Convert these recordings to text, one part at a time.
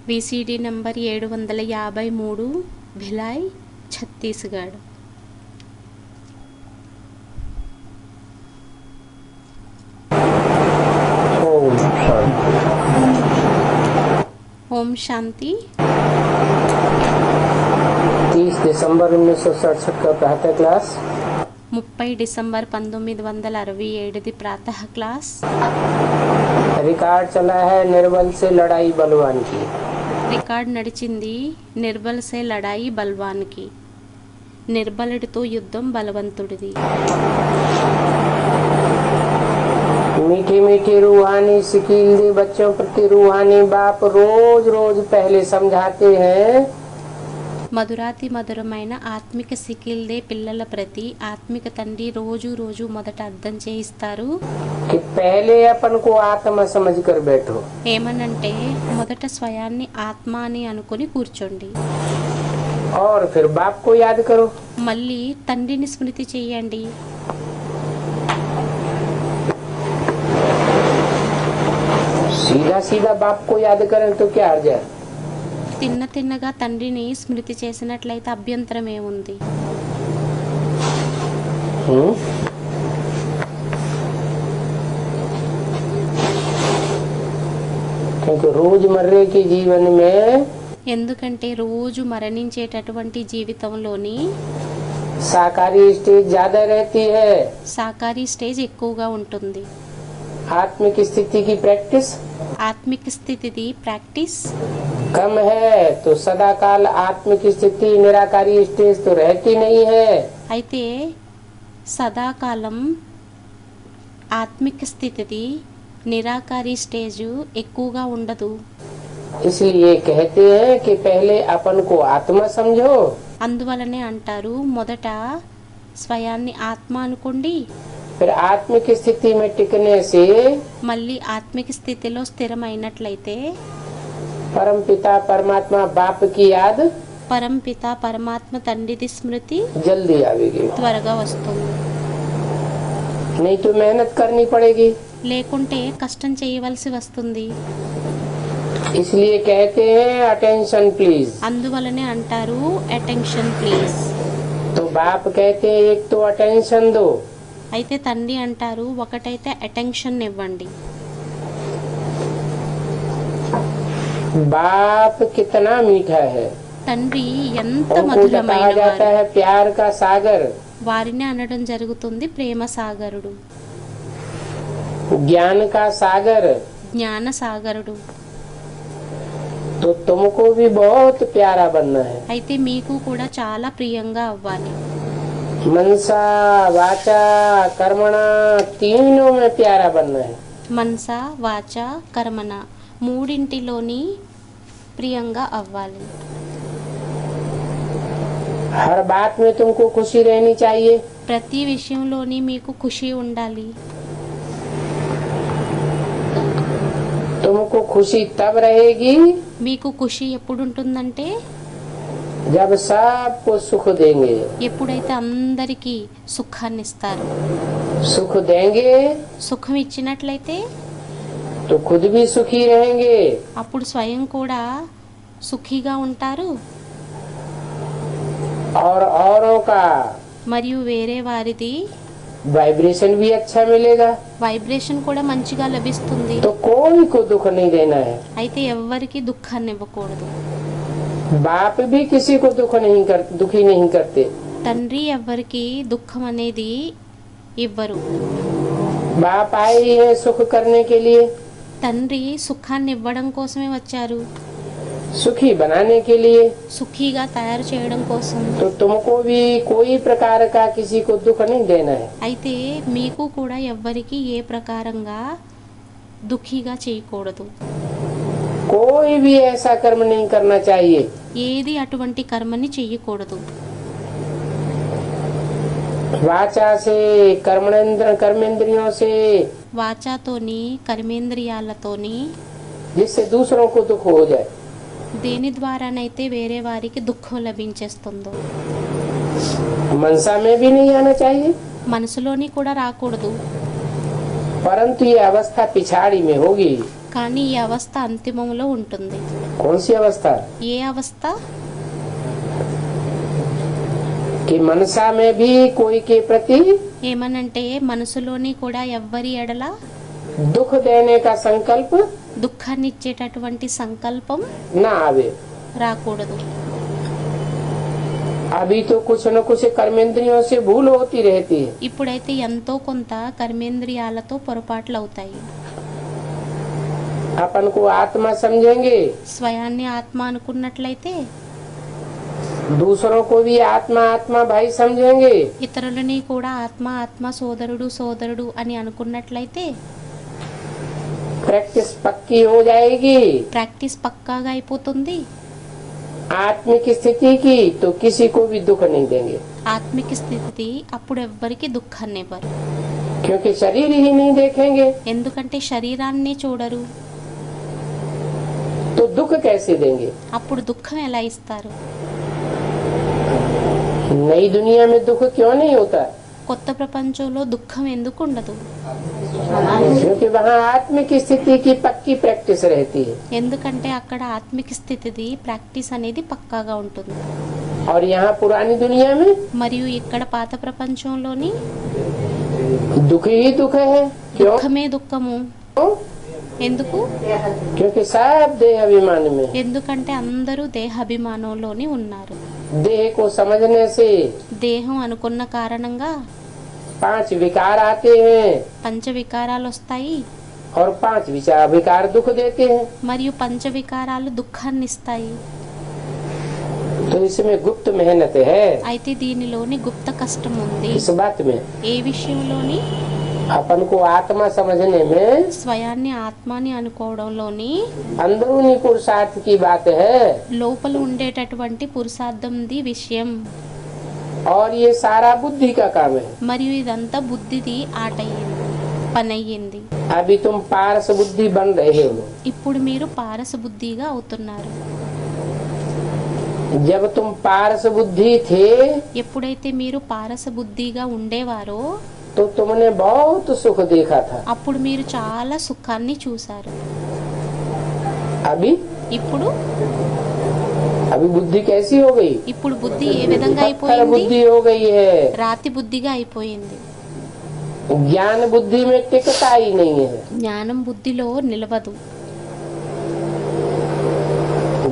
VCD number 753 Bhilai Chhattisgarh. ओम शांति। 30 दिसंबर 1967 का प्रातः क्लास। 30 డిసెంబర్ 1967 प्रातः क्लास। रिकॉर्ड चला है निर्बल से लड़ाई बलवान की। రికార్డ్ నడిచింది నిర్బల్ సే లడాయి బల్వాన్ కి, నిర్బలుడితో యుద్ధం బలవంతుడిది। मीठी मीठी रूहानी सिकील दे बच्चों प्रति रूहानी बाप रोज रोज पहले समझाते हैं। మధురాతి మధురమైన ఆత్మిక సికిల్దే పిల్లల ప్రతి ఆత్మిక తండ్రి రోజు రోజు మొదట అర్థం చేయిస్తారు कि पहले अपन को आत्मा समझ कर बैठो। ఏమనంటే మొదట స్వయాన్ని ఆత్మ అని అనుకొని కూర్చోండి, और फिर बाप को याद करो। మళ్ళీ తండ్రిని స్మృతి చేయండి। सीधा सीधा बाप को याद करें तो क्या हर्ज है? తిన్న తిన్నగా తండ్రిని స్మృతి చేసినట్లయితే అభ్యంతరం ఏముంది? क्योंकि रोजमर्रे के जीवन में ఎందుకంటే రోజు మరణించేటటువంటి జీవితంలోని साकारी स्टेज ज्यादा रहती है, సాకారీ స్టేజ్ ఎక్కువగా ఉంటుంది। आत्मिक स्थिति की प्रैक्टिस ఆత్మిక స్థితిది ప్రాక్టీస్ कम है, तो सदा काल आत्मिक स्थिति निराकारी स्टेज तो रहती नहीं है। అయితే సదాకాలం ఆత్మిక స్థితిది నిరాకారి స్టేజ్ ఎక్కువగా ఉండదు। इसलिए कहते हैं कि पहले अपन को आत्मा समझो, అందువలనే అంటారు మొదట స్వయాన్ని ఆత్మ అనుకోండి, फिर आत्मिक स्थिति में टिकने से మళ్ళీ ఆత్మిక స్థితిలో స్థిరమైనట్లయితే परम पिता परमात्मा बाप की याद పరంపిత పరమాత్మ తండ్రిది స్మృతి जल्दी आवेगी। త్వరగా వస్తుంది। नहीं तो मेहनत करनी पड़ेगी। లేకుంటే కష్టం చేయవలసి వస్తుంది। इसलिए कहते हैं अटेंशन प्लीज। అందువలనే అంటారు అటెన్షన్ ప్లీజ్। तो बाप कहते हैं एक तो अटेंशन दो, అయితే తండ్రి అంటారు ఒకటైతే అటెన్షన్ ఇవ్వండి। बाप कितना मीठा है, తండ్రి ఎంత उनको మధురమైన कहा जाता వారు, है प्यार का सागर, వారిని అనడం జరుగుతుంది ప్రేమ సాగరుడు, ज्ञान का सागर। జ్ఞాన సాగరుడు। तो तुमको भी बहुत प्यारा बनना है। అయితే మీకు కూడా చాలా ప్రియంగా అవ్వాలి। मनसा वाचा कर्मणा तीनों में प्यारा बनना है। మనస వాచ కర్మణ మూడింటిలోని ప్రియంగా అవ్వాలి। हर बात में तुमको खुशी रहनी चाहिए। ప్రతి విషయంలోని మీకు ఖుషి ఉండాలి। तुमको खुशी तब रहेगी మీకు ఖుషి ఎప్పుడు ఉంటుందంటే जब सबको सुख देंगे। ఎప్పుడైతే అందరికీ సుఖాన్ని ఇస్తారు। सुख देंगे సుఖం ఇచ్చినట్లయితే तो खुद भी सुखी रहेंगे, అప్పుడు స్వయం కూడా సుఖీగా ఉంటారు, और औरों का మరియు వేరే వారిది वाइब्रेशन भी अच्छा मिलेगा। వైబ్రేషన్ కూడా మంచిగా లభిస్తుంది। तो कोई को दुख नहीं देना है। అయితే ఎవ్వరికి దుఃఖాన్ని ఇవ్వకూడదు। बाप भी किसी को दुखी नहीं करते। తండ్రి ఎవ్వరికి దుఃఖం అనేది ఇవ్వరు। बाप आए ही है सुख करने के लिए, తండ్రి సుఖాన్ని ఇవ్వడం కోసమే వచ్చారు, सुखी बनाने के लिए। సుఖీగా తయారు చేయడం కోసం। तो तुमको भी कोई प्रकार का किसी को दुख नहीं देना है। అయితే మీకు కూడా ఎవ్వరికి ఏ ప్రకారంగా దుఃఖీగా చేయకూడదు। कोई भी ऐसा कर्म नहीं करना चाहिए ఏది అటువంటి కర్మని చెయ్యకూడదు। वाचा से कर्मेंद्रियों से, వాచాతోని కర్మేంద్రియాలతోని, जिससे दूसरों को दुख हो जाए। దేని ద్వారానైతే వేరే వారికి దుఃఖం లభించేస్తుందో। मनसा में भी नहीं आना चाहिए, మనసులోని కూడా రాకూడదు। परंतु ये अवस्था पिछाड़ी में होगी। కానీ ఈ అవస్థ అంతిమంలో ఉంటుంది. कौन सी अवस्था? ఏ అవస్థ? कि मनसा में भी कोई के प्रति ఏమనంటే మనసులోని కూడా ఎవ్వరి ఎడల दुख देने का संकल्प దుఃఖాన్ని ఇచ్చేటటువంటి సంకల్పం न आवे। రాకూడదు. अभी तो कुछ न कुछ कर्मेंद्रियों से भूल होती रहती है। ఇప్పుడైతే ఎంతో కొంత కర్మేంద్రియాలతో పొరపాట్లు అవుతాయి. अपन को आत्मा समझेंगे, స్వయాన్ని ఆత్మ అనుకున్నట్లయితే, दूसरों को भी आत्मा आत्मा भाई समझेंगे, ఇతరులని కూడా ఆత్మ ఆత్మ సోదరుడు సోదరుడు అని అనుకున్నట్లయితే प्रैक्टिस पक्की हो जाएगी ప్రాక్టీస్ పక్కాగా అయిపోతుంది. आत्मिक स्थिति की, तो किसी को भी दुख नहीं देंगे, ఆత్మిక స్థితి అప్పుడు ఎవ్వరికి దుఃఖాన్ని ఇవ్వరు. क्योंकि शरीर ही नहीं देखेंगे ఎందుకంటే శరీరాన్ని చూడరు. तो दुख कैसे देंगे? అప్పుడు దుఃఖం ఎలా ఇస్తారు? नई दुनिया में दुख क्यों नहीं होता? కొత్త ప్రపంచంలో దుఃఖం ఎందుకు ఉండదు? क्योंकि वहाँ आत्मिक स्थिति की पक्की प्रैक्टिस रहती है, ఎందుకంటే అక్కడ ఆత్మిక స్థితిది ప్రాక్టీస్ అనేది పక్కాగా ఉంటుంది. और यहाँ पुरानी दुनिया में మరియు ఇక్కడ పాత ప్రపంచంలోని दुख ही दुख है। क्यों? దుఃఖమే దుఃఖము. ఎందుకు? क्योंकि सब देह अभिमान में, ఎందుకంటే అందరూ దేహాభిమానంలోని ఉన్నారు. देह को समझने से దేహం అనుకున్న కారణంగా 5 विकार आते हैं పంచ వికారాలు వస్తాయి. और 5 विकार दुख देते हैं। మరియు పంచ వికారాలు దుఃఖాన్ని ఇస్తాయి. तो इसमें गुप्त मेहनत है। అయితే దీనిలోని గుప్త కష్టం ఉంది. इस बात में ఏ విషయంలోని? अपन को आत्मा समझने में స్వయాన్ని ఆత్మని అనుకోవడంలోని अंदरूनी पुरुषार्थ की बात है, లోపల ఉండేటటువంటి పురుషార్థంది విషయం. और ये सारा बुद्धि का काम है। మరియు ఇదంతా బుద్ధిది ఆట అయ్యింది, పని అయ్యింది. अभी तुम पारस बुद्धि बन रहे हो। ఇప్పుడు మీరు పారస బుద్ధిగా అవుతున్నారు. जब तुम पारस बुद्धि थे ఎప్పుడైతే మీరు పారస బుద్ధిగా ఉండేవారో तो तुमने बहुत सुख देखा था। అప్పుడు మీరు చాలా సుఖాన్ని చూశారు. अभी ఇప్పుడు अभी बुद्धि कैसी हो गई? ఇప్పుడు బుద్ధి ఏ విధంగా पत्थर అయిపోయింది? बुद्धि हो गई है। రాతి బుద్ధిగా అయిపోయింది. ज्ञान बुद्धि में टिकता ही नहीं है। జ్ఞానం బుద్ధిలో నిలవదు.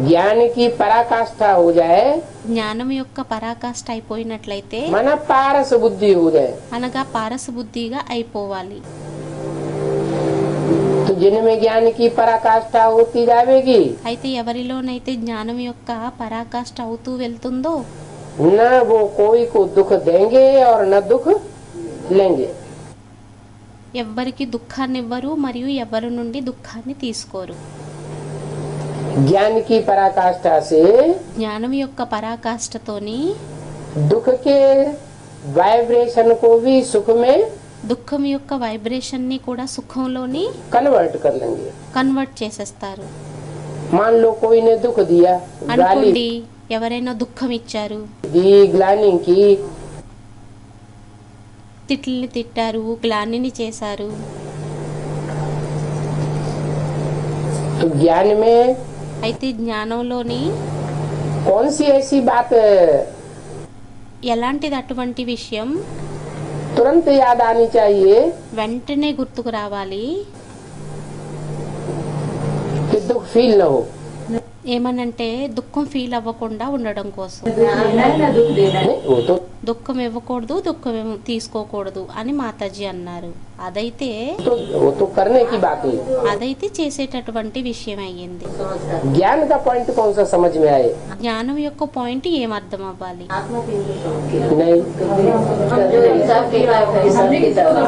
ज्ञान की पराकाष्ठा हो जाए, జ్ఞానం యొక్క పరాకాష్ఠ అయిపోయినట్లయితే माना पारस बुद्धि हो जाए, అనగా పారస బుద్ధిగా అయిపోవాలి. तो जिनमें ज्ञान की पराकाष्ठा होती जाएगी, అయితే ఎవరిలోనైతే జ్ఞానం యొక్క పరాకాష్ఠ అవుతూ వెళ్తుందో न वो कोई को दुख देंगे और न दुख लेंगे। ఎవ్వరికి దుఃఖాన్ని ఇవ్వరు మరియు ఎవరి నుండి దుఃఖాన్ని తీసుకోరు. ज्ञान की पराकाष्ठा से జ్ఞానం యొక్క పరాకాష్ఠతోని दुख के वाइब्रेशन को भी सुख में దుఃఖం యొక్క వైబ్రేషన్ ని కూడా సుఖంలోని कन्वर्ट कर लेंगे। కన్వర్ట్ చేసేస్తారు. मान लो कोई ने दुख दिया, అనుకోండి गाली ఎవరైనా దుఃఖం ఇచ్చారు, दी, ग्लानी की, తిట్లని తిట్టారు, గ్లానిని చేశారు. तो ज्ञान में అయితే జ్ఞానంలోని कौन सी ऐसी बात ఎలాంటిది అటువంటి విషయం तुरंत याद आनी चाहिए వెంటనే గుర్తుకు రావాలి? कि दुख फील न हो। ఏమనంటే దుఃఖం ఫీల్ అవ్వకుండా ఉండడం కోసం. नहीं, वो तो దుఃఖం ఇవ్వకూడదు, దుఃఖం తీసుకోకూడదు అని మాతాజీ అన్నారు. वो तो करने की बात हुई। అదైతే చేసేటటువంటి విషయం అయ్యింది. ज्ञान का पॉइंट कौन सा समझ में आए? జ్ఞానం యొక్క పాయింట్ ఏమర్థం అవ్వాలి? नहीं,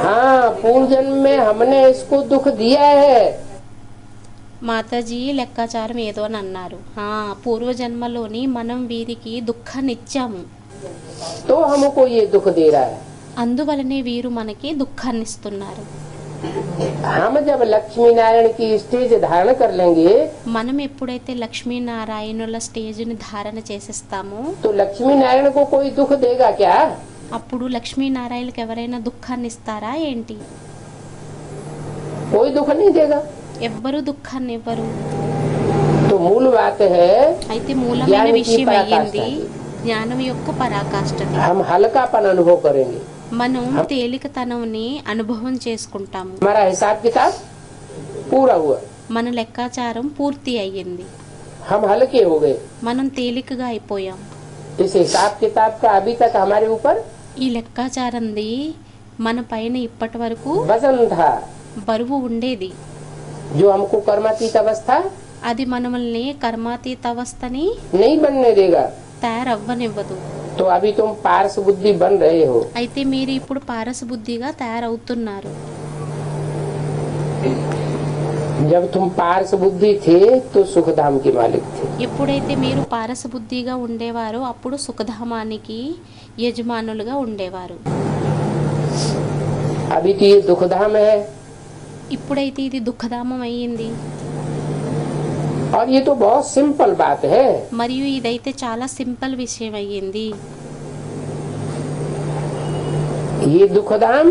हाँ, पूर्व जन्म में हमने इसको दुख दिया है, మాతాజీ లెక్కాచారం ఏదో అని అన్నారు. పూర్వజన్మలోని మనం వీరికి దుఃఖాన్ని ఇచ్చాము, तो हमको ये दुख दे रहा है। అందువలనే వీరు మనకి దుఃఖాన్ని ఇస్తున్నారు. हम जब लक्ष्मी नारायण की स्टेज धारण कर लेंगे, మనం ఎప్పుడైతే లక్ష్మీనారాయణుల స్టేజ్ని ధారణ చేసేస్తామో तो लक्ष्मी नारायण को कोई दुख देगा क्या? అప్పుడు లక్ష్మీనారాయణకి ఎవరైనా దుఃఖాన్ని ఇస్తారా ఏంటి? कोई दुख नहीं देगा। ఎవ్వరు దుఃఖాన్ని ఇవ్వరు. तो मूल बात है అయితే మూలమైన ज्ञान की విషయం पराकाष्ठा అయ్యింది జ్ఞానం యొక్క పరాకాష్ఠది. हम हल्कापन अनुभव करेंगे, మనం తేలికతనంని అనుభవం చేసుకుంటాము. हमारा हिसाब किताब पूरा हुआ, మన లెక్కాచారం పూర్తి అయ్యింది, हम हल्के हो गए। మనం తేలికగా అయిపోయాం. इस हिसाब किताब का अभी तक हमारे ऊपर ఈ లెక్కాచారంది మన పైన ఇప్పటి వరకు वजन था, బరువు ఉండేది. जो हमको कर्मातीत अवस्था అది మనల్ని కర్మాతీత అవస్థని नहीं बनने देगा। తయారవ్వనివ్వదు. तो अभी तुम पार्श बुद्धि बन रहे हो। అయితే మీరు ఇప్పుడు పారసబుద్ధిగా తయారవుతున్నారు. जब तुम पार्श बुद्धि थे तो सुखधाम के मालिक थे। ఎప్పుడైతే మీరు పారసబుద్ధిగా ఉండేవారో అప్పుడు సుఖధామానికి యజమానులుగా ఉండేవారు. अभी तो ये दुखधाम है, ఇప్పుడైతే ఇది దుఃఖధామం అయ్యింది. और ये तो बहुत सिंपल बात है। మరియు ఇదైతే చాలా సింపుల్ విషయం అయ్యింది. ये दुखधाम,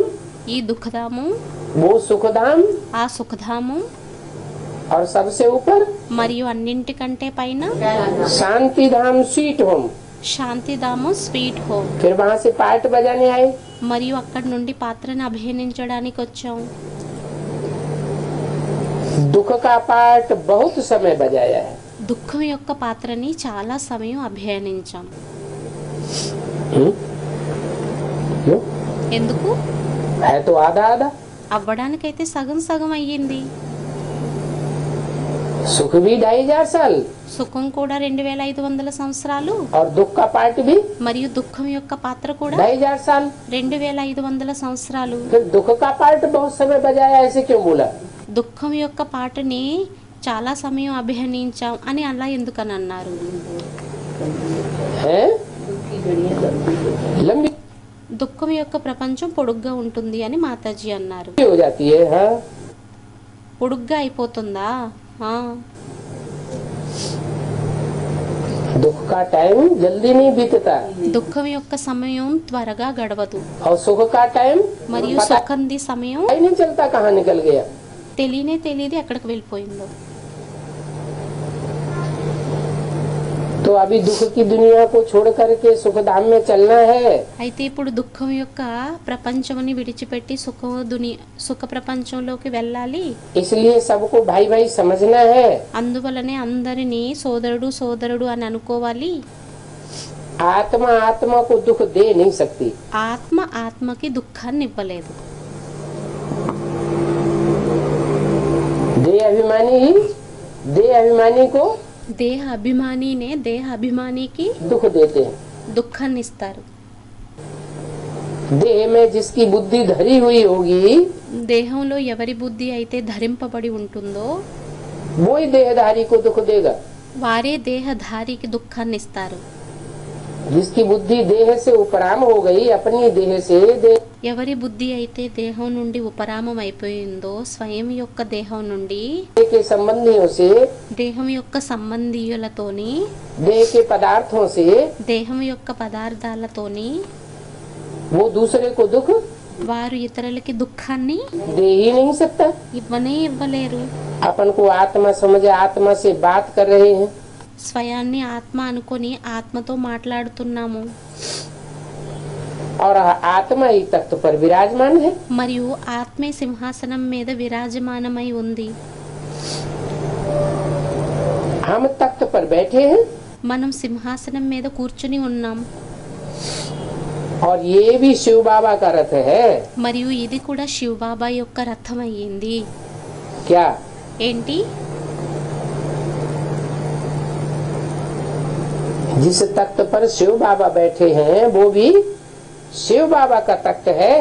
ఈ దుఃఖధాము, वो सुखधाम, ఆ సుఖధాము, और सबसे ऊपर మరియు అన్నింటికంటే పైన Shanti Dham sweet home. Shantidham sweet home. फिर वहाँ से पार्ट बजाने आए। మరియు అక్కడి నుండి పాత్రను అభినయించడానికి వచ్చాం. दुख का पार्ट बहुत समय बजाया है। దుఃఖం యొక్క పాత్రని చాలా సమయం అభినయించాం. क्यों? ఎందుకు? है तो आधा आधा। అవ్వడానికైతే సగం సగం అయ్యింది. सुख भी 2500 साल, సుఖం కూడా 2500 సంవత్సరాలు, और दुख का पार्ट भी మరియు దుఃఖం యొక్క పాత్ర కూడా 2500 साल। 2500 సంవత్సరాలు. फिर दुख का पार्ट बहुत समय बजाया, ऐसे क्यों बोला? దుఃఖం యొక్క పాటని చాలా సమయం అభినయించాం అని అలా ఎందుకని అన్నారు? है लंबी దుఃఖం యొక్క ప్రపంచం పొడుగ్గా ఉంటుంది అని మాతాజీ అన్నారు. हो जाती है। हाँ, పొడుగ్గా అయిపోతుందా? ఆ, दुख का टाइम जल्दी नहीं बीतता, దుఃఖం యొక్క సమయం త్వరగా గడవదు, और सुख का टाइम మరియు पता సుఖంది సమయం ही नहीं चलता कहाँ निकल गया। తెలియదు ఎక్కడికి వెళ్ళిపోయిందో. तो अभी दुख की दुनिया को छोड़ करके सुख धाम में चलना है। అయితే ఇప్పుడు దుఃఖం యొక్క ప్రపంచంని విడిచిపెట్టి సుఖ ప్రపంచంలోకి వెళ్ళాలి. इसलिए सबको भाई भाई समझना है। అందువలనే అందరినీ సోదరుడు అని అనుకోవాలి. आत्मा आत्मा को दुख दे नहीं सकती। ఆత్మ ఆత్మకి దుఃఖాన్ని ఇవ్వలేదు. देह अभिमानी को దేహ అభిమానినే దేహ అభిమానికి दुख देते हैं। దుఃఖాన్ని ఇస్తారు. देह में जिसकी बुद्धि धरी हुई होगी దేహంలో ఎవరి బుద్ధి అయితే ధరింపబడి ఉంటుందో वो ही देहधारी को दुख देगा। వారే దేహధారికి దుఃఖాన్ని ఇస్తారు. जिसकी बुद्धि देह से उपराम हो गई, अपनी देह से ఎవరి బుద్ధి అయితే దేహం నుండి ఉపరామం అయిపోయిందో స్వయం యొక్క దేహం నుండి देह के संबंधियों से, దేహం యొక్క సంబంధీయులతోని देह के पदार्थों से దేహం యొక్క పదార్థాలతోని वो दूसरे को दुख వారు ఇతరులకి దుఃఖాన్ని दे ही नहीं सकता। ఇవ్వలేరు. अपन को आत्मा समझे आत्मा से बात कर रहे हैं, స్వయాన్ని ఆత్మ అనుకొని ఆత్మతో మాట్లాడుతున్నాము. और आत्मा ही तख्त पर विराजमान है। మరియు ఆత్మే సింహాసనం మీద విరాజమానమై ఉంది. हम तख्त पर बैठे हैं, మనం సింహాసనం మీద కూర్చుని ఉన్నాం. और ये भी शिव बाबा का रथ है। మరియు ఇది కూడా శివబాబా యొక్క రథం అయ్యింది. क्या? ఏంటి? जिस तख्त पर शिव बाबा बैठे हैं वो भी शिव बाबा का तख्त है।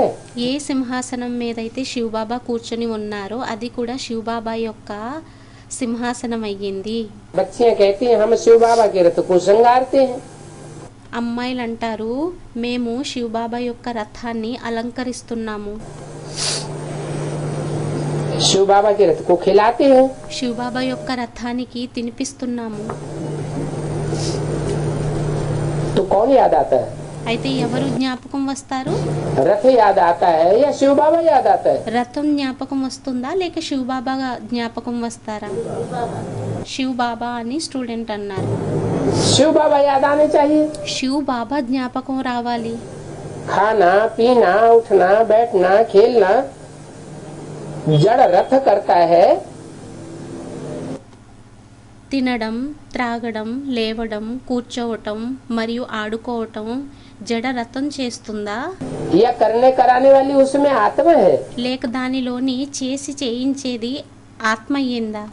ఏ సింహాసనం మీద అయితే శివబాబా కూర్చొని ఉన్నారో అది కూడా శివబాబా యొక్క సింహాసనం అయ్యింది. बच्चियां कहती हैं हम शिव बाबा के रथ को श्रृंगारते हैं। అమ్మాయిలు అంటారు మేము శివబాబా యొక్క రథాన్ని అలంకరిస్తున్నాము, शिव बाबा के रथ को खिलाते हैं। శివబాబా యొక్క రథానికి తినిపిస్తున్నాము. तो कौन याद आता है? అయితే ఎవరు జ్ఞాపకం వస్తారు? रथ याद आता है या शिव बाबा याद आता है? రథం జ్ఞాపకం వస్తుందా లేక శివ్ బాబా జ్ఞాపకం వస్తారా? శివ్ బాబా అని స్టూడెంట్ అన్నారు. शिव बाबा याद आने चाहिए. శివ్ బాబా జ్ఞాపకం రావాలి. खाना पीना उठना बैठना खेलना जड़ रथ करता है. తినడం, త్రాగడం, లేవడం, కూర్చోవటం మరియు ఆడుకోవటం జడ రథం చేస్తుందా या करने कराने वाली उसमें आत्मा है. లేక దానిలోని చేసి చేయించేది ఆత్మ అయ్యిందా?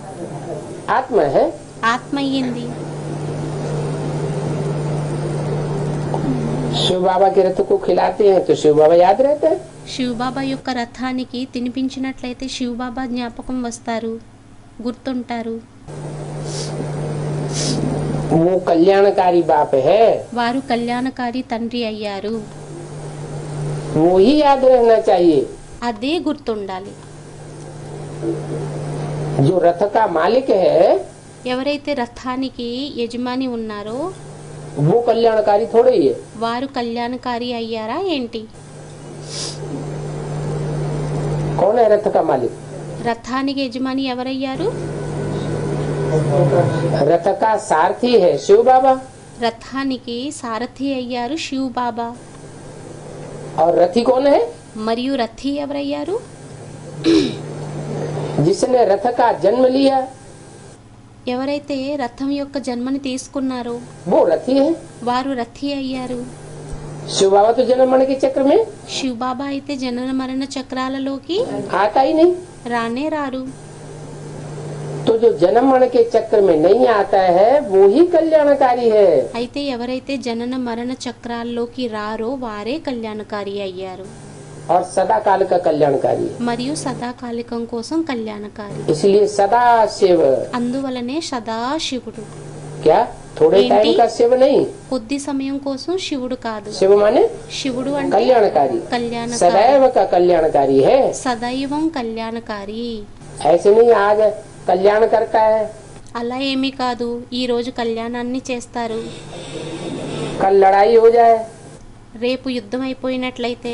आत्मा है. ఆత్మ అయ్యింది. शिव बाबा के रथ को खिलाते हैं तो शिव बाबा याद रहते हैं. శివ్ బాబా యొక్క రథానికి తినిపించినట్లయితే శివ్ బాబా జ్ఞాపకం వస్తారు, గుర్తుంటారు. वो कल्याणकारी बाप है. వారు కళ్యాణకారి తండ్రి అయ్యారు. वो ही याद रहना चाहिए. అదే గుర్తుండాలి. जो रथ का मालिक है ఎవరైతే రథానికి యజమాని ఉన్నారో वो कल्याणकारी थोड़े ही है. వారు కళ్యాణకారి అయ్యారా ఏంటి? कौन है रथ का मालिक? రథానికి యజమాని ఎవరయ్యారు? रथ का सारथी है शिव बाबा. రథానికి సారథి అయ్యారు శివ్ బాబా. और रथी कौन है? మరియు రథి ఎవరయ్యారు? जिसने रथ का जन्म लिया ఎవరైతే రథం యొక్క జన్మని తీసుకున్నారో वो रथी है. వారు రథి అయ్యారు. शिव बाबा तो जन्म मरण के चक्र में శివ్ బాబా అయితే జనన మరణ చక్రాలలోకి आता ही नहीं. రానే రారు. तो जो जन्म मरण के चक्र में नहीं आता है वो ही कल्याणकारी है. అయితే ఎవరైతే జనన మరణ చక్రాల్లోకి రారో వారే కళ్యాణకారి అయ్యారు. और सदा काल का कल्याणकारी है. మరియు సదాకాలికం కోసం కళ్యాణకారి. इसलिए सदा शिव. అందువలనే సదాశివుడు. क्या थोड़े ఏంటి? टाइम का शिव नहीं. కొద్ది సమయం కోసం శివుడు కాదు. शिव माने శివుడు అంటే कल्याणकारी. కళ్యాణకారి. सदैव का कल्याणकारी है. సదైవం కళ్యాణకారి. ऐसे नहीं आज कल्याण करता है అలా ఏమీ కాదు, ఈ రోజు కళ్యాణాన్ని చేస్తారు, कल लड़ाई हो जाए రేపు యుద్ధం అయిపోయినట్లయితే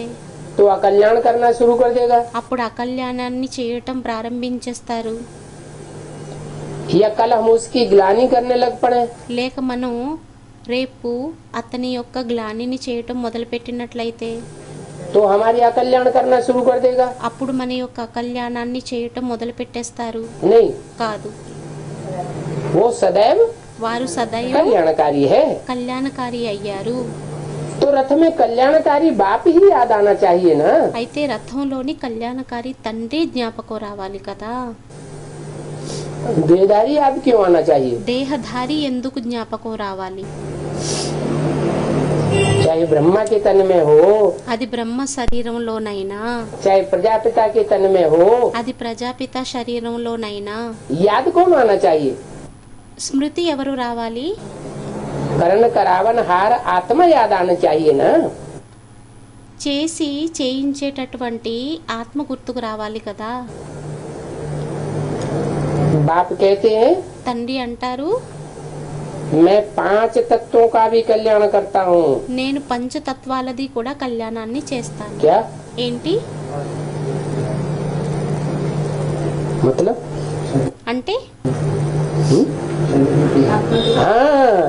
तो अकल्याण करना शुरू कर देगा. అప్పుడు అకళ్యాణాన్ని చేయటం ప్రారంభించేస్తారు. या कल हम उसकी ग्लानि करने लग पड़े లేక మనం రేపు అతని యొక్క గ్లానిని చేయటం మొదలుపెట్టినట్లయితే तो हमारी अकल्याण करना शुरू कर देगा. అప్పుడు మన యొక్క అకళ్యాణాన్ని చేయటం మొదలు పెట్టేస్తారు. नहीं, కాదు, वो सदैव వారు సదైవం कल्याणकारी है. కళ్యాణకారి అయ్యారు. तो रथ में कल्याणकारी बाप ही याद आना चाहिए ना. అయితే రథంలోని కళ్యాణకారి తండ్రి జ్ఞాపకం రావాలి కదా. देहधारी याद क्यों आना चाहिए? దేహధారి ఎందుకు జ్ఞాపకం రావాలి? चाहे ब्रह्मा के तन में हो, అది బ్రహ్మ శరీరంలోనైనా, चाहे प्रजापिता के तन में हो, అది ప్రజాపిత శరీరంలోనైనా याद कौन आना चाहिए? స్మృతి ఎవరు రావాలి? करण करावन हार आत्मा याद आना चाहिए ना. చేసి చేయించేటటువంటి ఆత్మ గుర్తుకు రావాలి కదా. बाप कहते हैं తండ్రి అంటారు, मैं 5 तत्वों का भी कल्याण करता हूँ. నేను పంచతత్వాలది కూడా కళ్యాణాన్ని చేస్తాను. क्या ఏంటి मतलब? అంటే हाँ,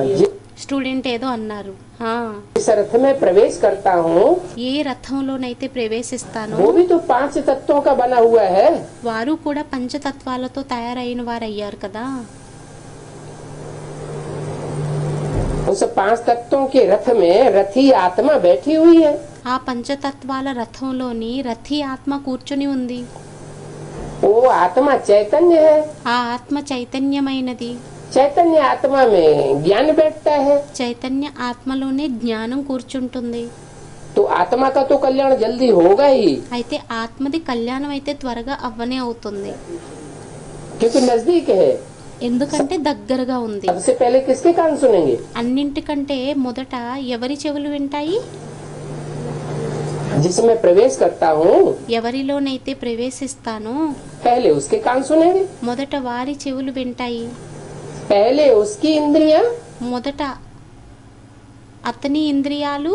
స్టూడెంట్ ఏదో అన్నారు. హా, जिस रथ में प्रवेश करता हूँ ఏ రథంలోనైతే ప్రవేశిస్తానో वो भी तो 5 तत्वों का बना हुआ है. వారు కూడా పంచతత్వాలతో తయారైన వారు అయ్యారు కదా. उस 5 तत्वों के रथ में रथी आत्मा बैठी हुई है. ఆ పంచతత్వాల రథంలోని రథి ఆత్మ కూర్చుని ఉంది. वो आत्मा चैतन्य है. ఆ ఆత్మ చైతన్యమైనది. चैतन्य आत्मा में ज्ञान बैठता है. చైతన్య ఆత్మలోనే జ్ఞానం కూర్చుంటుంది. तो आत्मा का तो कल्याण जल्दी होगा ही, అయితే ఆత్మది కళ్యాణం అయితే త్వరగా అవ్వనే అవుతుంది. क्योंकि नजदीक है. ఎందుకంటే దగ్గరగా ఉంది. सबसे पहले किसके कान सुनेंगे? అన్నింటికంటే మొదట ఎవరి చెవులు వింటాయి? जिसमें प्रवेश करता हूँ ఎవరిలోనైతే ప్రవేశిస్తానో पहले उसके कान सुनेंगे. మొదట వారి చెవులు వింటాయి. पहले उसकी इंद्रियां మొదట అతని ఇంద్రియాలు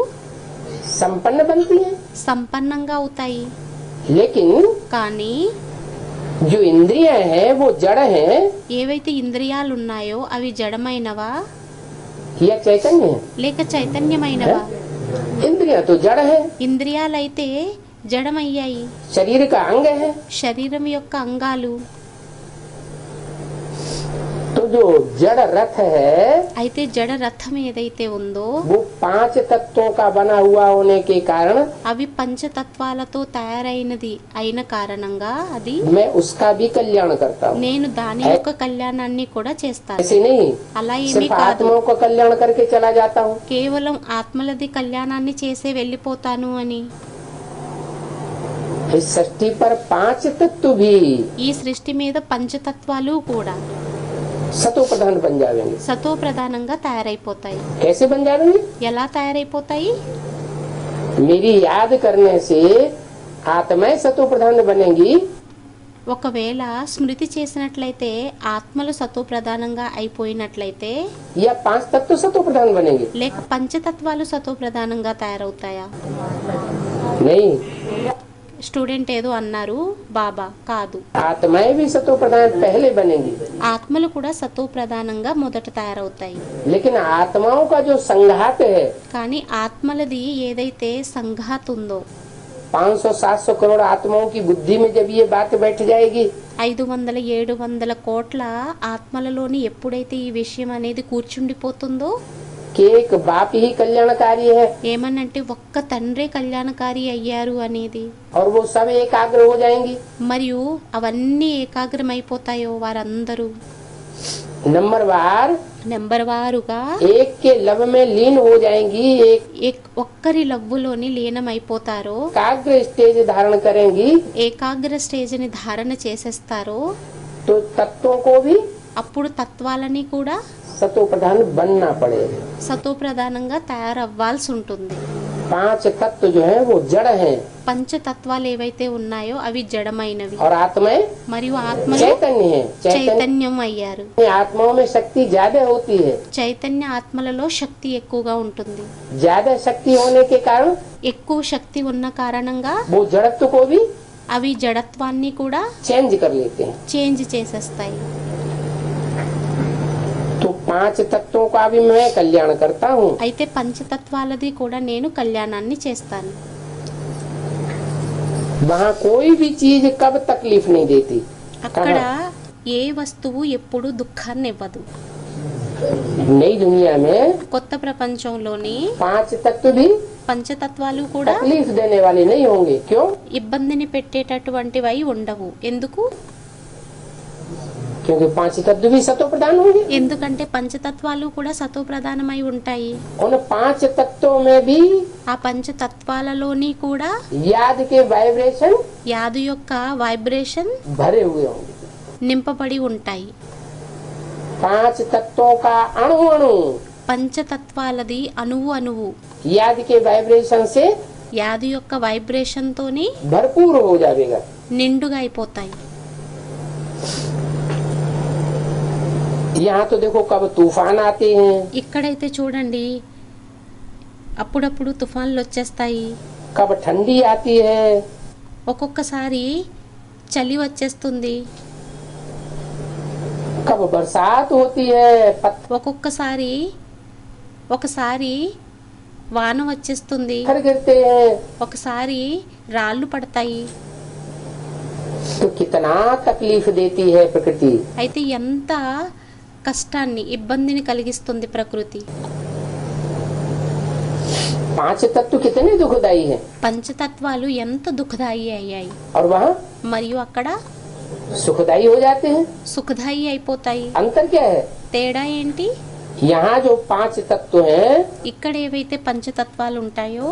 संपन्न बनती हैं, సంపన్నంగా అవుతాయి. लेकिन కానీ जो इंद्रियां हैं वो जड़ हैं ఏవైతే ఇంద్రియాలు ఉన్నాయో అవి జడమైనవా या चैतन्य है? లేక చైతన్యమైనవా? इंद्रियां तो जड़ है, ఇంద్రియాలైతే జడమయ్యాయి. शरीर का अंग है। శరీరం యొక్క అంగాలు. तो जो जड़ रथ है అయితే జడ రథం ఏదైతే ఉందో वो 5 तत्वों का बना हुआ होने के कारण అవి పంచతత్వాలతో తయారైనది అయిన కారణంగా అది मैं उसका भी कल्याण करता हूँ। నేను దాని యొక్క కళ్యాణాన్ని కూడా చేస్తాను. ऐसे नहीं అలా ఏమీ सिर्फ కాదు, आत्माओं का कल्याण करके चला जाता हूँ। కేవలం ఆత్మలది కళ్యాణాన్ని చేసే వెళ్ళిపోతాను అని. इस सृष्टि पर 5 तत्व भी ఈ సృష్టి మీద పంచతత్వాలు కూడా सतो प्रधान बन जाएंगे। సతో ప్రధానంగా తయారైపోతాయి. कैसे बन जाएंगे? ఎలా తయారైపోతాయి? मेरी याद करने से आत्माएं सतो प्रधान बनेंगी। ఒకవేళ స్మృతి చేసినట్లయితే ఆత్మలు సతో ప్రధానంగా అయిపోయినట్లయితే या 5 तत्व सतो प्रधान बनेंगे? లేక పంచతత్వాలు సతో ప్రధానంగా తయారవుతాయా? नहीं, స్టూడెంట్ ఏదో అన్నారు, బాబా కాదు, आत्माएं भी सतो प्रधान पहले बनेंगी, ఆత్మలు కూడా సతో ప్రధానంగా మొదట తయారవుతాయి. लेकिन आत्माओं का जो संघात है కానీ ఆత్మలది ఏదైతే సంఘాత్ ఉందో 500-700 करोड़ आत्माओं की बुद्धि में जब ये बात बैठ जाएगी 500-700 కోట్ల ఆత్మలలోని ఎప్పుడైతే ఈ విషయం అనేది కూర్చుండిపోతుందో कि एक बाप ही कल्याणकारी है ఏమనంటే ఒక్క తండ్రే కళ్యాణకారి అయ్యారు అనేది, और वो सब एकाग्र हो जाएंगी। మరియు అవన్నీ ఏకాగ్రమైపోతాయో వారందరూ नंबरवार నెంబర్ వారుగా एक के लब में लीन हो जाएंगी, एक ఒక్కరి లవ్వులోని లీనమైపోతారో, एकाग्र स्टेज धारण करेंगी, ఏకాగ్ర స్టేజ్ని ధారణ చేసేస్తారో तो तत्वों को भी అప్పుడు తత్వాలని కూడా सतो प्रधान बनना पड़ेगा। సతో ప్రధానంగా తయారవ్వాల్సి ఉంటుంది. 5 तत्व जो है वो जड़ हैं పంచతత్వాలు ఏవైతే ఉన్నాయో అవి జడమైనవి, और आत्माएं మరియు ఆత్మలు चैतन्य है। చైతన్యం అయ్యారు. आत्माओं में शक्ति ज्यादा होती है, చైతన్య ఆత్మలలో శక్తి ఎక్కువగా ఉంటుంది. ज्यादा शक्ति होने के कारण ఎక్కువ శక్తి ఉన్న కారణంగా वो जड़त्व को भी అవి జడత్వాన్ని కూడా चेंज कर लेते हैं। చేంజ్ చేసేస్తాయి. तो 5 तत्वों का भी मैं कल्याण करता हूँ। అయితే పంచతత్వాలది కూడా నేను కళ్యాణాన్ని చేస్తాను. वहाँ कोई भी चीज कब तकलीफ नहीं देती। అక్కడ ఏ వస్తువు ఎప్పుడు దుఃఖాన్ని ఇవ్వదు. नई दुनिया में కొత్త ప్రపంచంలోని 5 तत्व भी పంచతత్వాలు కూడా तकलीफ देने वाले नहीं होंगे। क्यों? ఇబ్బందిని పెట్టేటటువంటివై ఉండవు. ఎందుకు? क्योंकि 5 तत्व भी सतो प्रधान होंगे। ఎందుకంటే పంచతత్వాలు కూడా సతో ప్రధానమై ఉంటాయి. उन 5 तत्वों में भी ఆ పంచతత్వాలలోని కూడా याद के वाइब्रेशन యాదు యొక్క వైబ్రేషన్ भरे हुए होंगे। నింపబడి ఉంటాయి. 5 तत्वों का अणु अणु పంచతత్వాలది అణువు అణువు याद के वाइब्रेशन से యాదు యొక్క వైబ్రేషన్ తోని भरपूर हो जाएगा। నిండుగా అయిపోతాయి. यहाँ तो देखो कब तूफान आते हैं, ఇక్కడైతే చూడండి అప్పుడప్పుడు తుఫాన్లు వచ్చేస్తాయి, कब ठंडी आती है, ఒక్కొక్కసారి చలి వచ్చేస్తుంది, कब बरसात होती है, ఒకసారి వాన వచ్చేస్తుంది, पत्थर गिरते हैं। ఒకసారి రాళ్ళు పడతాయి. तो कितना तकलीफ देती है प्रकृति। అయితే ఎంత కష్టాన్ని ఇబ్బందిని కలిగిస్తుంది ప్రకృతి. 5 तत्व कितने दुखदाई है, పంచతత్వాలు ఎంత దుఃఖదాయి అయ్యాయి, और वहाँ మరియు అక్కడ सुखदाई हो जाते हैं। సుఖదాయి అయిపోతాయి. अंतर क्या है? తేడా ఏంటి? यहाँ जो 5 तत्व हैं ఇక్కడ ఏవైతే పంచతత్వాలు ఉంటాయో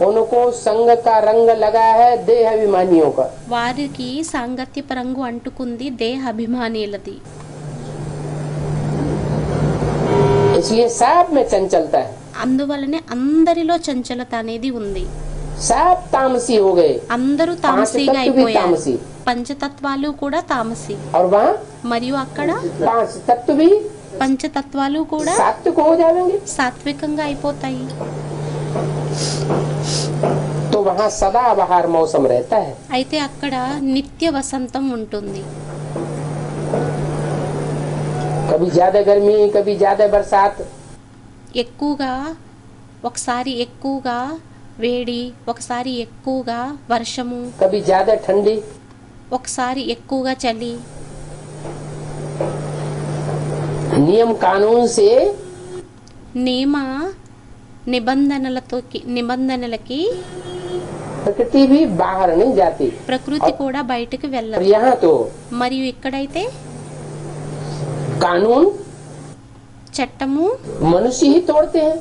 उनको संग का रंग लगा है देह अभिमानियों का। వారికి సాంగత్యపు రంగు అంటుకుంది దేహ అభిమానులది. इसलिए सब में चंचलता है, అందువలనే అందరిలో చంచలత అనేది ఉంది. सब तामसी हो गए। అందరూ 5 తామసీగా तत्व भी అయిపోయారు. तामसी, పంచతత్వాలు కూడా తామసి, और वहाँ మరియు అక్కడ 5 तत्व भी పంచతత్వాలు కూడా सात्विक हो जाएंगे। సాత్వికంగా అయిపోతాయి. वहाँ सदाबहार मौसम रहता है। అయితే అక్కడ నిత్య వసంతం ఉంటుంది. कभी ज्यादा गर्मी, कभी ज्यादा बरसात, ఎక్కువగా ఒకసారి ఎక్కువగా వేడి, ఒకసారి ఎక్కువగా వర్షము, कभी ज्यादा ठंडी। ఒకసారి ఎక్కువగా చలి. नियम कानून से నియమ నిబంధనలకి प्रकृति भी बाहर नहीं जाती। ప్రకృతి కూడా బయటకు और వెళ్ళదు. यहाँ तो మరియు ఇక్కడైతే कानून చట్టము मनुष्य ही तोड़ते हैं।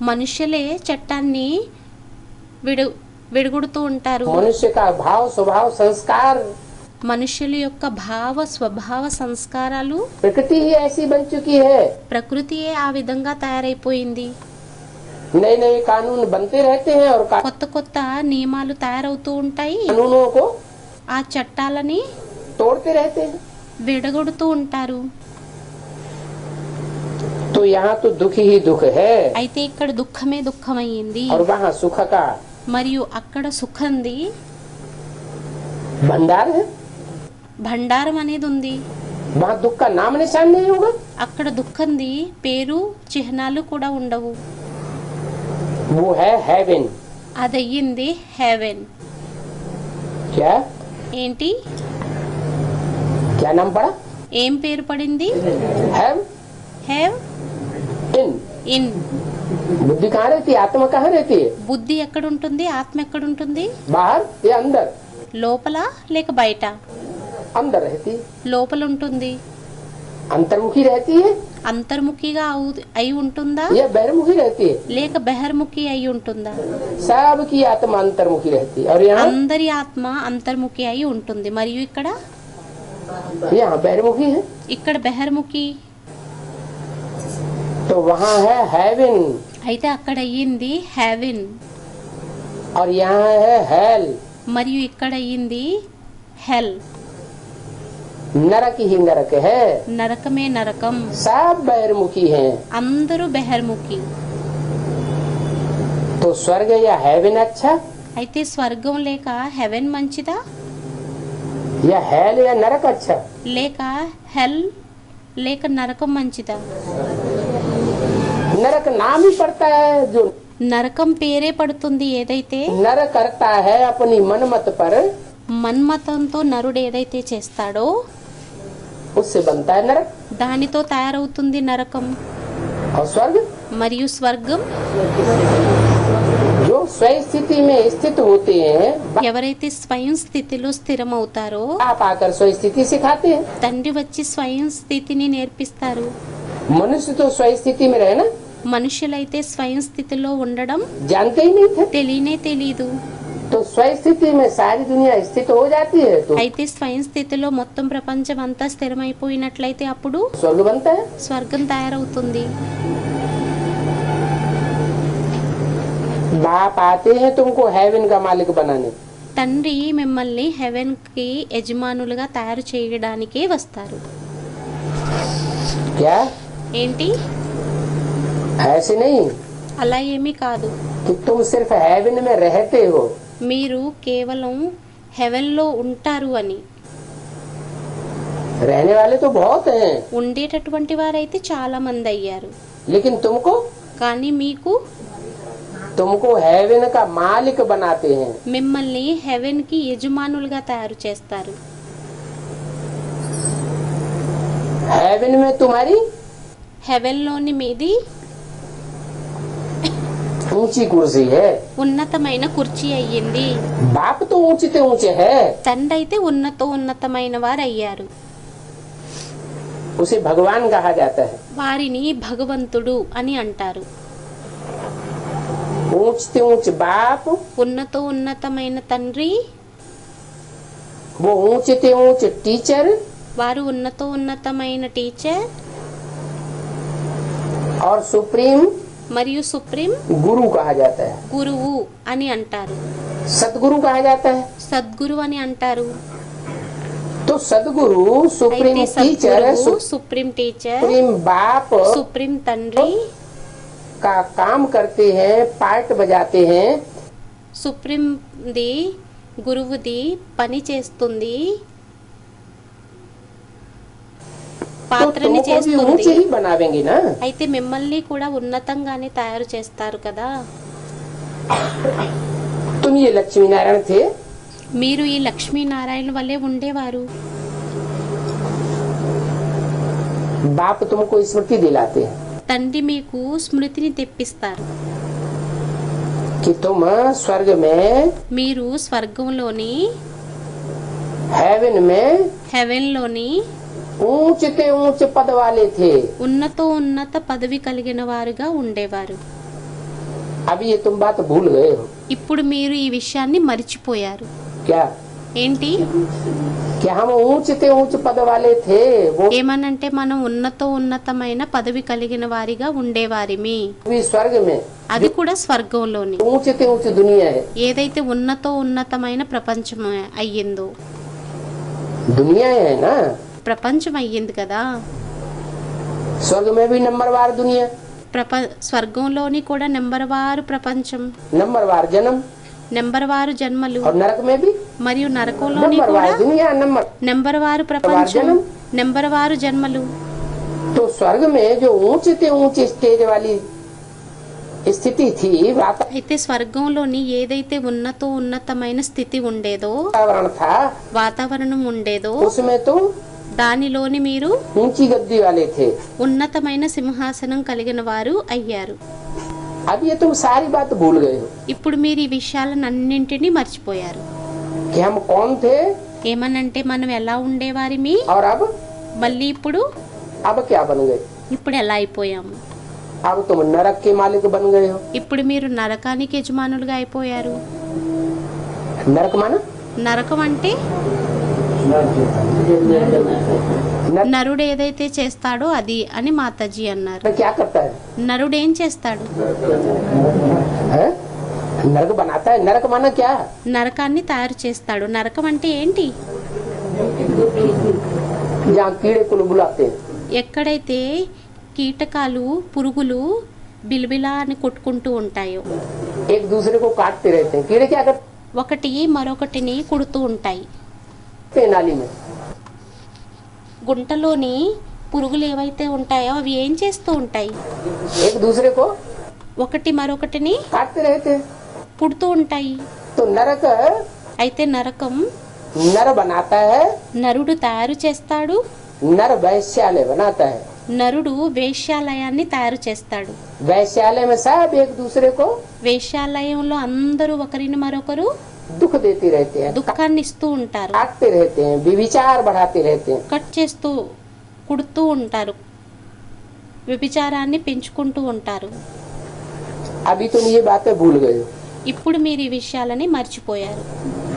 మనుషులే చట్టాన్ని విడగొడుతూ ఉంటారు. मनुष्य का भाव स्वभाव संस्कार, మనుషుల యొక్క భావ స్వభావ సంస్కారాలు प्रकृति ही ऐसी बन चुकी है। ప్రకృతియే ఆ విధంగా తయారైపోయింది. नए नए कानून बनते रहते हैं और కొత్త కొత్త నియమాలు తయారవుతూ ఉంటాయి. कानूनों को ఆ చట్టాలని तोड़ते रहते हैं। విడగొడుతూ ఉంటారు. तो यहाँ तो दुख ही दुख है అయితే ఇక్కడ దుఃఖమే దుఃఖమయ్యింది. और वहाँ सुख का మరియు అక్కడ సుఖంది भंडार है। భండారం అనేది ఉంది. वहाँ दुख का नाम निशान नहीं होगा। అక్కడ దుఃఖంది పేరు చిహ్నాలు కూడా ఉండవు. वो है हेवन। అదయ్యింది హెవెన్. क्या ఏంటి? क्या नाम पड़ा? ఏం పేరు పడింది? Have have in. ఇన్. बुद्धि कहाँ रहती है? आत्मा कहाँ रहती है? బుద్ధి ఎక్కడుంటుంది? ఆత్మ ఎక్కడుంటుంది? बाहर या अंदर? లోపల లేక బయట? अंदर रहती है। లోపల ఉంటుంది. अंतर्मुखी रहती है అంతర్ముఖిగా అయి ఉంటుందా या बहिर्मुखी रहती है? లేక బహిర్ముఖి అయి ఉంటుందా? सबकी आत्मा अंतर्मुखी रहती है और यहाँ అందరి ఆత్మ అంతర్ముఖి అయి ఉంటుంది. మరియు ఇక్కడ बहिर्मुखी है। ఇక్కడ బహిర్ముఖి. तो वहाँ है हेवन అయితే అక్కడ అయ్యింది హెవెన్. और यहाँ है हेल। మరియు ఇక్కడ అయ్యింది హెల్. नरक ही नरक है। నరకమే నరకం. सब बहिर्मुखी हैं। అందరూ బహిర్ముఖి. तो स्वर्ग या हेवन अच्छा అయితే స్వర్గం లేక హెవెన్ మంచిదా या हेल या नरक अच्छा? లేక హెల్ లేక నరకం మంచిదా? नरक नाम ही पड़ता है। जो నరకం పేరే పడుతుంది. ఏదైతే नर करता है अपनी मनमत पर, మన్మతంతో నరుడు ఏదైతే చేస్తాడో उससे बनता है नरक। దానితో తయారవుతుంది నరకం. और स्वर्ग మరియు స్వర్గం जो स्वयं स्थिति में स्थित होते हैं, ఎవరైతే స్వయం స్థితిలో స్థిరమవుతారో आप आकर स्वयं स्थिति सिखाते हैं। తండ్రి వచ్చి స్వయం స్థితిని నేర్పిస్తారు. मनुष्य तो स्वयं स्थिति में रहे ना, మనుషులైతే స్వయం స్థితిలో ఉండడం जानते ही नहीं थे। తెలియనే తెలీదు. तो स्वयं स्थिति में सारी दुनिया स्थित हो जाती है तो అయితే స్వయం స్థితిలో మొత్తం ప్రపంచం అంతా స్థిరమైపోయినట్లయితే అప్పుడు स्वर्ग बनता है। స్వర్గం తయారవుతుంది. बाप आते हैं तुमको हेवन का मालिक बनाने। తండ్రి మిమ్మల్ని హెవెన్ కి యజమానులుగా తయారు చేయడానికే వస్తారు. क्या ఏంటి? ऐसे नहीं అలా ఏమీ కాదు. कि तुम सिर्फ हेवन में रहते हो। మీరు కేవలం హెవెన్ లో ఉంటారు అని. रहने वाले तो बहुत हैं, ఉండేటటువంటి వారైతే చాలా మంది అయ్యారు. लेकिन కానీ तुमको हेवन का मालिक बनाते हैं। మిమ్మల్ని హెవెన్ కి యజమానులుగా తయారు చేస్తారు. हेवन में तुम्हारी హెవెన్ లోని మీది ऊंची कुर्सी है। ఉన్నతమైన కుర్చీ అయ్యింది. बाप तो ऊंचे से ऊंचे है, తండ్రి అయితే ఉన్నతమైన వారు అయ్యారు. उसे भगवान कहा जाता है। వారిని భగవంతుడు అని అంటారు. ऊंच से ऊंच बाप, ఉన్నతమైన తండ్రి, वो ऊंचे से ऊंच टीचर, వారు ఉన్నతమైన టీచర్ और सुप्रीम మరియు సుప్రీం गुरु कहा जाता है। గురువు అని అంటారు. सतगुरु कहा जाता है। సద్గురు అని అంటారు. तो सदगुरु सुप्रीम అయితే टीचर, సద్గురువు సుప్రీం టీచర్, सुप्रीम बाप సుప్రీం తండ్రి, का काम करते हैं, पार्ट बजाते हैं। సుప్రీంది గురువుది పని చేస్తుంది, तो పాత్రని तुमको भी చేస్తుంది. ऊंचे ही बनावेंगे ना। అయితే మిమ్మల్ని కూడా ఉన్నతంగానే తయారు చేస్తారు కదా. तुम ये लक्ष्मी नारायण थे, మీరు ఈ లక్ష్మీనారాయణ వల్లే ఉండేవారు. बाप तुमको स्मृति दिलाते हैं తండ్రి మీకు స్మృతిని తెప్పిస్తారు. कि तुम स्वर्ग में, మీరు స్వర్గంలోని, हेवन में హెవెన్లోని ऊंचे से ऊंचे पद वाले थे। ఉన్నత పదవి కలిగిన వారుగా ఉండేవారు. अभी ये तुम बात भूल गए हो ఇప్పుడు మీరు ఈ విషయాన్ని మరిచిపోయారు. क्या? ఏంటి? कि हम ऊंचे से ऊंचे पद वाले थे, वो ఏమనంటే మనం ఉన్నతమైన పదవి కలిగిన వారిగా ఉండేవారిమి. भी स्वर्ग में, అది కూడా స్వర్గంలోని. ऊंचे से ऊंची दुनिया है। ఏదైతే ఉన్నతమైన ప్రపంచం అయ్యిందో, दुनिया है ना, ప్రపంచం అయ్యింది కదా. स्वर्ग में भी नंबरवार दुनिया, స్వర్గంలోని కూడా నెంబర్వారు ప్రపంచం, नंबरवार जन्म, నెంబర్వారు జన్మలు. और नरक में भी మరియు నరకంలోని కూడా नंबरवार दुनिया, नंबर। నెంబర్వారు ప్రపంచం, నెంబర్వారు జన్మలు. तो स्वर्ग में जो ऊंचे से ऊंचे स्टेज वाली स्थिति थी, అయితే స్వర్గంలోని ఏదైతే ఉన్నతమైన స్థితి ఉండేదో, वातावरण था, వాతావరణం ఉండేదో, उसमें तो దానిలోని మీరు ऊंची गद्दी वाले थे। ఉన్నతమైన సింహాసనం కలిగిన వారు అయ్యారు. अब ये तुम सारी बात भूल गए हो ఇప్పుడు మీరు ఈ విషయాలన్నింటినీ మర్చిపోయారు. कि हम कौन थे ఏమనంటే మనం ఎలా ఉండేవారిమి, और మళ్ళీ ఇప్పుడు क्या बन गए। ఇప్పుడు ఎలా అయిపోయాము. अब तुम नरक के मालिक बन गए हो। ఇప్పుడు మీరు నరకానికి యజమానులుగా అయిపోయారు. नरक माना నరకం అంటే नरक నరుడు ఏదైతే చేస్తాడో అది అని మాతాజీ అన్నారు. क्या करता है? నరుడు ఏం చేస్తాడు? हैं? नरक बनाता है। नरक माना क्या? నరకాన్ని తయారు చేస్తాడు. నరకం అంటే ఏంటి? जहाँ कीड़े को बुलाते हैं, ఎక్కడైతే కీటకాలు, పురుగులు బిలబిలా అని కొట్టుకుంటూ ఉంటాయో, एक दूसरे को काटते रहते हैं। कीड़े क्या करते ఒకటి మరొకటిని కుడుతూ ఉంటాయి. हैं? नाली में గుంటలోని పురుగులు ఏవైతే ఉంటాయో అవి ఏం చేస్తూ ఉంటాయి? एक दूसरे को ఒకటి మరొకటిని काटते रहते हैं। పుడుతూ ఉంటాయి. तो नरक అయితే నరకం नर बनाता है, నరుడు తయారు చేస్తాడు. नर वैश्यालय बनाता है। నరుడు వేశ్యాలయాన్ని తయారు చేస్తాడు. वैश्यालय में सब एक दूसरे को వేశ్యాలయంలో అందరూ ఒకరిని మరొకరు दुख देते रहते हैं, దుఃఖాన్ని ఇస్తూ ఉంటారు. काटते रहते हैं, विचार बढ़ाते रहते हैं। కట్ చేస్తూ కుడుతూ ఉంటారు, వ్యభిచారాన్ని పెంచుకుంటూ ఉంటారు. अभी तुम ये बातें भूल गए हो ఇప్పుడు మీరు ఈ విషయాలని మర్చిపోయారు.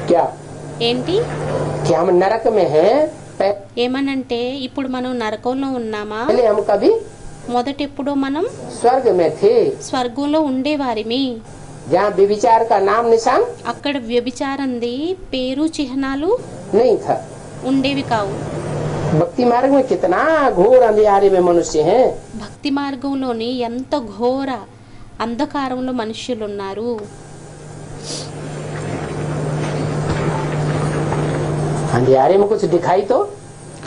क्या? ఏంటి? कि हम नरक में हैं। ఏమనంటే ఇప్పుడు మనం నరకంలో ఉన్నామా? पहले हम कभी మొదటెప్పుడో మనం स्वर्ग में थे, స్వర్గంలో ఉండేవారిమి. जहाँ विचार का नाम निशान అక్కడ వ్యభిచారంది పేరు చిహ్నాలు नहीं था। ఉండేవి కావు. भक्ति मार्ग में कितना घोर अंधियारे में मनुष्य हैं। భక్తి మార్గంలోని ఎంత ఘోర అంధకారంలో మనుష్యులు ఉన్నారు. अंधियारे में कुछ दिखाई तो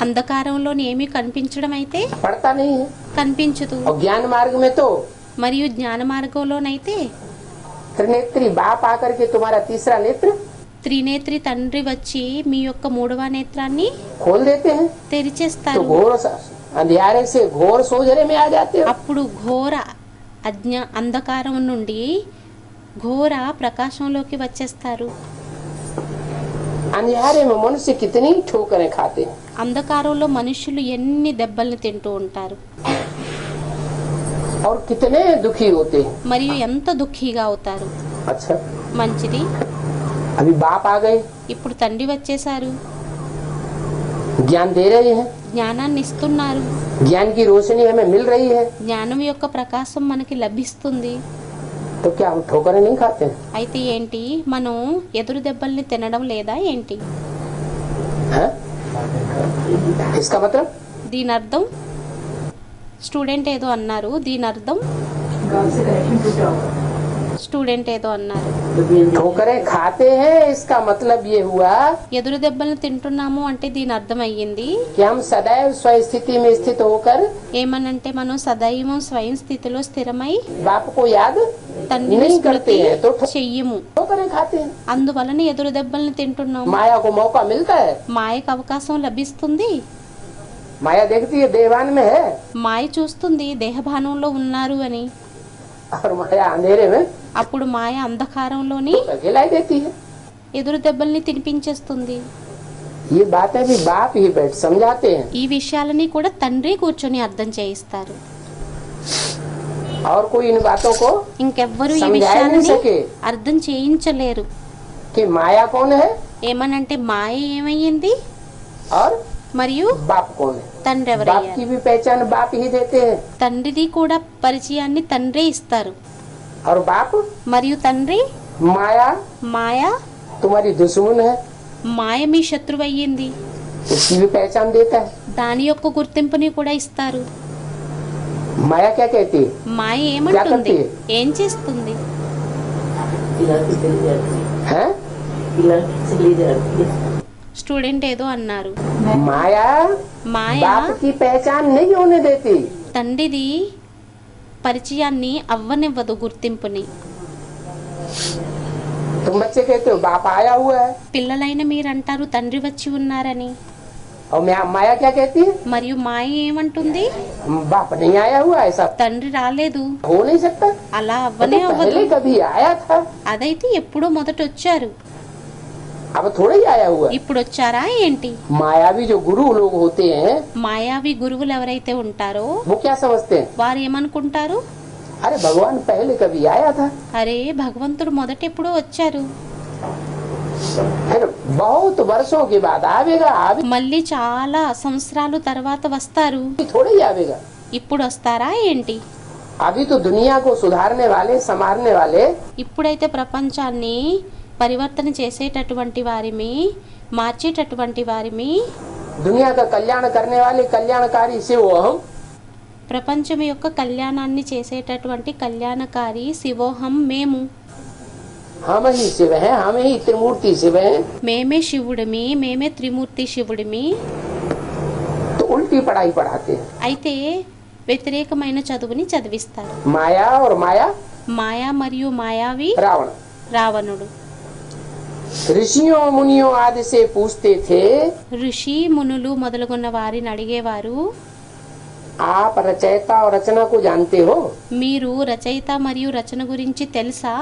అంధకారంలోని ఏమీ కనిపించడం అయితే पड़ता नहीं है। కనిపించదు. और ज्ञान मार्ग में तो మరియు జ్ఞాన మార్గంలోనైతే त्रिनेत्री बाप आकर के तुम्हारा तीसरा नेत्र త్రినేత్రి తండ్రి వచ్చి మీ యొక్క మూడవ నేత్రాన్ని खोल देते हैं। तो తెరిచేస్తారు. घोर अंधियारे से घोर सोझरे में आ जाते हो। అప్పుడు ఘోర అంధకారం నుండి ఘోర ప్రకాశంలోకి వచ్చేస్తారు. अंधियारे में मनुष्य कितनी ठोकरें खाते हैं। అంధకారంలో మనుషులు ఎన్ని దెబ్బల్ని తింటూ ఉంటారు और कितने दुखी होते हैं। మరియు ఎంత దుఃఖీగా అవుతారు. अच्छा, మంచిది. अभी बाप आ गए, ఇప్పుడు తండ్రి వచ్చేసారు, ज्ञान दे रहे हैं, జ్ఞానాన్ని ఇస్తున్నారు. ज्ञान की रोशनी हमें मिल रही है। జ్ఞానం యొక్క ప్రకాశం మనకి లభిస్తుంది. तो क्या हम ठोकरें नहीं खाते हैं? అయితే ఏంటి, మనం ఎదురు దెబ్బల్ని తినడం లేదా ఏంటి? हैं? इसका मतलब దీని అర్థం, స్టూడెంట్ ఏదో అన్నారు, దీని అర్థం స్టూడెంట్ ఏదో అన్నారు. ठोकरें खाते हैं इसका मतलब ये हुआ ఎదురు దెబ్బలను తింటున్నాము అంటే దీని అర్థం అయ్యింది कि हम सदैव स्वस्थिति में स्थित होकर ఏమనంటే మనం సదైవం స్వయం స్థితిలో స్థిరమై बाप को याद తండ్రిని नहीं స్మృతి करते हैं तो చెయ్యము ठोकरें खाते हैं। అందువలన ఎదురు దెబ్బలను తింటున్నాము माया को मौका मिलता है, మాయకు అవకాశం లభిస్తుంది माया देखती है देवान में है మాయ చూస్తుంది దేహభానంలో ఉన్నారు అని और माया अंधेरे में అప్పుడు మాయ అంధకారంలోని खिलाई देती है। ఎదురు దెబ్బల్ని తినిపించేస్తుంది ये बातें भी बाप ही बैठ समझाते हैं ఈ విషయాలని కూడా తండ్రి కూర్చొని అర్థం చేయిస్తారు और कोई इन बातों को ఇంకెవ్వరూ ఈ समझा नहीं విషయాలని सके అర్థం చేయించలేరు कि माया कौन है ఏమనంటే మాయ ఏమయ్యింది और మరియు बाप कौन है। తండ్రి बाप ఎవరయ్యారు की भी पहचान बाप ही देते हैं తండ్రిది కూడా పరిచయాన్ని తండ్రే ఇస్తారు और बाप మరియు తండ్రి माया మాయ तुम्हारी दुश्मन है మాయ మీ శత్రువు అయ్యింది उसकी भी पहचान देता है। దాని యొక్క గుర్తింపుని కూడా ఇస్తారు माया क्या कहती है, మాయ ఏమంటుంది क्या ఏం చేస్తుంది हैं? స్టూడెంట్ ఏదో అన్నారు माया మాయ बाप की पहचान नहीं होने देती। తండ్రిది పరిచయాన్ని అవ్వనివ్వదు గుర్తింపుని तुम बच्चे कहते हो बाप आया हुआ है పిల్లలైన మీరంటారు తండ్రి వచ్చి ఉన్నారని और माया क्या कहती है, మరియు మాయ ఏమంటుంది बाप नहीं आया हुआ है, ऐसा తండ్రి రాలేదు हो नहीं सकता। అలా वो అవ్వనే तो అవ్వదు पहले कभी आया था, అదైతే ఎప్పుడో మొదట వచ్చారు अब थोड़ा ही आया हुआ है। ఇప్పుడు వచ్చారా ఏంటి मायावी जो गुरु लोग होते हैं మాయావి గురువులు ఎవరైతే ఉంటారో वो क्या समझते हैं, వారు ఏమనుకుంటారు अरे भगवान पहले कभी आया था, అరే భగవంతుడు మొదట ఎప్పుడో వచ్చారు फिर बहुत वर्षों के बाद आवेगा, अभी మళ్ళీ చాలా సంవత్సరాలు తర్వాత వస్తారు थोड़ा ही आवेगा। ఇప్పుడు వస్తారా ఏంటి अभी तो दुनिया को सुधारने वाले संवारने वाले ఇప్పుడైతే ప్రపంచాన్ని పరివర్తన చేసేటటువంటి వారిమి మార్చేటటువంటి వారిమి दुनिया का कल्याण करने वाले कल्याणकारी शिव हम, ప్రపంచం యొక్క కళ్యాణాన్ని చేసేటటువంటి కళ్యాణకారి శివోహం మేము हम ही शिव हैं, हम ही त्रिमूर्ति शिव हैं। మేమే శివుడిమి మేమే త్రిమూర్తి శివుడిమి तो उल्टी पढ़ाई पढ़ाते हैं, అయితే వ్యతిరేకమైన చదువుని చదివిస్తారు माया और माया మాయా మరియు మాయావి रावण। రావణుడు ऋषियों मुनियों आदि से पूछते थे, ఋషి మునులు మొదలుగున్న వారిని అడిగేవారు आप रचयिता और रचना को जानते हो, మీరు రచయిత మరియు రచన గురించి తెలుసా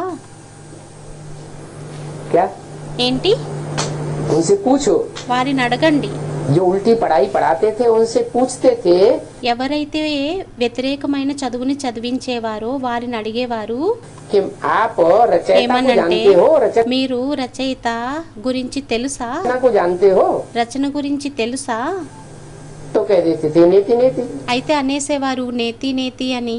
क्या ఏంటి उनसे पूछो। వారిని అడగండి जो उल्टी पढ़ाई पढ़ाते थे उनसे पूछते थे ఎవరైతే వ్యతిరేకమైన చదువుని చదివించేవారో వారిని అడిగేవారు कि आप रचयिता को ఏమనంటే जानते हो, रचना మీరు రచయిత గురించి తెలుసా को जानते हो, రచన గురించి తెలుసా तो कह देते थे नेति नेति। అయితే అనేసేవారు నేతి నేతి అని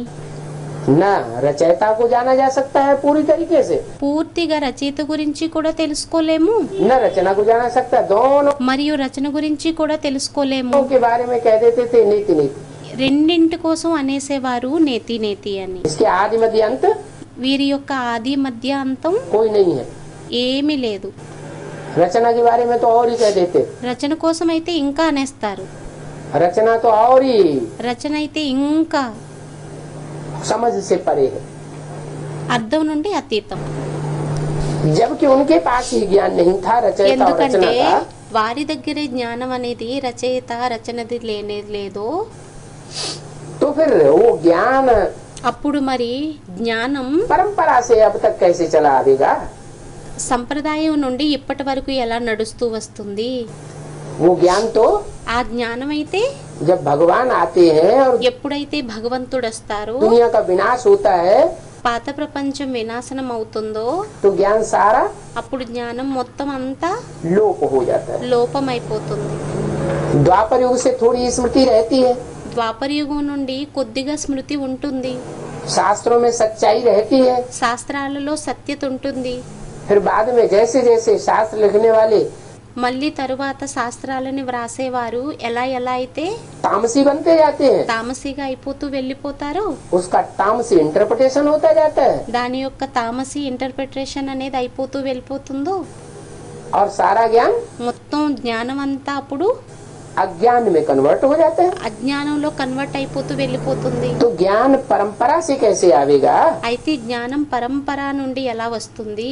न रचयिता को जाना जा सकता है पूरी तरीके से, పూర్తిగా రచయిత గురించి కూడా తెలుసుకోలేము न रचना को जाना सकता, दोनों మరియు రచన గురించి కూడా తెలుసుకోలేము के बारे में कह देते थे नीति नीति। రెండింటి కోసం అనేసేవారు నేతి నేతి అని इसके आदि मध्य अंत వీరి యొక్క ఆది మధ్య అంతం कोई नहीं है। ఏమీ లేదు रचना के बारे में तो और ही कह देते, రచన కోసం అయితే ఇంకా అనేస్తారు रचना तो और ही రచన అయితే ఇంకా समझ से परे है, అర్థం నుండి అతీతం जबकि उनके पास ही ज्ञान नहीं था रचयिता और रचना ఎందుకంటే का। వారి దగ్గర జ్ఞానం అనేది రచయిత రచనది లేనేది లేదో तो फिर वो ज्ञान అప్పుడు మరి జ్ఞానం परंपरा से अब तक कैसे चला आवेगा। సంప్రదాయం నుండి ఇప్పటి వరకు ఎలా నడుస్తూ వస్తుంది वो ज्ञान तो ఆ జ్ఞానం అయితే जब भगवान आते हैं और ఎప్పుడైతే భగవంతుడు వస్తారో दुनिया का विनाश होता है పాత ప్రపంచం వినాశనం అవుతుందో तो ज्ञान सारा అప్పుడు జ్ఞానం మొత్తం అంతా लोप हो जाता है। లోపమైపోతుంది द्वापर युग से थोड़ी स्मृति रहती है, ద్వాపర యుగం నుండి కొద్దిగా స్మృతి ఉంటుంది शास्त्रों में सच्चाई रहती है। శాస్త్రాలలో సత్యత ఉంటుంది फिर बाद में जैसे जैसे शास्त्र लिखने वाले మళ్ళీ తరువాత శాస్త్రాలని వ్రాసేవారు ఎలా అయితే तामसी बनते जाते हैं, తామసిగా అయిపోతూ వెళ్ళిపోతారో उसका तामसी इंटरप्रिटेशन होता जाता है దాని యొక్క తామసి ఇంటర్ప్రిటేషన్ అనేది అయిపోతూ వెళ్ళిపోతుందో और सारा ज्ञान మొత్తం జ్ఞానం అంతా అప్పుడు अज्ञान में कन्वर्ट हो जाता है। అజ్ఞానంలో కన్వర్ట్ అయిపోతూ వెళ్ళిపోతుంది. तो ज्ञान परंपरा से कैसे आवेगा? అయితే జ్ఞానం పరంపర నుండి ఎలా వస్తుంది?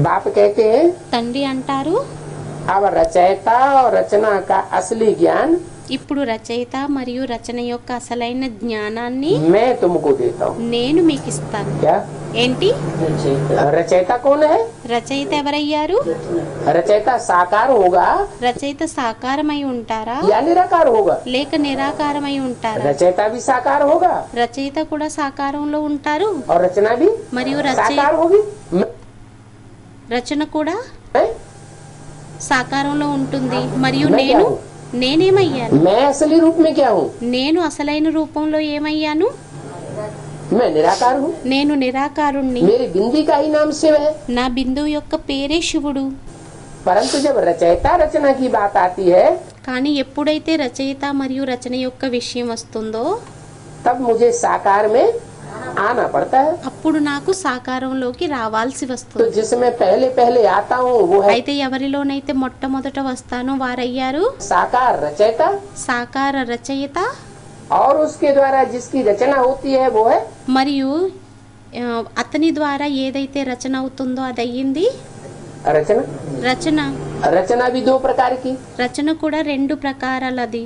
बाप कहते हैं తండ్రి అంటారు, अब रचयिता और रचना का असली ज्ञान ఇప్పుడు రచయిత మరియు రచన యొక్క అసలైన జ్ఞానాన్ని मैं तुमको देता हूँ। నేను మీకు ఇస్తాను. क्या ఏంటి? रचयिता कौन है? రచయిత ఎవరయ్యారు? रचयिता साकार होगा రచయిత సాకారమై ఉంటారా या निराकार होगा? లేక నిరాకారమై ఉంటారా? रचयिता भी साकार होगा రచయిత కూడా సాకారంలో ఉంటారు और रचना भी మరియు साकार होगी। రచన కూడా मैं సాకారంలో ఉంటుంది. మరియు मैं क्या నేను हूँ? నేనేమయ్యాను? मैं असली रूप में क्या हूँ? నేను అసలైన రూపంలో ఏమయ్యాను? मैं निराकार हूँ। నేను నిరాకారుణ్ణి. मेरी बिंदी का ही नाम शिव है। నా బిందువు యొక్క పేరే శివుడు. परंतु जब रचयिता रचना की बात आती है కానీ ఎప్పుడైతే రచయిత మరియు రచన యొక్క విషయం వస్తుందో तब मुझे साकार में आना पड़ता है। అప్పుడు నాకు సాకారంలోకి రావాల్సి तो వస్తుంది. जिसमें पहले पहले आता हूँ वो है అయితే ఎవరిలోనైతే మొట్టమొదట వస్తానో వారయ్యారు साकार रचयिता, సాకార రచయిత. और उसके द्वारा जिसकी रचना होती है वो है మరియు అతని ద్వారా ఏదైతే రచన అవుతుందో అది అయ్యింది रचना। రచన. रचना भी दो प्रकार की, రచన కూడా రెండు ప్రకారాలది.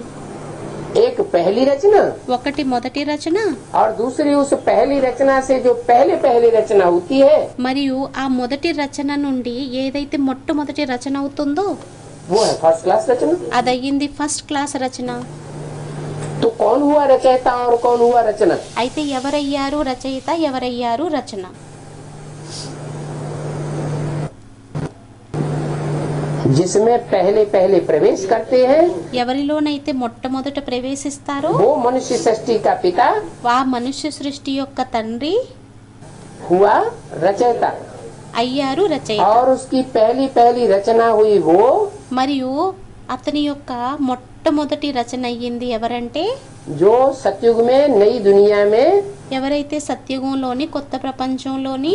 एक पहली रचना ఒకటి మొదటి రచన और दूसरी उस पहली रचना से जो पहले पहली रचना होती है మరియు ఆ మొదటి రచన నుండి ఏదైతే మొట్టమొదటి రచన అవుతుందో वो है फर्स्ट क्लास रचना। అది అయ్యింది ఫస్ట్ క్లాస్ రచన. तो कौन हुआ रचयिता और कौन हुआ रचना? అయితే ఎవరయ్యారు రచయిత, ఎవరయ్యారు రచన? जिसमें पहले पहले प्रवेश करते हैं ఎవరిలోనైతే మొట్టమొదట ప్రవేశిస్తారో वो मनुष्य सृष्टि का पिता ఆ మనుష్య సృష్టి యొక్క తండ్రి हुआ रचयिता అయ్యారు రచయిత. और उसकी पहली पहली रचना हुई वो మరియు అతని యొక్క మొట్టమొదటి రచన అయ్యింది ఎవరంటే जो सतयुग में नई दुनिया में ఎవరైతే సత్యుగంలోని కొత్త ప్రపంచంలోని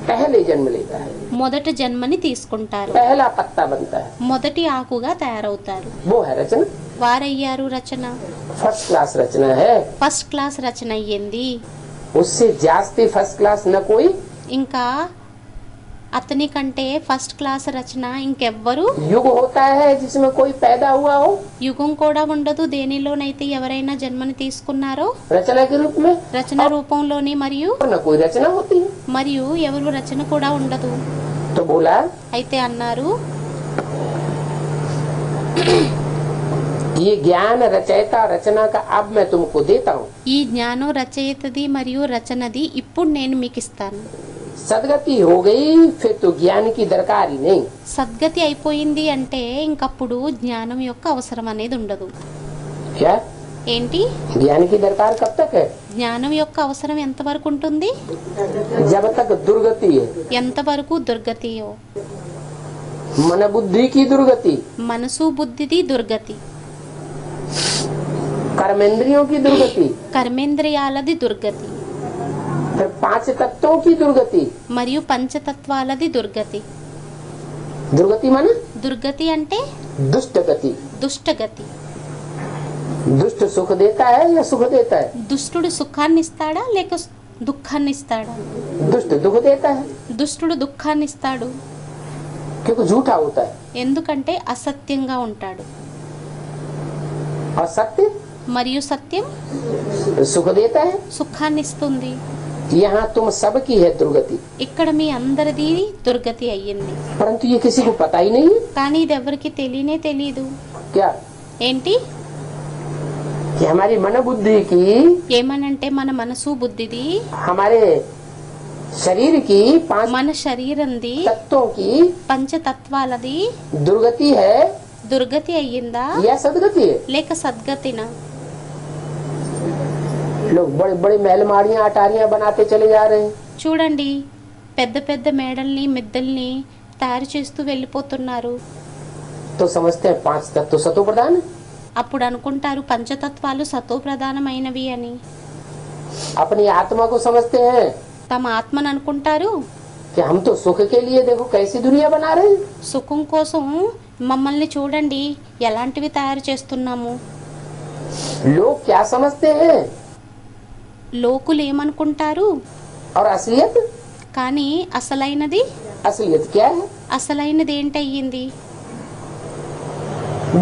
पहले जन्म लेता है, మొదట జన్మని తీసుకుంటారు, पहला पत्ता बनता है, మొదటి ఆకుగా తయారవుతారు. वो है रचना। వారయ్యారు రచన. फर्स्ट क्लास रचना है, ఫస్ట్ క్లాస్ రచన అయ్యింది. उससे जास्ती फर्स्ट क्लास न कोई ఇంకా అతని కంటే ఫస్ట్ క్లాస్ రచన ఇంకెవ్వరు युग होता है जिसमें कोई पैदा हुआ हो యుగం కూడా ఉండదు. దేనిలోనైతే ఎవరైనా జన్మని తీసుకున్నారో रचना के रूप में, రచన రూపంలోని మరియు और न कोई रचना होती है। మరియు ఎవరు రచన కూడా ఉండదు. तो बोला అయితే అన్నారు, ये ज्ञान रचयिता रचना का अब मैं तुमको देता हूँ। ఈ జ్ఞానం రచయితది మరియు రచనది ఇప్పుడు నేను మీకు ఇస్తాను. सदगति हो गई फिर तो ज्ञान की दरकार ही नहीं। సద్గతి అయిపోయింది అంటే ఇంకప్పుడు జ్ఞానం యొక్క అవసరం అనేది ఉండదు. क्या ఏంటి? ज्ञान की दरकार कब तक है? జ్ఞానం యొక్క అవసరం ఎంతవరకు ఉంటుంది? जब तक दुर्गति है, ఎంతవరకు దుర్గతియో. मन बुद्धि की दुर्गति, మనసు బుద్ధిది దుర్గతి, कर्मेंद्रियों की दुर्गति, కర్మేంద్రియాలది దుర్గతి, फिर पांच तत्वों की दुर्गति। మరియు పంచతత్వాలది దుర్గతి. दुर्गति माने దుర్గతి అంటే दुष्ट गति। దుష్టగతి. दुष्ट सुख देता है या सुख देता है? దుష్టుడు సుఖాన్ని ఇస్తాడా లేక దుఃఖాన్ని ఇస్తాడా? दुष्ट दुख देता है దుష్టుడు దుఃఖాన్ని ఇస్తాడు. क्योंकि झूठा होता है, ఎందుకంటే అసత్యంగా ఉంటాడు. और सत्य మరియు సత్యం सुख देता है। సుఖాన్ని ఇస్తుంది. यहाँ तुम सबकी है दुर्गति, ఇక్కడ మీ అందరిది దుర్గతి అయ్యింది. परंतु ये किसी को पता ही नहीं है। కానీ ఇది ఎవరికి తెలియనే తెలియదు. क्या ఏంటి? कि हमारी मन बुद्धि की, ఏమనంటే మన మనసు బుద్ధిది, हमारे शरीर की पांच మన శరీరంది, तत्वों की పంచతత్వాలది दुर्गति है దుర్గతి అయ్యిందా या सदगति है? లేక సద్గతినా? लोग बड़े बड़े महल माड़ियाँ अटारियाँ बनाते चले जा रहे हैं। చూడండి, పెద్ద పెద్ద మేడల్ని మిద్దల్ని తయారు చేస్తూ వెళ్ళిపోతున్నారు. तो समझते हैं 5 तत्व सतो प्रधान है। అప్పుడు అనుకుంటారు పంచతత్వాలు సతో ప్రధానమైనవి అని. अपनी आत्मा को समझते हैं తమ ఆత్మను అనుకుంటారు कि हम तो सुख के लिए देखो कैसी दुनिया बना रहे हैं। సుఖం కోసం మమ్మల్ని చూడండి ఎలాంటివి తయారు చేస్తున్నాము. लोग क्या समझते हैं లోకులు ఏమనుకుంటారు, और असलियत కానీ అసలైనది क्या है? అసలైనది ఏంటయ్యింది?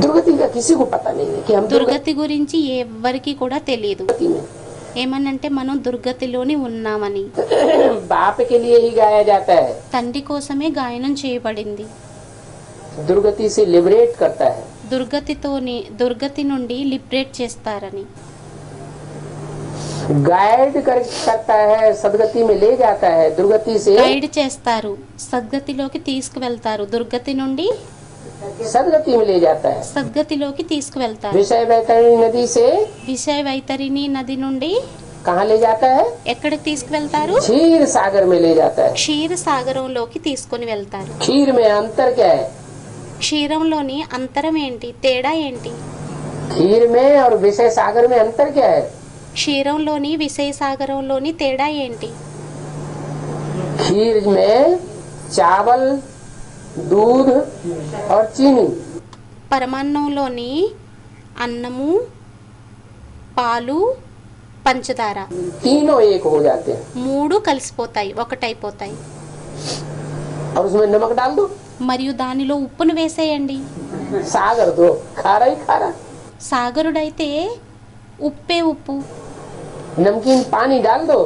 दुर्गति का किसी को पता नहीं है कि हम దుర్గతి గురించి ఎవ్వరికి కూడా తెలియదు. दुर्गति में ఏమనంటే మనం దుర్గతిలోని ఉన్నామని. बाप के लिए ही गाया जाता है, తండ్రి కోసమే గాయనం చేయబడింది. दुर्गति से लिबरेट करता है। దుర్గతి నుండి లిబరేట్ చేస్తారని. गाइड करता है, सदगति में ले जाता है, दुर्गति से గైడ్ చేస్తారు, సద్గతిలోకి తీసుకువెళ్తారు. దుర్గతి నుండి सदगति में ले जाता है। సద్గతిలోకి తీసుకువెళ్తారు. विषय वैतरणी नदी से విషయ వైతరిణి నది నుండి कहाँ ले जाता है? ఎక్కడికి తీసుకువెళ్తారు? क्षीर सागर में ले जाता है। క్షీర సాగరంలోకి తీసుకొని వెళ్తారు. खीर में अंतर क्या है? క్షీరంలోని అంతరం ఏంటి, తేడా ఏంటి? खीर में और विषय सागर में अंतर क्या है? క్షీరంలోని విషయ సాగరంలోని తేడా ఏంటి? खीर में चावल, दूध और चीनी, పరమాన్నంలోని అన్నము, పాలు, పంచదార तीनों एक हो जाते हैं। మూడు కలిసిపోతాయి, ఒకటైపోతాయి. और उसमें नमक डाल दो, మరియు దానిలో ఉప్పును వేసేయండి. सागर दो, खारा ही खारा। సాగరుడైతే ఉప్పే ఉప్పు. नमकीन पानी डाल दो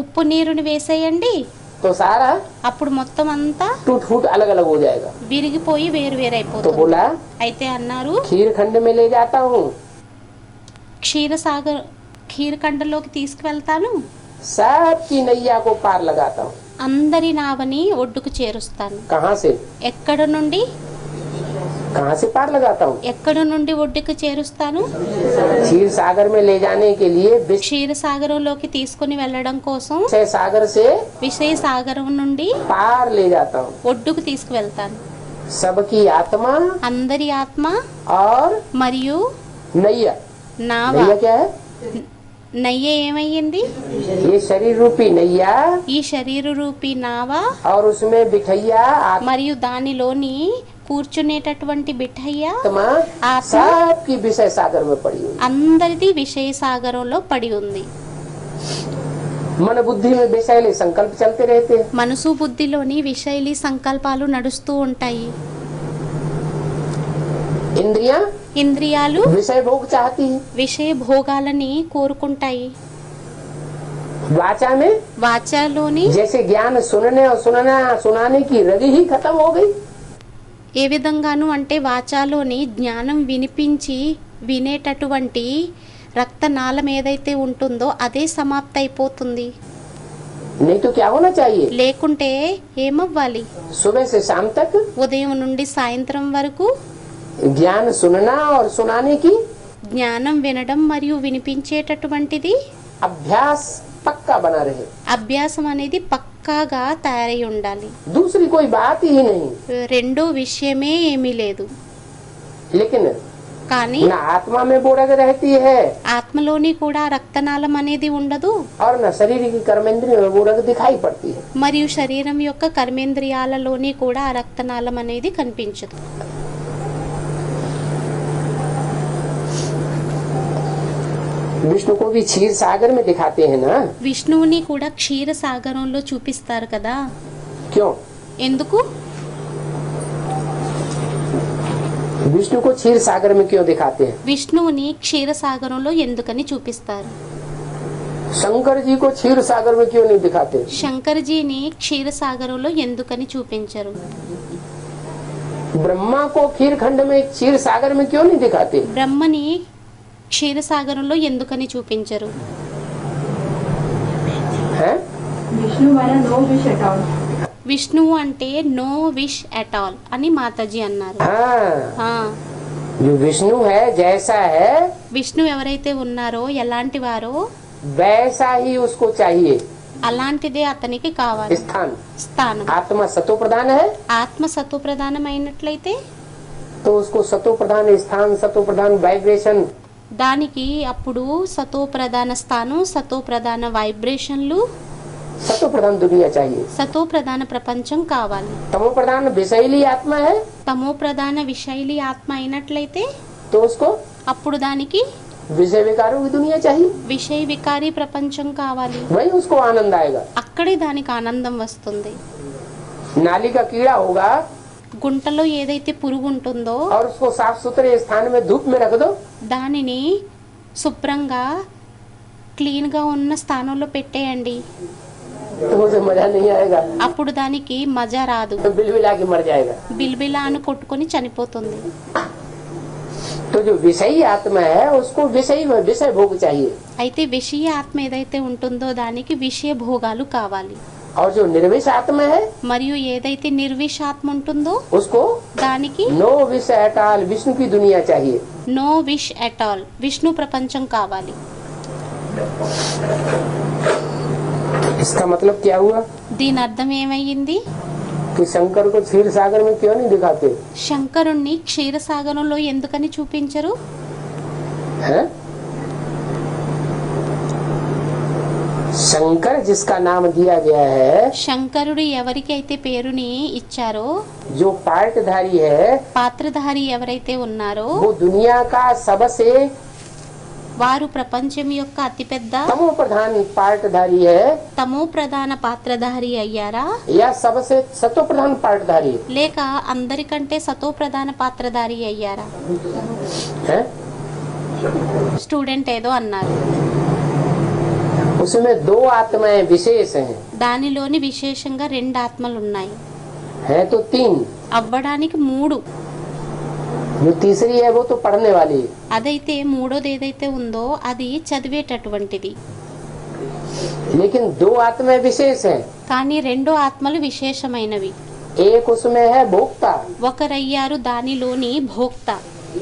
ఉప్పు నీరుని వేసేయండి, तो सारा అప్పుడు మొత్తం అంతా टूट फूट अलग अलग हो जाएगा। విరిగిపోయి तो వేరువేరైపోతుంది. बोला అయితే అన్నారు खीर खंड में ले जाता हूँ, క్షీరఖండలోకి తీసుకువెళ్తాను, सबकी नैया को पार लगाता हूँ। అందరి నావని ఒడ్డుకు చేరుస్తాను. कहाँ से? ఎక్కడ నుండి कहाँ से पार लगाता हूँ? ఎక్కడ నుండి ఒడ్డుకు చేరుస్తాను? क्षीर सागर में ले जाने के लिए క్షీర సాగరంలోకి తీసుకుని వెళ్ళడం కోసం विषय सागर से విషయ సాగరం నుండి पार ले जाता हूँ। ఒడ్డుకు తీసుకువెళ్తాను. सबकी आत्मा అందరి ఆత్మ और మరియు नैया। నావ. नैया क्या है? నయ్య ఏమయ్యింది? ये शरीर रूपी नैया ఈ శరీర రూపీ నావ और उसमें बिठैया మరియు దానిలోని కూర్చునేటటువంటి బిఠయ్య आत्मा आत्मा सबकी विषय सागर में पड़ी हुई। అందరిది విషయ సాగరంలో పడి ఉంది. मन बुद्धि में विषयले संकल्प चलते रहते हैं। మనసు బుద్ధిలోని విషయలి సంకల్పాలు నడుస్తూ ఉంటాయి. इंद्रियां ఇంద్రియాలు विषय भोग चाहती है। విషయ భోగాలని కోరుకుంటాయి. वाचा में వాచాలోని जैसे ज्ञान सुनने और सुनाने की रगी ही खत्म हो गई। ఏ విధంగాను అంటే వాచాలోని జ్ఞానం వినిపించి వినేటటువంటి రక్తనాళం ఏదైతే ఉంటుందో అదే సమాప్తి అయిపోతుంది. नहीं तो क्या होना चाहिए? లేకుంటే ఏమవ్వాలి? सुबह से शाम तक ఉదయం నుండి సాయంత్రం వరకు ज्ञान सुनना और सुनाने की జ్ఞానం వినడం మరియు వినిపించేటటువంటిది अभ्यास पक्का बना रहे। అభ్యాసం అనేది పక్కాగా తయారై ఉండాలి. दूसरी कोई बात ही नहीं। రెండో విషయమే ఏమీ లేదు. लेकिन కానీ न आत्मा में बोरग रहती है ఆత్మలోని కూడా రక్తనాళం అనేది ఉండదు, और न शरीर की कर्मेंद्रिय में बोरग दिखाई पड़ती है। మరియు శరీరం యొక్క కర్మేంద్రియాలలోని కూడా ఆ రక్తనాళం అనేది కనిపించదు. विष्णु को भी क्षीर सागर में दिखाते हैं ना। విష్ణువుని కూడా క్షీర సాగరంలో చూపిస్తారు కదా. क्यों? ఎందుకు? विष्णु को क्षीर सागर में क्यों दिखाते हैं? విష్ణువుని క్షీర సాగరంలో ఎందుకని చూపిస్తారు? शंकर जी को क्षीर सागर में क्यों नहीं दिखाते? శంకర్జీని క్షీర సాగరంలో ఎందుకని చూపించరు? ब्रह्मा को खीर खंड में क्षीर सागर में क्यों नहीं दिखाते? బ్రహ్మని క్షీర సాగరంలో ఎందుకని చూపించరు? हैं? విష్ణువు అంటే నో విష్ అట్ ఆల్ అని మాతాజీ అన్నారు. हाँ, जो विष्णु है जैसा है విష్ణు ఎవరైతే ఉన్నారో ఎలాంటి వారో वैसा ही उसको चाहिए। అలాంటిదే అతనికి కావాలి. स्थान స్థానం. आत्मा सतो प्रधान है ఆత్మ సత్వ ప్రధానమైనట్లయితే तो उसको सतो प्रधान स्थान, सतो प्रधान वाइब्रेशन, దానికి అప్పుడు సతో ప్రధాన స్థానం, సతో ప్రధాన వైబ్రేషన్లు, सतो प्रधान दुनिया चाहिए। సతో ప్రధాన ప్రపంచం కావాలి. तमो प्रधान विषैली आत्मा है తమో ప్రధాన విషైలి ఆత్మ అయినట్లయితే तो उसको అప్పుడు దానికి विषय विकारों की दुनिया चाहिए। విషయ వికారి ప్రపంచం కావాలి. वही उसको आनंद आएगा। అక్కడే దానికి ఆనందం వస్తుంది. नाली का कीड़ा होगा గుంటలో ఏదైతే పురుగు ఉంటుందో और उसको साफ सुथरे स्थान में धूप में रख दो దానిని శుభ్రంగా క్లీన్గా ఉన్న స్థానంలో పెట్టేయండి. तो उसे मजा नहीं आएगा, అప్పుడు దానికి మజా రాదు. तो बिलबिला के मर जाएगा। బిల్బిలా అని కొట్టుకొని చనిపోతుంది. तो जो विषयी आत्मा है उसको विषय भोग चाहिए, అయితే విషయ ఆత్మ ఏదైతే ఉంటుందో దానికి విషయ భోగాలు కావాలి. और जो निर्विष आत्मा है మరియు ఏదైతే నిర్విషాత్మ ఉంటుందో उसको దానికి नो विष अटाल विष्णु की दुनिया चाहिए। No wish at all Vishnu ప్రపంచం కావాలి. इसका मतलब क्या हुआ దీని అర్థం ఏమయ్యింది? कि शंकर को क्षीर सागर में क्यों नहीं दिखाते శంకరుణ్ణి క్షీరసాగరంలో ఎందుకని చూపించరు? हैं? शंकर जिसका नाम दिया गया है, శంకరుడు ఎవరికి అయితే పేరుని ఇచ్చారో, जो पार्टधारी है, పాత్రధారి ఎవరైతే ఉన్నారో वो दुनिया का सबसे వారు ప్రపంచం యొక్క అతిపెద్ద तमो प्रधान पार्टधारी है తమో ప్రధాన పాత్రధారి అయ్యారా, या सबसे सतो प्रधान पार्टधारी లేక అందరికంటే సతో ప్రధాన పాత్రధారి అయ్యారా? है? స్టూడెంట్ ఏదో అన్నారు. उसमें दो आत्माएं विशेष हैं, దానిలోని విశేషంగా రెండు ఆత్మలు ఉన్నాయి. है तो तीन, అవ్వడానికి మూడు. जो तीसरी है वो तो पढ़ने वाली है। అదైతే మూడోది ఏదైతే ఉందో అది చదివేటటువంటిది. लेकिन दो आत्माएं विशेष हैं, కానీ రెండో ఆత్మలు విశేషమైనవి. एक उसमें है भोक्ता ఒకరయ్యారు దానిలోని భోక్త,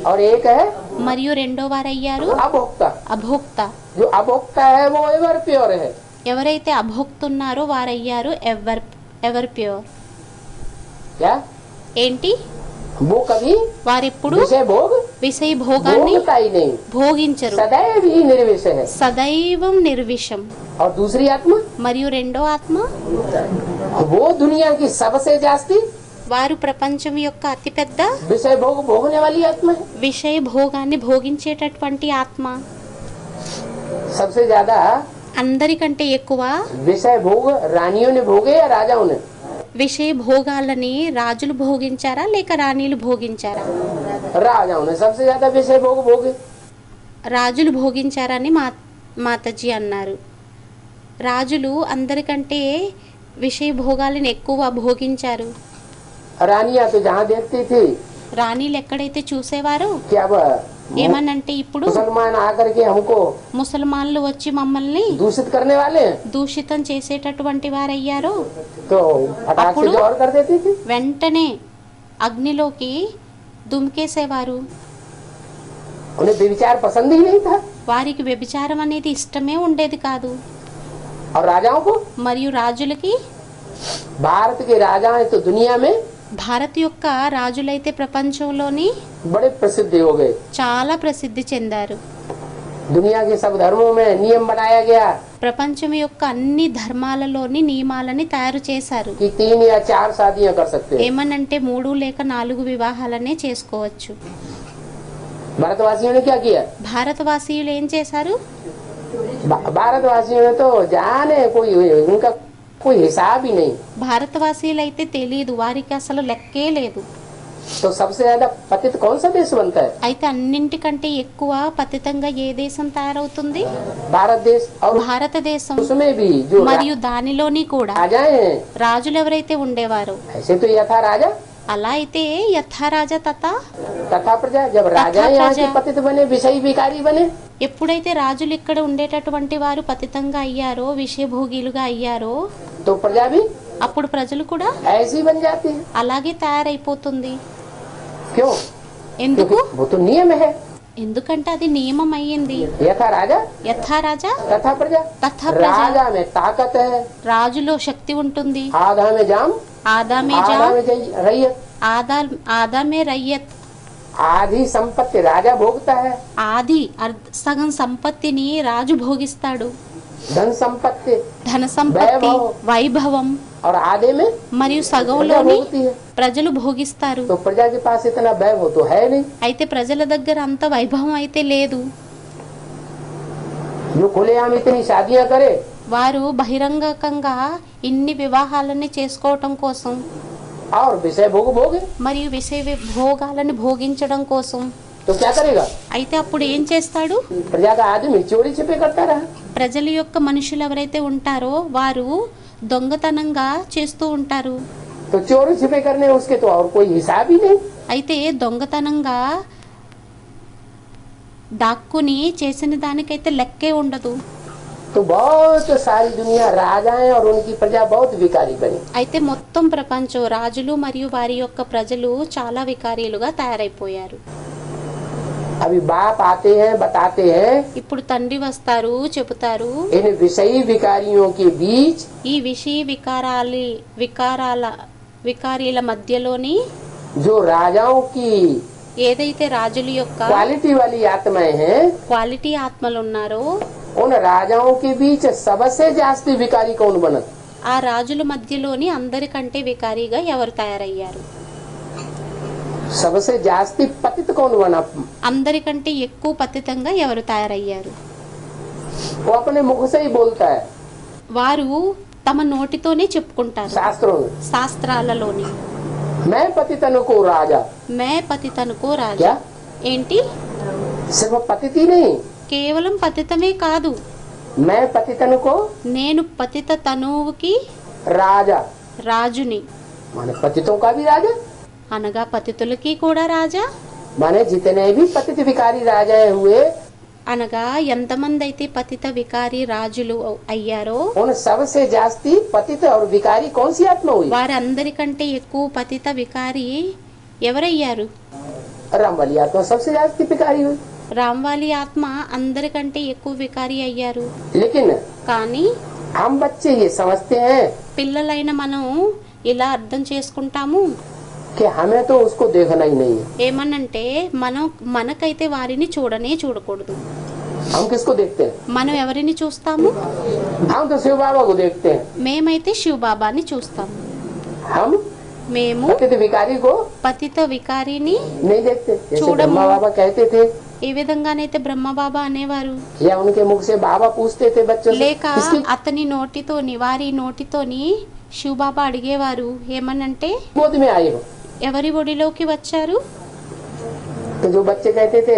और एक है మరియు రెండో వారయ్యారు अभोक्ता। అభోక్త. जो अभोक्ता है वो एवर प्योर है, ఎవరైతే అభోక్తున్నారో వారయ్యారు ఎవర్ ప్యూర్. क्या ఏంటి? वो कभी వారెప్పుడు विषय भोग విషయ భోగాన్ని भोगता ही नहीं, భోగించరు. सदैव ही निर्विषय है। సదైవం నిర్విషం. और दूसरी आत्मा మరియు రెండో ఆత్మ वो दुनिया की सबसे जास्ती వారు ప్రపంచం యొక్క అతిపెద్ద विषय भोग भोगने वाली आत्मा है। విషయ భోగాన్ని భోగించేటటువంటి ఆత్మ. सबसे ज्यादा అందరికంటే ఎక్కువ विषय भोग रानियों ने भोगे या राजाओं ने? విషయ భోగాలని రాజులు భోగించారా లేక రాణిలు భోగించారా? राजाओं ने सबसे ज्यादा विषय भोग भोगे। రాజులు భోగించారని మాతాజీ అన్నారు. రాజులు అందరికంటే విషయ భోగాలను ఎక్కువ భోగించారు. रानियां तो जहाँ देखती थी రాణిలు ఎక్కడైతే చూసేవారో कि अब ఏమనంటే ఇప్పుడు मुसलमान आकर के हमको ముసల్మాన్లు వచ్చి మమ్మల్ని दूषित करने वाले हैं, దూషితం చేసేటటువంటి వారయ్యారో तो फटाक से अప్పుడు? जोर कर देती थी। వెంటనే అగ్నిలోకి దుమికేసేవారు. उन्हें व्यभिचार पसंद ही नहीं था। వారికి వ్యభిచారం అనేది ఇష్టమే ఉండేది కాదు. और राजाओं को, మరియు రాజులకి, भारत के राजा तो दुनिया में భారత్ యొక్క రాజులైతే ప్రపంచంలోని बड़े प्रसिद्ध हो गए। చాలా ప్రసిద్ధి చెందారు. दुनिया के सब धर्मों में नियम बनाया गया ప్రపంచం యొక్క అన్ని ధర్మాలలోని నియమాలని తయారు చేశారు. कि 3 या 4 शादियां कर सकते हैं। ఏమనంటే 3 లేక 4 వివాహాలనే చేసుకోవచ్చు. भारतवासियों ने क्या किया? భారతవాసీయులు ఏం చేశారు? भारतवासियों ने तो जाने कोई उनका कोई हिसाब ही नहीं। భారతవాసీయులైతే తెలియదు, వారికి అసలు లెక్కే లేదు. तो सबसे ज्यादा पतित कौन सा देश बनता है? అయితే అన్నింటికంటే ఎక్కువ పతితంగా ఏ దేశం తయారవుతుంది? भारत देश। और భారతదేశం. उसमें भी जो మరియు దానిలోని కూడా राजाएं हैं, రాజులు ఎవరైతే ఉండేవారో ऐसे तो यथा राजा అలా అయితే యథారాజా तथा प्रजा। जब राजा यहाँ के प्रजा। पतित बने, विषयी विकारी बने, ఎప్పుడైతే రాజులు ఇక్కడ ఉండేటటువంటి వారు పతితంగా అయ్యారో, విషయభోగిలుగా అయ్యారో, तो प्रजा भी అప్పుడు ప్రజలు కూడా ऐसी बन जाती है। అలాగే తయారైపోతుంది. क्यों? ఎందుకు? क्योंकि वो तो नियम है। ఎందుకంటే అది నియమం అయ్యింది. यथा राजा యథా రాజా तथा प्रजा। తథా ప్రజ. राजा में ताकत है, రాజులో శక్తి ఉంటుంది. आधा में जाम, ఆదామే आधा జామ్, में रैयत। ఆదామే రయ్యత్. आधी संपत्ति राजा भोगता है, ఆది సగం సంపత్తిని రాజు భోగిస్తాడు. धन संपत्ति, ధన సంపత్తి, వైభవం. వైభవం. और आधे में మరియు प्रजा సగంలోని भोगती है। ప్రజలు భోగిస్తారు. तो प्रजा के पास इतना वैभव तो है नहीं। అయితే ప్రజల దగ్గర అంత వైభవం అయితే లేదు. जो खुलेआम इतनी शादियां करे, వారు బహిరంగకంగా ఇన్ని వివాహాలని చేసుకోవటం కోసం और विषय भोग भोगे, మరియు విషయ భోగాలను భోగించడం కోసం. तो क्या करेगा? అయితే అప్పుడు ఏం చేస్తాడు? प्रजा का आदमी चोरी छिपे करता रहा। ప్రజల యొక్క మనుషులు ఎవరైతే ఉంటారో వారు దొంగతనంగా చేస్తూ ఉంటారు. तो चोरी छिपे करने उसके तो और कोई हिसाब ही नहीं। అయితే దొంగతనంగా దాక్కుని చేసిన దానికైతే లెక్కే ఉండదు. तो बहुत सारी दुनिया राजाएं और उनकी प्रजा बहुत विकारी बनी। అయితే మొత్తం ప్రపంచం రాజులు మరియు వారి యొక్క ప్రజలు చాలా వికారీలుగా తయారైపోయారు. अभी बाप आते हैं, बताते हैं ఇప్పుడు తండ్రి వస్తారు, చెబుతారు इन विषयी विकारियों के बीच ఈ విషయ వికారీల మధ్యలోని जो राजाओं की ఏదైతే రాజుల యొక్క क्वालिटी वाली आत्माएं हैं, క్వాలిటీ ఆత్మలు ఉన్నారో उन राजाओं के बीच सबसे जास्ती विकारी कौन बनत? ఆ రాజుల మధ్యలోని అందరికంటే వికారీగా ఎవరు తయారయ్యారు? सबसे जास्ती पतित कौन बना? అందరికంటే ఎక్కువ పతితంగా ఎవరు తయారయ్యారు? वो अपने मुख से ही बोलता है వారు తమ నోటితోనే చెప్పుకుంటారు शास्त्रों में, శాస్త్రాలలోని. मैं पतितन को राजा। మే పతితనుకో రాజా. क्या ఏంటి? सिर्फ पतित ही नहीं, కేవలం పతితమే కాదు, मैं पतितन को నేను పతిత తనువుకి राजा, రాజుని. माने पतितों का भी राजा, అనగా పతితులకి కూడా రాజా. माने जितने भी पतित विकारी राजाएं हुए అనగా ఎంతమంది అయితే పతిత వికారి రాజులు అయ్యారో उन सबसे जास्ती पतित और विकारी कौन सी आत्मा हुई? వారందరికంటే ఎక్కువ పతిత వికారి ఎవరయ్యారు? राम वाली आत्मा सबसे जास्ती विकारी हुई। రామ్వాలి ఆత్మ అందరికంటే ఎక్కువ వికారి అయ్యారు. लेकिन కానీ हम बच्चे ये समझते हैं పిల్లలైన మనం ఇలా అర్థం చేసుకుంటాము कि हमें तो उसको देखना ही नहीं है। ఏమనంటే మనకైతే వారిని చూడకూడదు. हम किसको देखते हैं? మనం ఎవరిని చూస్తాము? हम तो शिव बाबा को देखते हैं। మేమైతే శివ బాబాని చూస్తాము. हम మేము पतित विकारी को పతిత వికారిని नहीं देखते। जैसे छोड़ो ब्रह्मा मुँह। बाबा कहते थे, ఏ విధంగానైతే బ్రహ్మ బాబా అనేవారు, या उनके मुख से बाबा पूछते थे बच्चों से, లేక किसकी అతని నోటితోని వారి నోటితోని శివ బాబా అడిగేవారు ఏమనంటే गोद में आए हो? ఎవరి ఒడిలోకి వచ్చారు? तो जो बच्चे कहते थे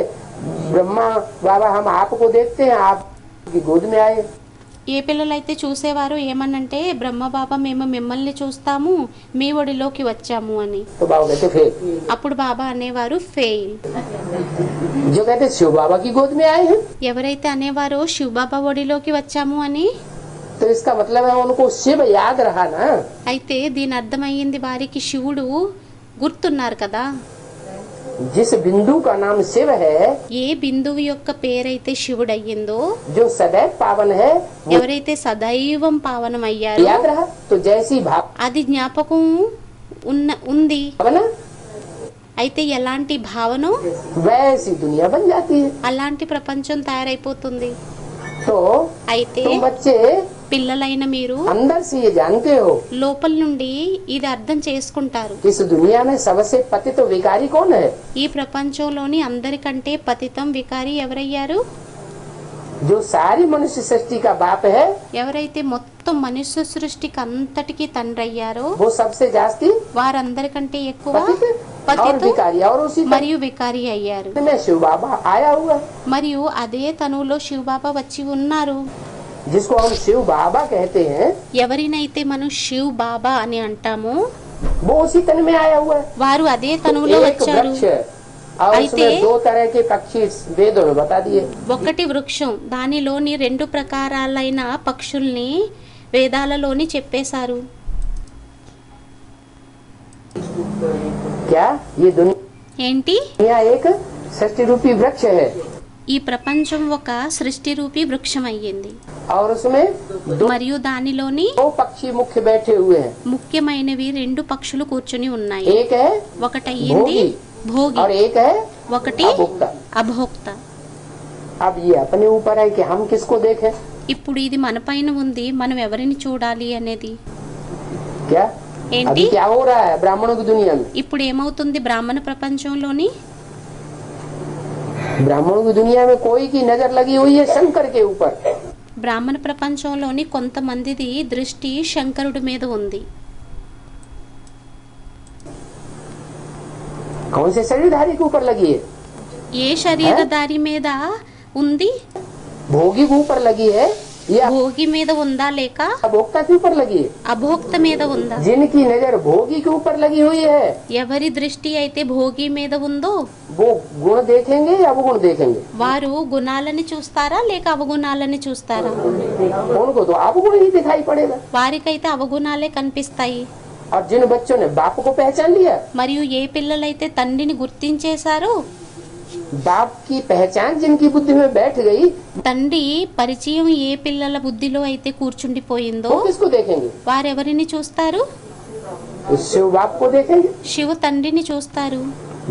ब्रह्मा बाबा हम आपको देखते हैं, आपकी गोद में आए। ఏ పిల్లలైతే చూసేవారు ఏమనంటే బ్రహ్మ బాబా మేము మిమ్మల్ని చూస్తాము, మీ ఒడిలోకి వచ్చాము అని. तो बाबा कहते फिर, అప్పుడు బాబా అనేవారు ఫెయిల్. जो कहते शिव बाबा की गोद में आए हैं, ఎవరైతే అనేవారో శివ బాబా ఒడిలోకి వచ్చాము అని, तो इसका मतलब है उनको शिव याद रहा ना। అయితే దీని అర్థమయ్యింది వారికి శివుడు గుర్తున్నారు కదా. जिस बिंदु का नाम शिव है, ఏ బిందువు యొక్క పేరైతే శివుడు అయ్యిందో, जो सदैव पावन है, वो ఎవరైతే సదైవం పావనం అయ్యారో याद रहा। तो जैसी అది జ్ఞాపకం ఉంది. भावना అయితే ఎలాంటి భావన वैसी दुनिया बन जाती है। అలాంటి ప్రపంచం తయారైపోతుంది. तो అయితే तुम बच्चे పిల్లలైన మీరు अंदर से ये जानते हो లోపల నుండి ఇది అర్థం చేసుకుంటారు, इस दुनिया में सबसे पतित विकारी कौन है? ఈ ప్రపంచంలోని అందరికంటే పతితం వికారి ఎవరయ్యారు? जो सारी मनुष्य सृष्टि का बाप है, ఎవరైతే మొత్తం మనుష్య సృష్టికి అంతటికి తండ్రి అయ్యారో वो सबसे जास्ती వారందరికంటే ఎక్కువ पतित और పతిత विकारी। और उसी మరియు వికారి అయ్యారు. में शिव बाबा आया हुआ, మరియు అదే తనువులో శివ బాబా వచ్చి ఉన్నారు. जिसको हम शिव बाबा कहते हैं, ఎవరినైతే మనం శివ్ బాబా అని అంటామో वो उसी तन में आया हुआ है। వారు అదే తనువులో एक వచ్చారు. वृक्ष है और आइते- उसमें 2 तरह के पक्षी वेदों में बता दिए। ఒకటి వృక్షం, దానిలోని 2 ప్రకారాలైన పక్షుల్ని వేదాలలోని చెప్పేశారు. क्या ये ఏంటి? दुनिया एक सृष्टि रूपी वृक्ष है ఈ ప్రపంచం ఒక సృష్టి రూపీ వృక్షం అయ్యింది. और उसमें दो మరియు దానిలోని पक्षी मुख्य बैठे हुए हैं. ముఖ్యమైనవి రెండు పక్షులు కూర్చుని ఉన్నాయి. एक है ఒకటయ్యింది భోగి, और एक है ఒకటి अभोक्ता. అభోక్త. अब ये अपने ऊपर है कि हम किसको देखें. ఇప్పుడు ఇది మన పైన ఉంది, మనం ఎవరిని చూడాలి అనేది. क्या ఏంటి अभी क्या हो रहा है ब्राह्मणों की दुनिया में. ఇప్పుడు ఏమవుతుంది బ్రాహ్మణ ప్రపంచంలోని? ब्राह्मणों की दुनिया में कोई की नजर लगी हुई है शंकर के ऊपर. బ్రాహ్మణ ప్రపంచంలోని కొంతమందిది దృష్టి శంకరుడి మీద ఉంది. कौन से शरीरधारी के ऊपर लगी है. ఏ శరీరధారి మీద ఉంది? भोगी के ऊपर लगी है या భోగి మీద ఉందా లేక अभोक्ता के ऊपर लगी है. అభోక్త మీద ఉందా? जिनकी नजर भोगी के ऊपर लगी हुई है ఎవరి దృష్టి అయితే భోగి మీద ఉందో वो गुण देखेंगे या अवगुण देखेंगे. వారు గుణాలని చూస్తారా లేక అవగుణాలని చూస్తారా? उनको तो अवगुण ही दिखाई पड़ेगा. వారికైతే అవగుణాలే కనిపిస్తాయి. और जिन बच्चों ने बाप को पहचान लिया, మరియు ఏ పిల్లలైతే తండ్రిని గుర్తించేశారో, बाप की पहचान जिनकी बुद्धि में बैठ गई, తండ్రి పరిచయం ఏ పిల్లల బుద్ధిలో అయితే కూర్చుండిపోయిందో वो किसको देखेंगे. వారెవరిని చూస్తారు? शिव बाप को देखेंगे. శివ తండ్రిని చూస్తారు.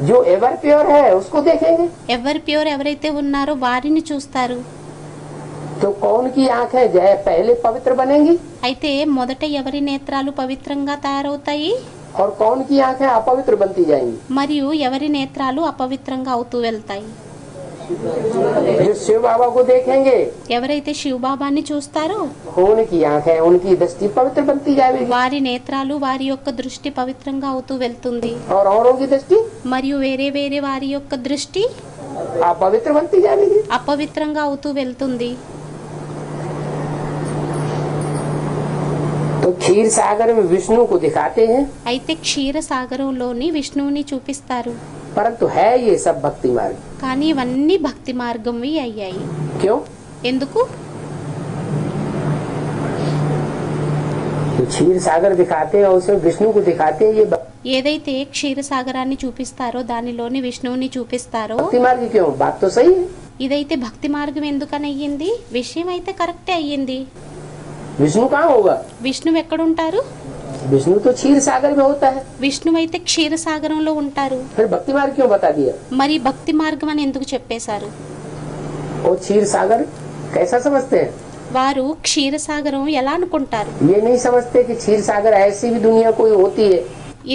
जो एवर प्योर है उसको देखेंगे. ఎవరి ప్యూర్ ఎవరైతే ఉన్నారో వారిని చూస్తారు. तो कौन की आंखें जय पहले पवित्र बनेंगी అయితే మొదట ఎవరి నేత్రాలు పవిత్రంగా తయారవుతాయి और कौन की आंखें अपवित्र बनती जाएंगी. మరియు ఎవరి నేత్రాలు అపవిత్రంగా అవుతూ వెళ్తాయి? जो शिव बाबा को देखेंगे ఎవరైతే శివబాబాని చూస్తారో उनकी आंखें उनकी दृष्टि पवित्र बनती जाएगी వారి నేత్రాలు వారి యొక్క దృష్టి పవిత్రంగా అవుతూ వెళ్తుంది. और औरों की दृष्टि మరియు వేరే వేరే వారి యొక్క దృష్టి अपवित्र बनती जाएगी. అపవిత్రంగా అవుతూ వెళ్తుంది. तो क्षीर सागर में विष्णु को दिखाते हैं, అయితే క్షీర సాగరంలోని విష్ణువుని చూపిస్తారు. परंतु है ये सब भक्ति मार्ग. కానీ ఇవన్నీ భక్తి మార్గంవి అయ్యాయి. क्यों. ఎందుకు? तो क्षीर सागर दिखाते हैं और उसमें विष्णु को दिखाते हैं, ये ఏదైతే క్షీర సాగరాన్ని చూపిస్తారో దానిలోని విష్ణువుని చూపిస్తారో भक्ति मार्ग. क्यों. बात तो सही है. ఇదైతే భక్తి మార్గం ఎందుకని అయ్యింది? విషయం అయితే కరెక్టే అయ్యింది. विष्णु कहाँ होगा. విష్ణువు ఎక్కడుంటారు? विष्णु तो क्षीर सागर में होता है. విష్ణువు అయితే క్షీర సాగరంలో ఉంటారు. फिर भक्ति मार्ग क्यों बता दिया. మరి భక్తి మార్గం అని ఎందుకు చెప్పేశారు? और क्षीर सागर कैसा समझते हैं. వారు క్షీర సాగరం ఎలా అనుకుంటారు? ये नहीं समझते कि क्षीर सागर ऐसी भी दुनिया कोई होती है.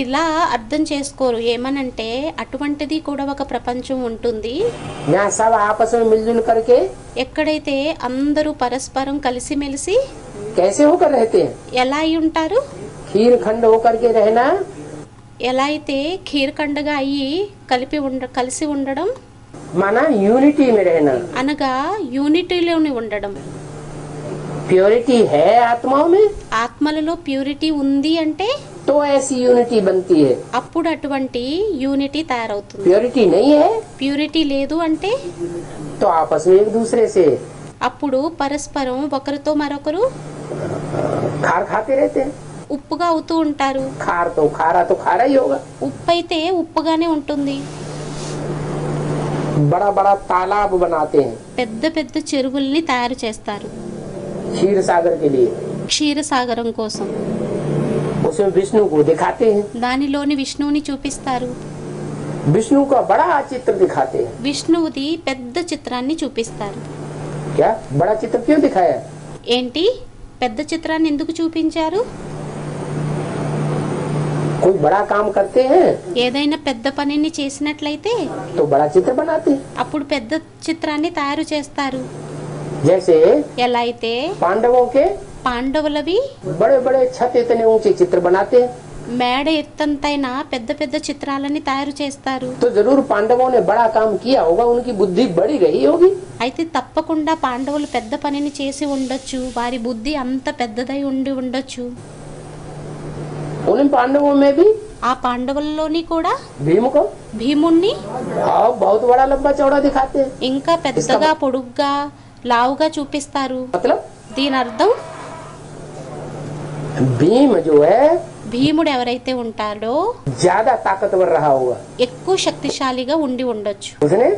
ఇలా అర్థం చేసుకోరు. ఏమనంటే అటువంటిది కూడా ఒక ప్రపంచం ఉంటుంది यहाँ सब आपस में मिलजुल करके ఎక్కడైతే అందరూ పరస్పరం కలిసిమెలిసి कैसे होकर रहते हैं. ఎలా అయి ఉంటారు? खीर खंड होकर के रहना, ఎలా అయితే ఖీర్ఖండగా అయ్యి కలిసి ఉండడం माना यूनिटी में रहना. అనగా యూనిటీలోని ఉండడం. प्योरिटी है आत्माओं में ఆత్మలలో ప్యూరిటీ ఉంది అంటే तो ऐसी यूनिटी बनती है. అప్పుడు అటువంటి యూనిటీ తయారవుతుంది. प्योरिटी नहीं है ప్యూరిటీ లేదు అంటే तो आपस में एक दूसरे से అప్పుడు పరస్పరం ఒకరితో మరొకరు खार खाते रहते हैं. ఉప్పుగా అవుతూ ఉంటారు. खारा तो खारा ही होगा. ఉప్పు అయితే ఉప్పుగానే ఉంటుంది. बड़ा बड़ा तालाब बनाते हैं పెద్ద పెద్ద చెరువుల్ని తయారు చేస్తారు क्षीर सागर के लिए. క్షీరసాగరం కోసం. उसमें विष्णु को दिखाते हैं. దానిలోని విష్ణువుని చూపిస్తారు. विष्णु का बड़ा चित्र दिखाते हैं. విష్ణువుది పెద్ద చిత్రాన్ని చూపిస్తారు. क्या बड़ा चित्र क्यों दिखाया. ఏంటి పెద్ద చిత్రాన్ని ఎందుకు చూపించారు? कोई बड़ा काम करते हैं ఏదైనా పెద్ద పనిని చేసినట్లయితే तो बड़ा चित्र बनाते हैं. అప్పుడు పెద్ద చిత్రాన్ని తయారు చేస్తారు. जैसे ఎలా అయితే पांडवों के పాండవులవి बड़े बड़े छत इतने ऊंचे चित्र बनाते हैं. మేడ ఎత్తంతైన పెద్ద పెద్ద చిత్రాలని తయారు చేస్తారు. तो जरूर पांडवों ने बड़ा काम किया होगा, उनकी बुद्धि बड़ी रही होगी. అయితే తప్పకుండా పాండవులు పెద్ద పనిని చేసి ఉండొచ్చు. వారి బుద్ధి అంత పెద్దదై ఉండి ఉండొచ్చు. उन पांडवों में भी ఆ పాండవుల్లోని కూడా भीम को భీముణ్ణి बहुत बड़ा लंबा चौड़ा दिखाते हैं. ఇంకా పెద్దగా పొడుగ్గా లావుగా చూపిస్తారు. मतलब దీని అర్థం भीम जो है భీముడు ఎవరైతే ఉంటాడో ज्यादा ताकतवर रहा होगा, ఎక్కువ శక్తిశాలిగా ఉండి ఉండొచ్చు. उसने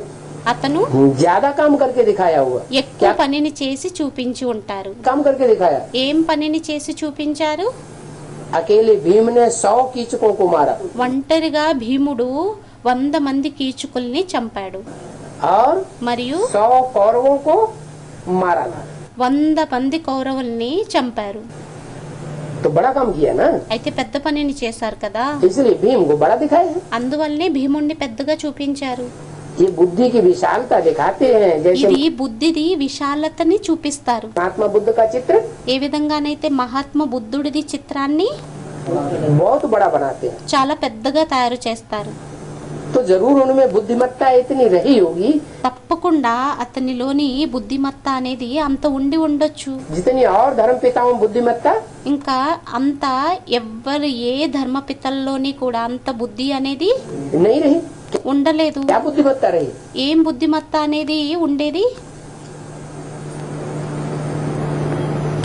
అతను ज्यादा काम करके दिखाया होगा। ఎక్కువ పనిని చేసి చూపించి ఉంటారు. काम करके दिखाया। ఏం పనిని చేసి చూపించారు? अकेले भीम ने 100 कीचकों को मारा ఒంటరిగా భీముడు 100 మంది కీచుకుల్ని చంపాడు और మరియు 100 कौरवों को मारा था। 100 మంది కౌరవుల్ని చంపారు. तो बड़ा काम किया ना, అయితే పెద్ద పనిని చేశారు కదా, इसलिए भीम को बड़ा दिखाया है। అందువల్లనే భీముణ్ణి పెద్దగా చూపించారు. ये बुद्धि की विशालता दिखाते हैं, जैसे ఇది బుద్ధిది విశాలతని చూపిస్తారు. महात्मा बुद्ध का चित्र ఏ విధంగానైతే మహాత్మా బుద్ధుడిది చిత్రాన్ని बहुत बड़ा बनाते हैं, చాలా పెద్దగా తయారు చేస్తారు. तो जरूर उनमें बुद्धिमत्ता इतनी रही होगी తప్పకుండా అతనిలోని బుద్ధిమత్త అనేది అంత ఉండి ఉండొచ్చు. जितनी और धर्म पिताओं बुद्धिमत्ता ఇంకా అంత ఎవ్వరు ఏ ధర్మపితల్లోని కూడా అంత బుద్ధి అనేది नहीं रही। ఉండలేదు. क्या बुद्धिमत्ता रही? ఏం బుద్ధిమత్త అనేది ఉండేది?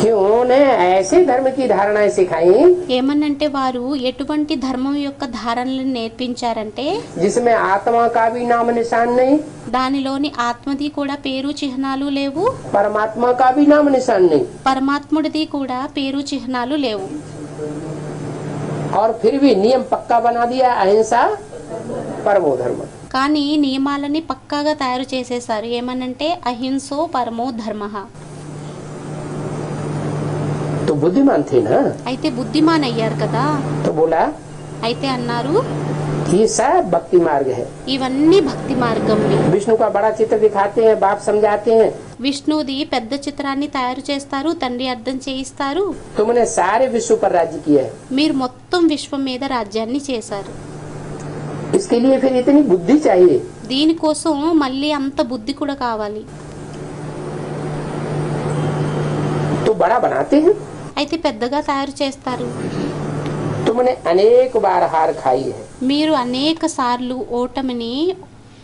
क्यों उन्हें ऐसे धर्म की धारणाएं सिखाई ఏమనంటే వారు ఎటువంటి ధర్మం యొక్క ధారణలను నేర్పించారంటే जिसमें आत्मा का भी नाम निशान नहीं, దానిలోని ఆత్మది కూడా పేరు చిహ్నాలు లేవు, परमात्मा का भी नाम निशान नहीं, పరమాత్ముడిది కూడా పేరు చిహ్నాలు లేవు. और फिर भी नियम पक्का बना दिया, अहिंसा परमो धर्म। కానీ నియమాలని పక్కాగా తయారు చేసేసారు. ఏమనంటే అహింసో పరమో ధర్మః. तो बुद्धिमान थे ना, అయితే బుద్ధిమాన్ అయ్యారు కదా. तो बोला అయితే అన్నారు ये सब भक्ति मार्ग है। ఇవన్నీ భక్తి మార్గంవి. विष्णु का बड़ा चित्र दिखाते हैं, बाप समझाते हैं, విష్ణుది పెద్ద చిత్రాన్ని తయారు చేస్తారు, తండ్రి అర్థం చేయిస్తారు. तुमने सारे विश्व पर राज्य किया है, మీరు మొత్తం విశ్వం మీద రాజ్యాన్ని చేశారు. इसके लिए फिर इतनी बुद्धि चाहिए। దీనికోసం మళ్ళీ అంత బుద్ధి కూడా కావాలి. तो बड़ा बनाते हैं। అయితే పెద్దగా తయారు చేస్తారు. तुमने अनेक बार हार खाई है మీరు అనేక సార్లు ఓటమిని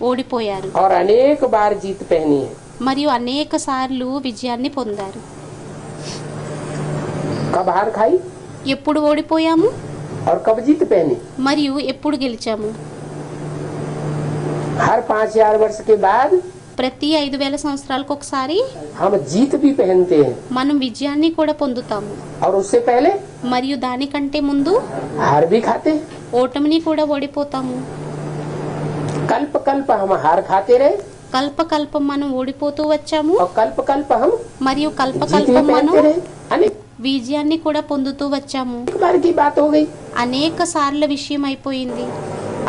ఓడిపోయారు और अनेक बार जीत पहनी है। మరియు అనేక సార్లు విజయాన్ని పొందారు. कब हार खाई ఎప్పుడు ఓడిపోయాము और कब जीत पहनी? మరియు ఎప్పుడు గెలిచాము? हर 5000 वर्ष के बाद ప్రతి 5000 సంవత్సరాలకు ఒకసారి हम जीत भी पहनते हैं మనం విజయాన్ని కూడా పొందుతాము. और उससे पहले మరియు దానికంటే ముందు हार भी खाते हैं। ఓటమిని కూడా ఓడిపోతాము. कल्प कल्प हम हार खाते रहे కల్పకల్పం మనం ఓడిపోతూ వచ్చాము और कल्प कल्प हम మరియు जीत भी కల్పకల్పం మనం पहनते रहे। अनेक విజయాన్ని కూడా పొందుతూ వచ్చాము. बार की बात हो गई। అనేక సార్ల విషయం అయిపోయింది.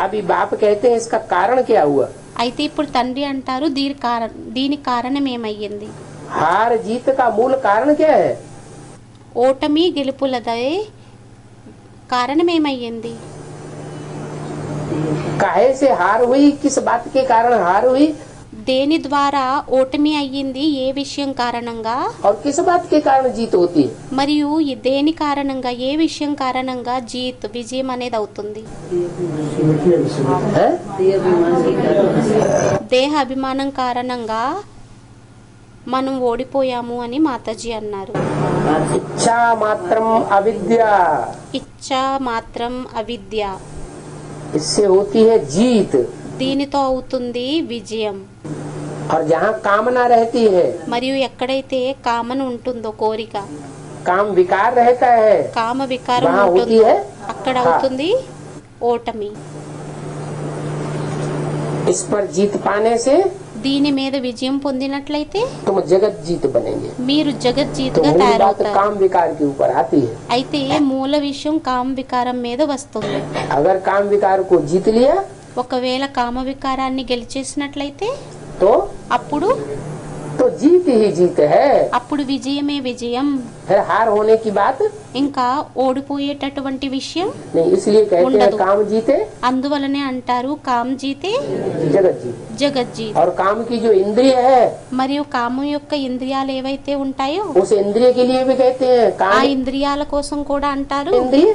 अभी बाप कहते हैं इसका कारण क्या हुआ? అయితే ఇప్పుడు తండ్రి అంటారు దీని కారణం ఏమయ్యింది? हार जीत का मूल कारण क्या है? ఓటమి గెలుపులదే కారణం ఏమయ్యింది? काहे से हार हुई, किस बात के कारण हार हुई దేని ద్వారా ఓటమి అయ్యింది? ఏ విషయం కారణంగా? और किस बात के कारण जीत होती है? మరియు దేని కారణంగా, ఏ విషయం కారణంగా విజయం అనేది అవుతుంది? हैं? దేహ అభిమానం కారణంగా మనం ఓడిపోయాము అని మాతాజీ అన్నారు. इच्छा मात्रम अविद्या, ఇచ్చా మాత్రం అవిద్య, इससे होती है जीत। దీనితో అవుతుంది విజయం. और जहाँ कामना रहती है, మరియు ఎక్కడైతే కామన ఉంటుందో, కోరిక, काम विकार रहता है, కామ వికారం वहाँ होती ఉంటుందో है అక్కడ అవుతుంది ఓటమి. इस पर जीत पाने से దీని మీద విజయం పొందినట్లయితే तुम जगत जीत बनेंगे। మీరు तो జగజ్జీతుగా मूल बात తయారవుతారు. काम विकार के ऊपर आती है। అయితే మూల విషయం కామ వికారం మీద వస్తుంది. अगर काम विकार को जीत लिया ఒకవేళ కామ వికారాన్ని గెలిచేసినట్లయితే तो అప్పుడు जीत ही जीत है। అప్పుడు విజయమే విజయం. फिर हार होने की बात ఇంకా ఓడిపోయేటటువంటి విషయం नहीं। इसलिए कहते हैं ఉండదు. काम जीते అందువలనే అంటారు కామ్ జీతే जगत जीत। జగజ్జీత్. और काम की जो इंद्रिय है, మరియు కామం యొక్క ఇంద్రియాలు ఏవైతే ఉంటాయో उस इंद्रिय के लिए भी कहते हैं ఆ काम ఇంద్రియాల కోసం కూడా అంటారు इंद्रिय।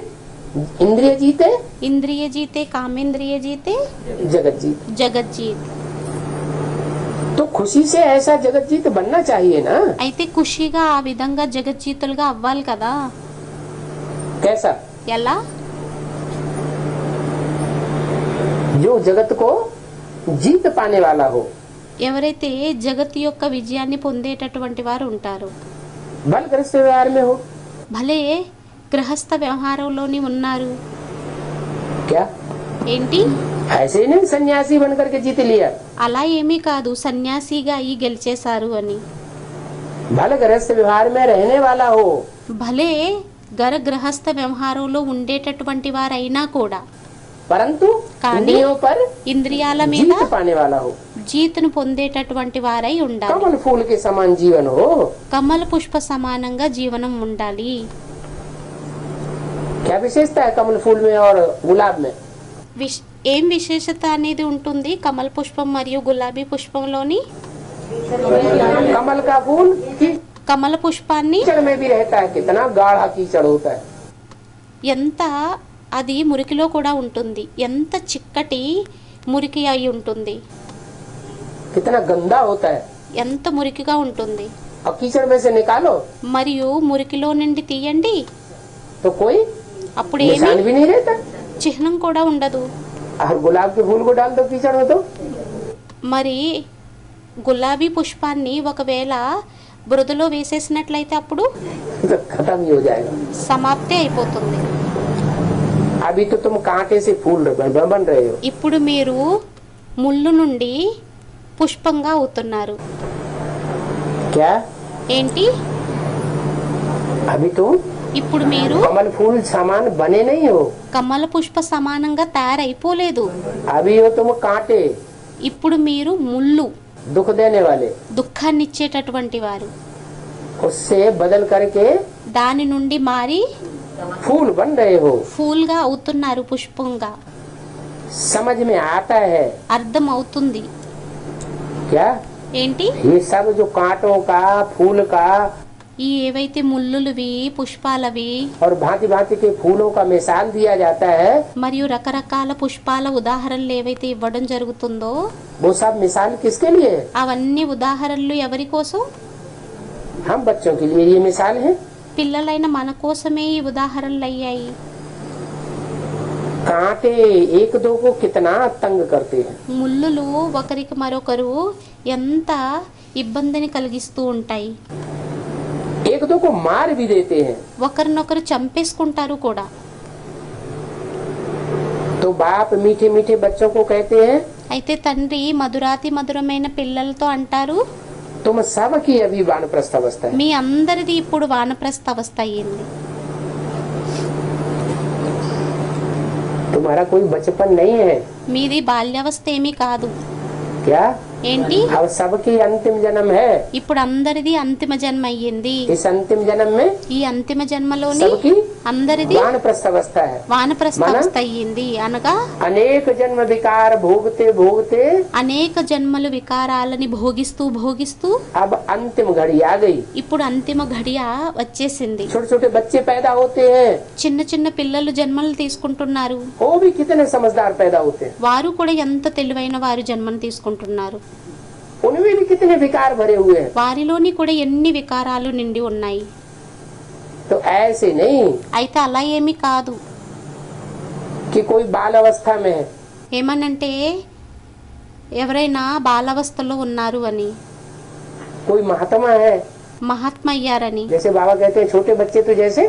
इंद्रिय जीते ఇంద్రియ జీతే కామేంద్రియ జీతే जगत जीत। జగజ్జీత్. तो खुशी से ऐसा जगत जीत बनना चाहिए ना। అయితే ఖుషిగా ఆ విధంగా జగజ్జీతులుగా అవ్వాలి కదా. कैसा? ఎలా? जो जगत को जीत पाने वाला हो, ఎవరైతే జగత్ యొక్క విజయాన్ని పొందేటటువంటి వారు ఉంటారు. बल गृहस्थ व्यवहार में हो, భలే గృహస్థ వ్యవహారంలోని ఉన్నారు. क्या ఏంటి? ऐसे ही नहीं सन्यासी बन करके जीत लिया, అలా ఏమీ కాదు సన్యాసిగా అయి గెలిచేశారు అని. भल गृहस्थ व्यवहार में रहने वाला हो, భలే గృహస్థ వ్యవహారంలో ఉండేటటువంటి వారైనా కూడా परंतु కానీ इंद्रियों पर ఇంద్రియాల మీద जीत पाने वाला हो, జీతును పొందేటటువంటి వారై ఉండాలి. कमल फूल के समान जीवन हो. కమల పుష్ప సమానంగా జీవనం ఉండాలి. क्या विशेषता है कमल फूल में और गुलाब में? ఏం విశేషత అనేది ఉంటుంది కమల పుష్పం మరియు గులాబీ పుష్పంలోని? कमल का फूल కమల పుష్పాన్ని कीचड़ में भी रहता है, कितना गाढ़ा कीचड़ होता है, ఎంత అది మురికిలో కూడా ఉంటుంది, ఎంత చిక్కటి మురికి అయి ఉంటుంది, कितना गंदा होता है. ఎంత మురికిగా ఉంటుంది. और कीचड़ में से निकालो మరియు మురికిలో నుండి తీయండి, तो कोई అప్పుడు ఏమి निशान भी नहीं रहता. చిహ్నం కూడా ఉండదు. और गुलाब के फूल को डाल दो कीचड़ में तो మరి గులాబీ పుష్పాన్ని ఒకవేళ బురదలో వేసేసినట్లయితే అప్పుడు खत्म ही हो जाएगा. సమాప్తి అయిపోతుంది. अभी तो तुम कांटे से फूल बन रहे हो, ఇప్పుడు మీరు ముళ్ళు నుండి పుష్పంగా అవుతున్నారు. क्या ఏంటి? अभी तुम ఇప్పుడు మీరు कमल फूल समान बने नहीं हो, కమల పుష్ప సమానంగా తయారైపోలేదు. अभी हो तुम कांटे, ఇప్పుడు మీరు ముళ్ళు, दुख देने वाले. దుఃఖాన్ని ఇచ్చేటటువంటి వారు. उससे बदल करके దాని నుండి మారి फूल बन रहे हो. ఫూల్గా అవుతున్నారు, పుష్పంగా. समझ में आता है అర్థం అవుతుంది. क्या? ఏంటి? ये सब जो कांटों का फूल का ఈ ఏవైతే ముళ్ళులువి పుష్పాలవి और भांति भांति के फूलों का मिसाल दिया जाता है, మరియు రకరకాల పుష్పాల ఉదాహరణలు ఏవైతే ఇవ్వడం జరుగుతుందో वो सब मिसाल किसके लिए है? అవన్నీ ఉదాహరణలు ఎవరి కోసం? हम बच्चों के लिए ये मिसाल है. పిల్లలైన మన కోసమే ఈ ఉదాహరణలు అయ్యాయి. कांटे एक दो को कितना तंग करते हैं, ముళ్ళులు ఒకరికి మరొకరు ఎంత ఇబ్బందిని కలిగిస్తూ ఉంటాయి. एक दो को मार भी देते हैं. ఒకరినొకరు చంపేసుకుంటారు కూడా. तो बाप मीठे मीठे बच्चों को कहते हैं, అయితే తండ్రి మధురాతి మధురమైన పిల్లలతో అంటారు, तुम सब की अभी वानप्रस्थ अवस्था है. మీ అందరిది ఇప్పుడు వానప్రస్థ అవస్థ అయ్యింది. तुम्हारा कोई बचपन नहीं है. మీది బాల్యావస్థ ఏమీ కాదు. क्या? ఏంటి? अब सबकी अंतिम जन्म है. ఇప్పుడు అందరిది అంతిమ జన్మ అయ్యింది. इस अंतिम जन्म में ఈ అంతిమ జన్మలోని सबकी అందరిది वानप्रस्थ अवस्था है. వానప్రస్థ మన- అవస్థ అయ్యింది. అనగా अनेक जन्म विकार भोगते भोगते అనేక జన్మలు వికారాలని భోగిస్తూ భోగిస్తూ अब अंतिम घड़ी आ गई. ఇప్పుడు అంతిమ ఘడియ వచ్చేసింది. छोटे छोटे बच्चे पैदा होते हैं, చిన్న చిన్న పిల్లలు జన్మలు తీసుకుంటున్నారు. वो भी कितने समझदार पैदा होते हैं, వారు కూడా ఎంత తెలివైన వారు జన్మను తీసుకుంటున్నారు. उनमें भी कितने विकार भरे हुए हैं. వారిలోని కూడా ఎన్ని వికారాలు నిండి ఉన్నాయి. तो ऐसे नहीं అయితే అలా ఏమీ కాదు. कि कोई बाल अवस्था में है, ఏమనంటే ఎవరైనా బాలావస్థలో ఉన్నారు అని, कोई महात्मा है. మహాత్మ అయ్యారని. जैसे बाबा कहते हैं छोटे बच्चे तो जैसे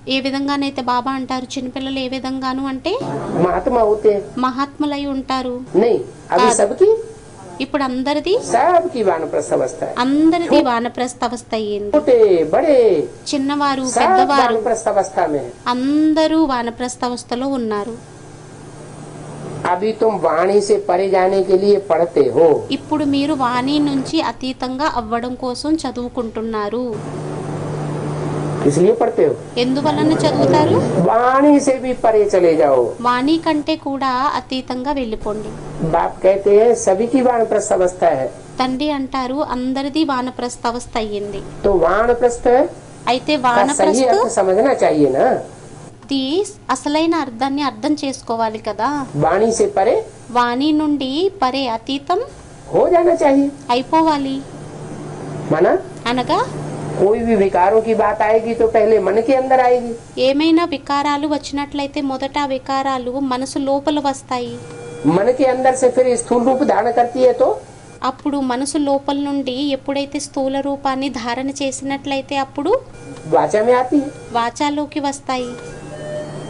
ఏ విధంగానైతే బాబా అంటారు, చిన్నపిల్లలు ఏ విధంగాను అంటే महात्मा होते हैं. మహాత్ములై ఉంటారు. नहीं, अभी हाँ। सबकी ఇప్పుడు అందరిది सबकी वानप्रस्थ अवस्था है. అందరిది వానప్రస్థ అవస్థ అయ్యింది. छोटे बड़े చిన్నవారు सब పెద్దవారు वानप्रस्थ अवस्था में है. అందరూ వానప్రస్థ అవస్థలో ఉన్నారు. अभी तुम वाणी से परे जाने के लिए पढ़ते हो. ఇప్పుడు మీరు వాణి నుంచి అతీతంగా అవ్వడం కోసం చదువుకుంటున్నారు. इसलिए पढ़ते हो. ఎందువలన చదువుతారు? वाणी से भी परे चले जाओ. వాణి కంటే కూడా అతీతంగా వెళ్ళిపోండి. बाप कहते हैं सभी की वानप्रस्थ अवस्था है. తండ్రి అంటారు అందరిది వానప్రస్థ అవస్థ అయ్యింది. तो वानप्रस्थ అయితే का सही వానప్రస్థ अर्थ समझना चाहिए ना. ది అసలైన అర్థాన్ని అర్థం చేసుకోవాలి కదా. वाणी से परे వాణి నుండి పరే అతీతం हो जाना चाहिए. అయిపోవాలి. माना అనగా कोई भी विकारों की बात आएगी तो पहले मन के अंदर आएगी. ఏమైనా వికారాలు వచ్చినట్లయితే మొదట ఆ వికారాలు మనసు లోపల వస్తాయి. मन के अंदर से फिर स्थूल रूप धारण करती है तो అప్పుడు మనసు లోపల నుండి ఎప్పుడైతే స్థూల రూపాన్ని ధారణ చేసినట్లయితే అప్పుడు वाचा में आती है। వాచాలోకి వస్తాయి.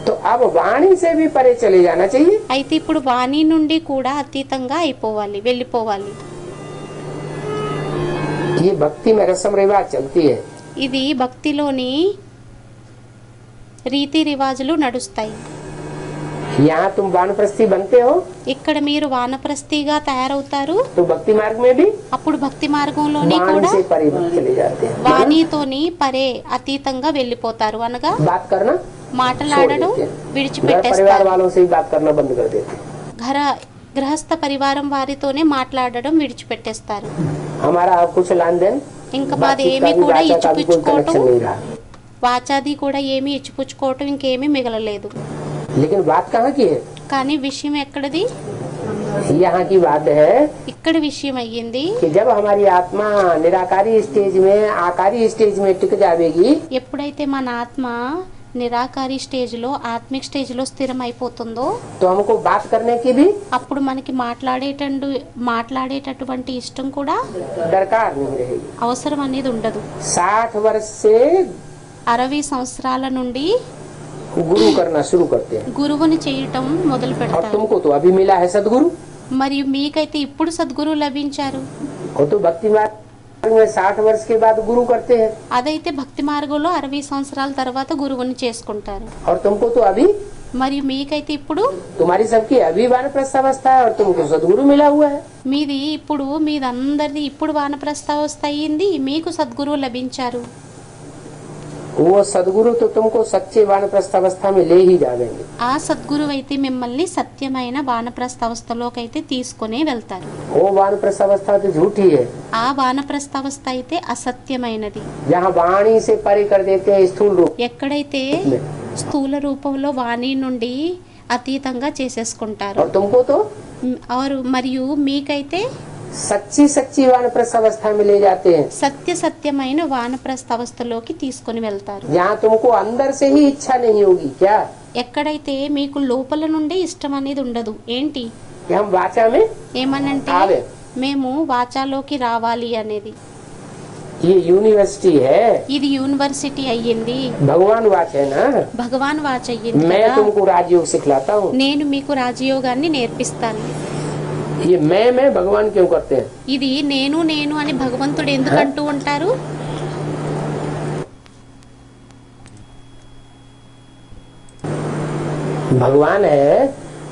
तो अब वाणी से भी परे चले जाना चाहिए। అయితే ఇప్పుడు వాణి నుండి కూడా అతీతంగా అయిపోవాలి, వెళ్ళిపోవాలి. ये भक्ति में रस्म रिवाज चलती है। ఇది భక్తిలోని రీతి రివాజులు నడుస్తాయి. यहाँ तुम वानप्रस्थी बनते हो ఇక్కడ మీరు వానప్రస్థిగా తయారవుతారు. तो भक्ति मार्ग में भी అప్పుడు భక్తి మార్గంలోని वाणी కూడా से परे चले जाते हैं। వాణితోని పరే అతీతంగా వెళ్ళిపోతారు. అనగా बात करना మాట్లాడడం छोड़ देते हैं। घर परिवार విడిచిపెట్టేస్తారు. वालों से ही बात करना बंद कर देते हैं। గృహస్థ పరివారం వారితోనే మాట్లాడడం విడిచిపెట్టేస్తారు. हमारा कुछ लेन देन ఇంకా మాది बातचीत ఏమీ का भी కూడా वाचा का भी कोई ఇచ్చిపుచ్చుకోవటం, कनेक्शन नहीं रहा। వాచాది కూడా ఏమీ ఇచ్చిపుచ్చుకోవటం ఇంకేమీ మిగలలేదు. लेकिन बात कहाँ की है? కానీ విషయం ఎక్కడిది? यहाँ की बात है ఇక్కడ విషయం అయ్యింది. कि जब हमारी आत्मा निराकारी स्टेज में आकारी स्टेज में टिक जाएगी ఎప్పుడైతే మన ఆత్మ నిరాకారి స్టేజ్ లో ఆత్మిక్ స్టేజ్ లో స్థిరం అయిపోతుందో तो हमको बात करने की भी అప్పుడు మనకి మాట్లాడేటటువంటి ఇష్టం కూడా दरकार नहीं रहेगी। అవసరం అనేది ఉండదు. 60 वर्ष से 60 సంవత్సరాల నుండి गुरु करना शुरू करते हैं గురువుని చేయటం మొదలు और పెడతారు. तुमको तो अभी मिला है सदगुरु। మరియు మీకైతే ఇప్పుడు సద్గురువు లభించారు. और तो भक्ति मार्ग में 60 वर्ष के बाद गुरु करते हैं అదైతే భక్తి మార్గంలో 60 సంవత్సరాల తర్వాత గురువుని చేసుకుంటారు. और तुमको तो अभी మరియు మీకైతే ఇప్పుడు तुम्हारी सबकी अभी वानप्रस्थ अवस्था है और तुमको सदगुरु मिला हुआ है। మీదందరిది ఇప్పుడు వానప్రస్థావస్థ అయ్యింది, మీకు సద్గురువు లభించారు. वो सदगुरु तो तुमको सच्चे वानप्रस्थ अवस्था में ले ही जाएंगे। ఆ సద్గురువు అయితే మిమ్మల్ని సత్యమైన వానప్రస్థావస్థలోకి అయితే తీసుకునే వెళ్తారు. वो वानप्रस्थ अवस्था तो झूठी है ఆ వానప్రస్థావస్థ అయితే అసత్యమైనది. जहाँ वाणी से परे कर देते हैं स्थूल रूप ఎక్కడైతే స్థూల రూపంలో వాణి నుండి అతీతంగా చేసేసుకుంటారు. और तुमको तो మరియు మీకైతే सच्ची सच्ची वानप्रस्थ अवस्था में ले जाते हैं సత్యమైన వానప్రస్థావస్థలోకి తీసుకొని వెళ్తారు. जहाँ तुमको अंदर से ही इच्छा नहीं होगी क्या ఎక్కడైతే మీకు లోపల నుండే ఇష్టం అనేది ఉండదు. ఏంటి कि हम वाचा में ఏమనంటే ఆవే. మేము వాచాలోకి రావాలి అనేది. ये यूनिवर्सिटी है, ఇది యూనివర్సిటీ అయ్యింది, भगवान वाच है ना। భగవాన్ వాచ్ అయ్యింది मैं కదా. तुमको राजयोग सिखलाता हूँ। నేను మీకు రాజయోగాన్ని నేర్పిస్తాను. ये मैं भगवान क्यों करते हैं? ఇది నేను అని భగవంతుడు ఎందుకు అంటూ ఉంటారు? भगवान है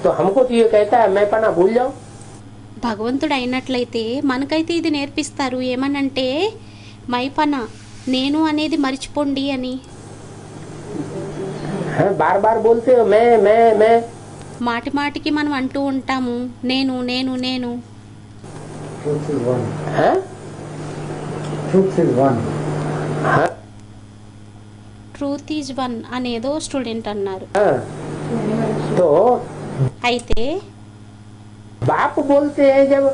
तो हमको तो ये कहता है मैं पना भूल जाऊं। భగవంతుడు అయినట్లయితే మనకైతే ఇది నేర్పిస్తారు. ఏమనంటే మైపన నేను అనేది మర్చిపోండి అని. बार बार बोलते हो मैं మాటి మాటికి మనం అంటూ ఉంటాము నేను నేను నేను. Truth is one. हाँ? Truth is one. हाँ? ట్రూత్ ఈజ్ వన్ అనేదో స్టూడెంట్ అన్నారు. हाँ? तो అయితే बाप बोलते हैं जब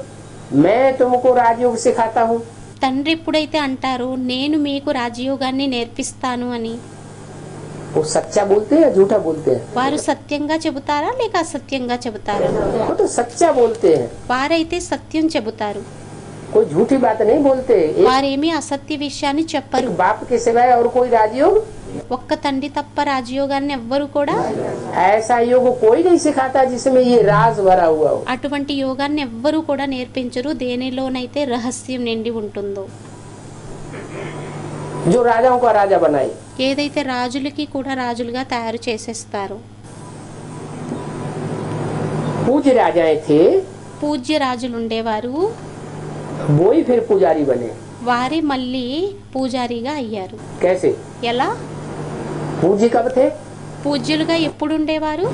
मैं तुमको राजयोग सिखाता हूँ తండ్రి ఎప్పుడైతే అంటారు నేను మీకు రాజయోగాన్ని నేర్పిస్తాను అని, वो सच्चा बोलते हैं या झूठा बोलते हैं? వారు సత్యంగా చెబుతారా లేక అసత్యంగా చెబుతారా? वो तो सच्चा बोलते हैं, వారైతే సత్యం చెబుతారు. कोई झूठी बात नहीं बोलते। వారేమీ అసత్య విషయాన్ని చెప్పరు. एक बाप के सिवाय और कोई राजयोग ఒక్క తండ్రి తప్ప రాజయోగాన్ని ఎవ్వరు కూడా ऐसा योग कोई नहीं सिखाता जिसमें ये राज भरा हुआ हो। అటువంటి యోగాన్ని ఎవ్వరూ కూడా నేర్పించరు దేనిలోనైతే రహస్యం నిండి ఉంటుందో. जो राजाओं का राजा बनाए, ఏదైతే రాజులకి కూడా రాజులుగా తయారు చేసేస్తారు. पूज्य राजाएं थे పూజ్య రాజులు ఉండేవారు, वो ही फिर पुजारी बने। వారే మళ్ళీ పూజారిగా అయ్యారు. कैसे? ఎలా? पूज्य कब थे? పూజ్యులుగా ఎప్పుడు ఉండేవారు?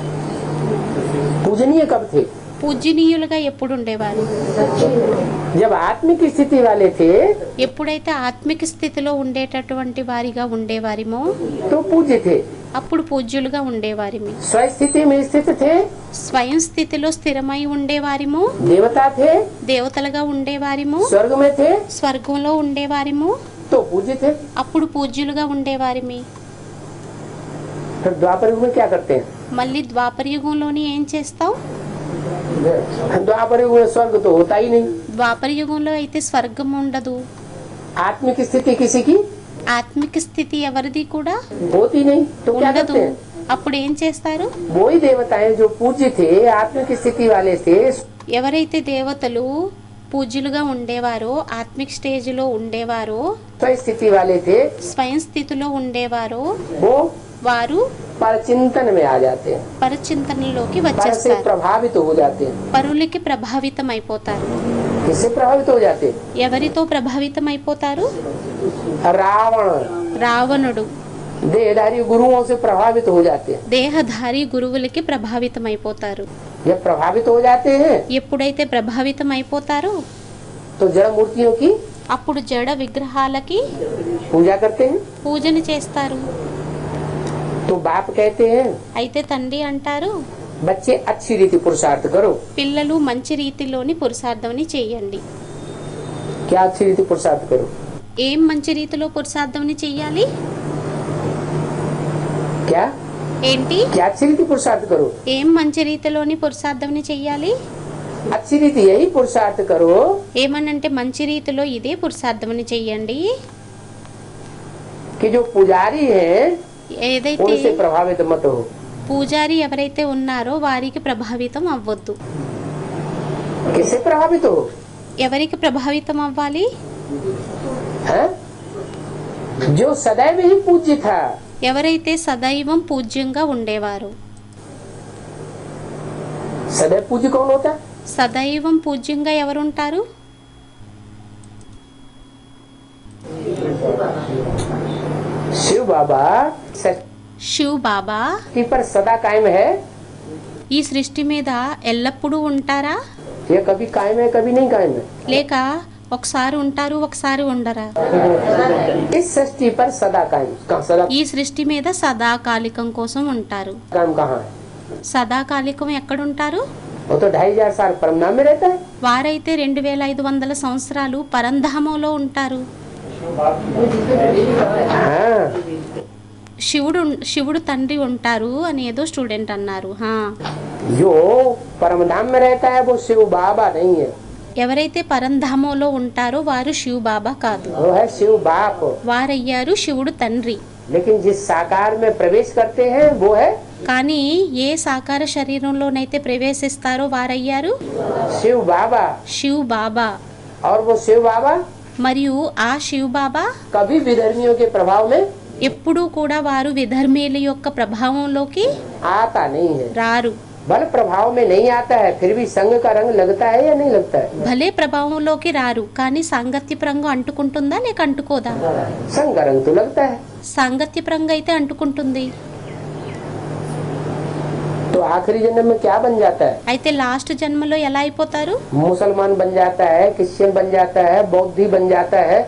पूजनीय कब थे? పూజనీయులుగా ఎప్పుడు ఉండేవారు? जब आत्मिक स्थिति वाले थे ఎప్పుడైతే ఆత్మిక స్థితిలో ఉండేటటువంటి వారిగా ఉండేవారిమో तो पूज्य थे। అప్పుడు పూజ్యులుగా ఉండేవారిమి. स्वस्थिति में स्थित थे స్వయం స్థితిలో స్థిరమై ఉండేవారిము, देवता थे, దేవతలుగా ఉండేవారిము, स्वर्ग में थे స్వర్గంలో ఉండేవారిము, तो पूज्य थे। అప్పుడు పూజ్యులుగా ఉండేవారిమి. फिर द्वापर युग में क्या करते हैं? మళ్ళీ ద్వాపర యుగంలోని ఏం చేస్తావు? Yes. द्वापर युग में स्वर्ग तो होता ही नहीं। ద్వాపర యుగంలో అయితే స్వర్గం ఉండదు. आत्मिक स्थिति किसी की ఆత్మిక స్థితి ఎవరిది కూడా होती नहीं, तो क्या ఉండదు. करते हैं? అప్పుడు ఏం చేస్తారు? वो ही देवताएं जो पूज्य थे, आत्मिक स्थिति वाले थे, ఎవరైతే దేవతలు పూజ్యులుగా ఉండేవారో, ఆత్మిక్ స్టేజ్లో ఉండేవారో, स्व स्थिति वाले थे, స్వయం స్థితిలో ఉండేవారో वो వారు पर चिंतन में आ जाते हैं, పరచింతనలోకి पर से వచ్చేస్తారు. प्रभावित हो जाते हैं। పరులకి ప్రభావితం అయిపోతారు. किससे प्रभावित हो जाते हैं? ఎవరితో ప్రభావితం అయిపోతారు? रावण రావణుడు देहधारी गुरुओं से प्रभावित हो जाते हैं। దేహధారి గురువులకి ప్రభావితం అయిపోతారు. जब प्रभावित हो जाते हैं ఎప్పుడైతే ప్రభావితం అయిపోతారో तो जड़ मूर्तियों की అప్పుడు జడ విగ్రహాలకి पूजा करते हैं। పూజను చేస్తారు. तो बाप कहते हैं అయితే తండ్రి అంటారు, बच्चे अच्छी रीति पुरुषार्थ करो। పిల్లలు మంచి రీతిలోని పురుషార్థమని చేయండి. क्या अच्छी रीति पुरुषार्थ करो? ఏం మంచి రీతిలో పురుషార్థమని చెయ్యాలి? क्या ఏంటి? क्या अच्छी रीति पुरुषार्थ करो? ఏం మంచి రీతిలోని పురుషార్థమని చెయ్యాలి? अच्छी रीति यही पुरुषार्थ करो ఏమనంటే మంచి రీతిలో ఇదే పురుషార్థమని చెయ్యండి. कि जो पुजारी हैं ఏదైతే उनसे प्रभावित मत हो। పూజారి ఎవరైతే ఉన్నారో వారికి ప్రభావితం అవ్వద్దు. किससे प्रभावित हो? ఎవరికి ప్రభావితం అవ్వాలి? हैं? जो सदैव ही पूज्य था, ఎవరైతే సదైవం పూజ్యంగా ఉండేవారు. सदैव पूज्य कौन होता है? సదైవం పూజ్యంగా ఎవరుంటారు? शिव बाबा सृष्टि శివ్ బాబా पर सदा कायम है। ఈ సృష్టి మీద ఎల్లప్పుడూ ఉంటారా? ये कभी कायम है, कभी नहीं कायम है। లేక ఒకసారి ఉంటారు, ఒకసారి ఉండరా? इस सृष्टि पर सदा कायम। कहाँ सदा ఈ సృష్టి మీద సదాకాలికం కోసం ఉంటారు. कायम कहाँ है? సదాకాలికం ఎక్కడుంటారు? वो तो 2500 साल परमधाम में रहता है। వారైతే 2500 సంవత్సరాలు పరంధామంలో ఉంటారు. हाँ, శివుడు తండ్రి ఉంటారు అని ఏదో స్టూడెంట్ అన్నారు. जो परमधाम में रहता है वो शिव बाबा नहीं है, ఎవరైతే పరంధామంలో ఉంటారో వారు శివ్ బాబా కాదు, वो है शिव बाप। వారయ్యారు శివుడు తండ్రి. लेकिन जिस साकार में प्रवेश करते हैं वो है కానీ ఏ సాకార శరీరంలోనైతే ప్రవేశిస్తారో వారయ్యారు शिव बाबा। శివ్ బాబా. और वो शिव बाबा మరియు ఆ శివ్ బాబా कभी विधर्मियों के प्रभाव में ఎప్పుడూ కూడా వారు విధర్మీల యొక్క ప్రభావంలోకి आता नहीं है। రారు. बल प्रभाव में नहीं आता है, फिर भी संग का रंग लगता है या नहीं लगता है? భలే ప్రభావంలోకి రారు, కానీ సాంగత్య పరంగా అంటుకుంటుందా లేక అంటుకోదా? संग का रंग तो लगता है। సాంగత్య పరంగా అయితే అంటుకుంటుంది. तो आखिरी जन्म में क्या बन जाता है? అయితే లాస్ట్ జన్మలో ఎలా అయిపోతారు? मुसलमान बन जाता है, क्रिश्चियन बन जाता है, बौद्धि बन जाता है।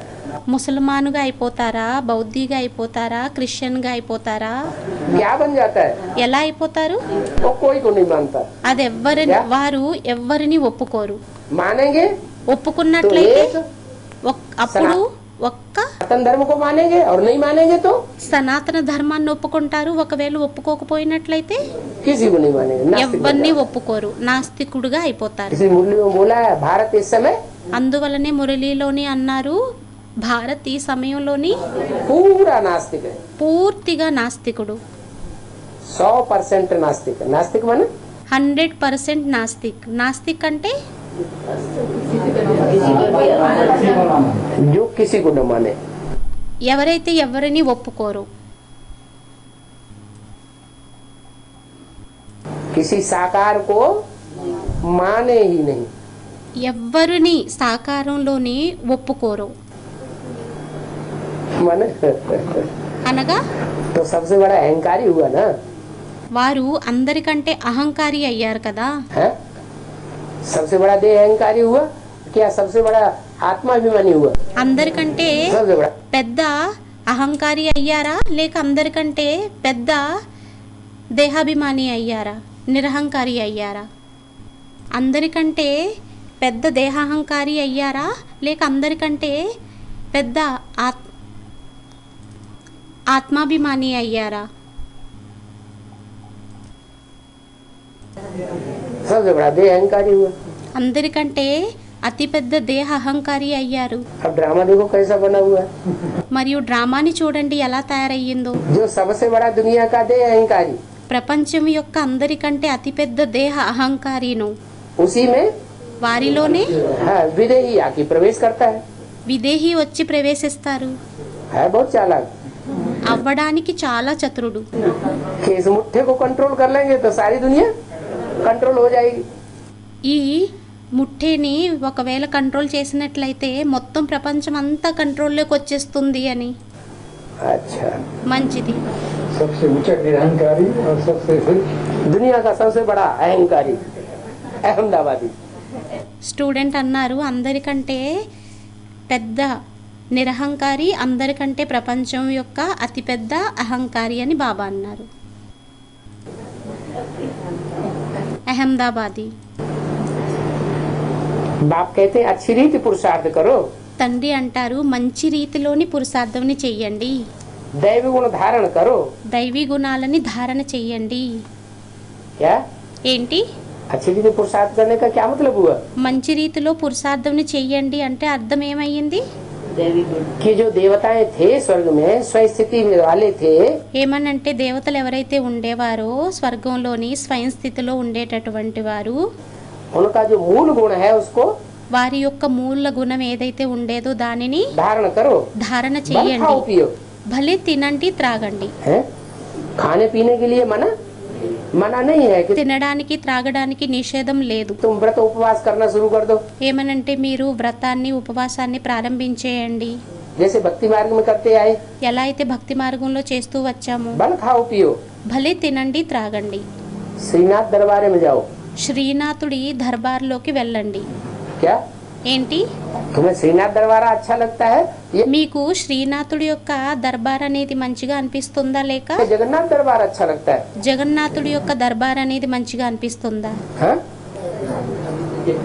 ముసల్మానుగా అయిపోతారా, బౌద్ధిగా అయిపోతారా, క్రిస్టియన్గా అయిపోతారా? क्या बन जाता है? ఎలా అయిపోతారు? वो कोई को नहीं मानता। అది వారు ఎవ్వరిని ఒప్పుకోరు. मानेंगे तो ఒప్పుకున్నట్లయితే एक అప్పుడు ఒక్క सनातन धर्म को मानेंगे और नहीं मानेंगे तो సనాతన ధర్మాన్ని ఒప్పుకుంటారు. ఒకవేళ ఒప్పుకోకపోయినట్లయితే किसी को नहीं मानेंगे। नास्तिक बन ఎవరిని जाएंगे। ఒప్పుకోరు, నాస్తికుడుగా అయిపోతారు. किसी मुरली में बोला है भारत इस समय అందువలనే మురళీలోని అన్నారు, భారత్ ఈ సమయంలోని पूरा नास्तिक है, పూర్తిగా నాస్తికుడు. 100% नास्तिक है। नास्तिक माने 100% నాస్తిక్. నాస్తిక్ అంటే जो किसी को न माने। ఎవరైతే ఎవరిని ఒప్పుకోరు, किसी साकार को माने ही नहीं। ఎవ్వరిని సాకారంలోని ఒప్పుకోరు. माने అనగా तो सबसे बड़ा अहंकारी हुआ ना వారు అందరికంటే అహంకారి అయ్యారు కదా. है? सबसे बड़ा देह अहंकारी हुआ, क्या सबसे बड़ा आत्माभिमानी हुआ? అందరికంటే सबसे बड़ा పెద్ద అహంకారి అయ్యారా లేక అందరికంటే పెద్ద దేహాభిమాని అయ్యారా, నిరహంకారి అయ్యారా? అందరికంటే పెద్ద దేహాహంకారి అయ్యారా లేక అందరికంటే పెద్ద ఆత్మాభిమాని అయ్యారా? सबसे बड़ा देह अहंकारी हुआ। అందరికంటే అతిపెద్ద దేహ అహంకారి అయ్యారు. अब ड्रामा देखो कैसा बना हुआ है। మరియు డ్రామాని చూడండి ఎలా తయారయ్యిందో. जो सबसे बड़ा दुनिया का देह अहंकारी, ప్రపంచం యొక్క అందరికంటే అతిపెద్ద దేహ అహంకారిను उसी में వారిలోనే हाँ विदेही आके प्रवेश करता है। విదేహి వచ్చి ప్రవేశిస్తారు. है बहुत चालाक అవ్వడానికి చాలా చతురుడు. कि इस मुट्ठे को कंट्रोल कर लेंगे तो सारी दुनिया कंट्रोल हो जाएगी। ఈ ముట్టేని ఒకవేళ కంట్రోల్ చేసినట్లయితే మొత్తం ప్రపంచం అంతా కంట్రోల్లోకి వచ్చేస్తుంది అని. अच्छा, మంచిది. सबसे ऊंचा निरहंकारी और सबसे दुनिया का सबसे बड़ा अहंकारी अहमदाबादी। స్టూడెంట్ అన్నారు అందరికంటే పెద్ద నిరహంకారి, అందరికంటే ప్రపంచం యొక్క అతిపెద్ద అహంకారి అని బాబా అన్నారు. అహ్మదాబాదీ. बाप कहते हैं अच्छी रीति पुरुषार्थ करो, తండ్రి అంటారు మంచి రీతిలోని పురుషార్థంని చెయ్యండి, दैवी गुण धारण करो। దైవీ గుణాలని ధారణ చెయ్యండి. क्या ఏంటి अच्छी रीति पुरुषार्थ करने का क्या मतलब हुआ? మంచి రీతిలో పురుషార్థంని చెయ్యండి అంటే అర్థం ఏమయ్యింది? कि जो देवताएं थे स्वर्ग में स्वयं स्थिति में वाले थे, ఏమనంటే దేవతలు ఎవరైతే ఉండేవారో స్వర్గంలోని స్వయం స్థితిలో ఉండేటటువంటి వారు उनका जो मूल गुण है उसको వారి యొక్క మూల గుణం ఏదైతే ఉండేదో దానిని धारण करो। ధారణ बल చెయ్యండి. खाओ पियो, భలే తినండి త్రాగండి. है खाने पीने के लिए मना मना नहीं है कि తినడానికి త్రాగడానికి నిషేధం లేదు. तुम व्रत उपवास करना शुरू कर दो, ఏమనంటే మీరు వ్రతాన్ని ఉపవాసాన్ని ప్రారంభించేయండి. जैसे भक्ति मार्ग में करते आए। ఎలా అయితే భక్తి మార్గంలో చేస్తూ వచ్చామో बल खाओ पियो, భలే తినండి త్రాగండి. श्रीनाथ दरबारे में जाओ। శ్రీనాథుడి దర్బార్లోకి వెళ్ళండి. क्या ఏంటి तुम्हें श्रीनाथ दरबारा अच्छा लगता है? ये మీకు శ్రీనాథుడి యొక్క దర్బార్ అనేది మంచిగా అనిపిస్తుందా లేక जगन्नाथ दरबार अच्छा लगता है? జగన్నాథుడి యొక్క దర్బార్ అనేది మంచిగా అనిపిస్తుందా? हाँ?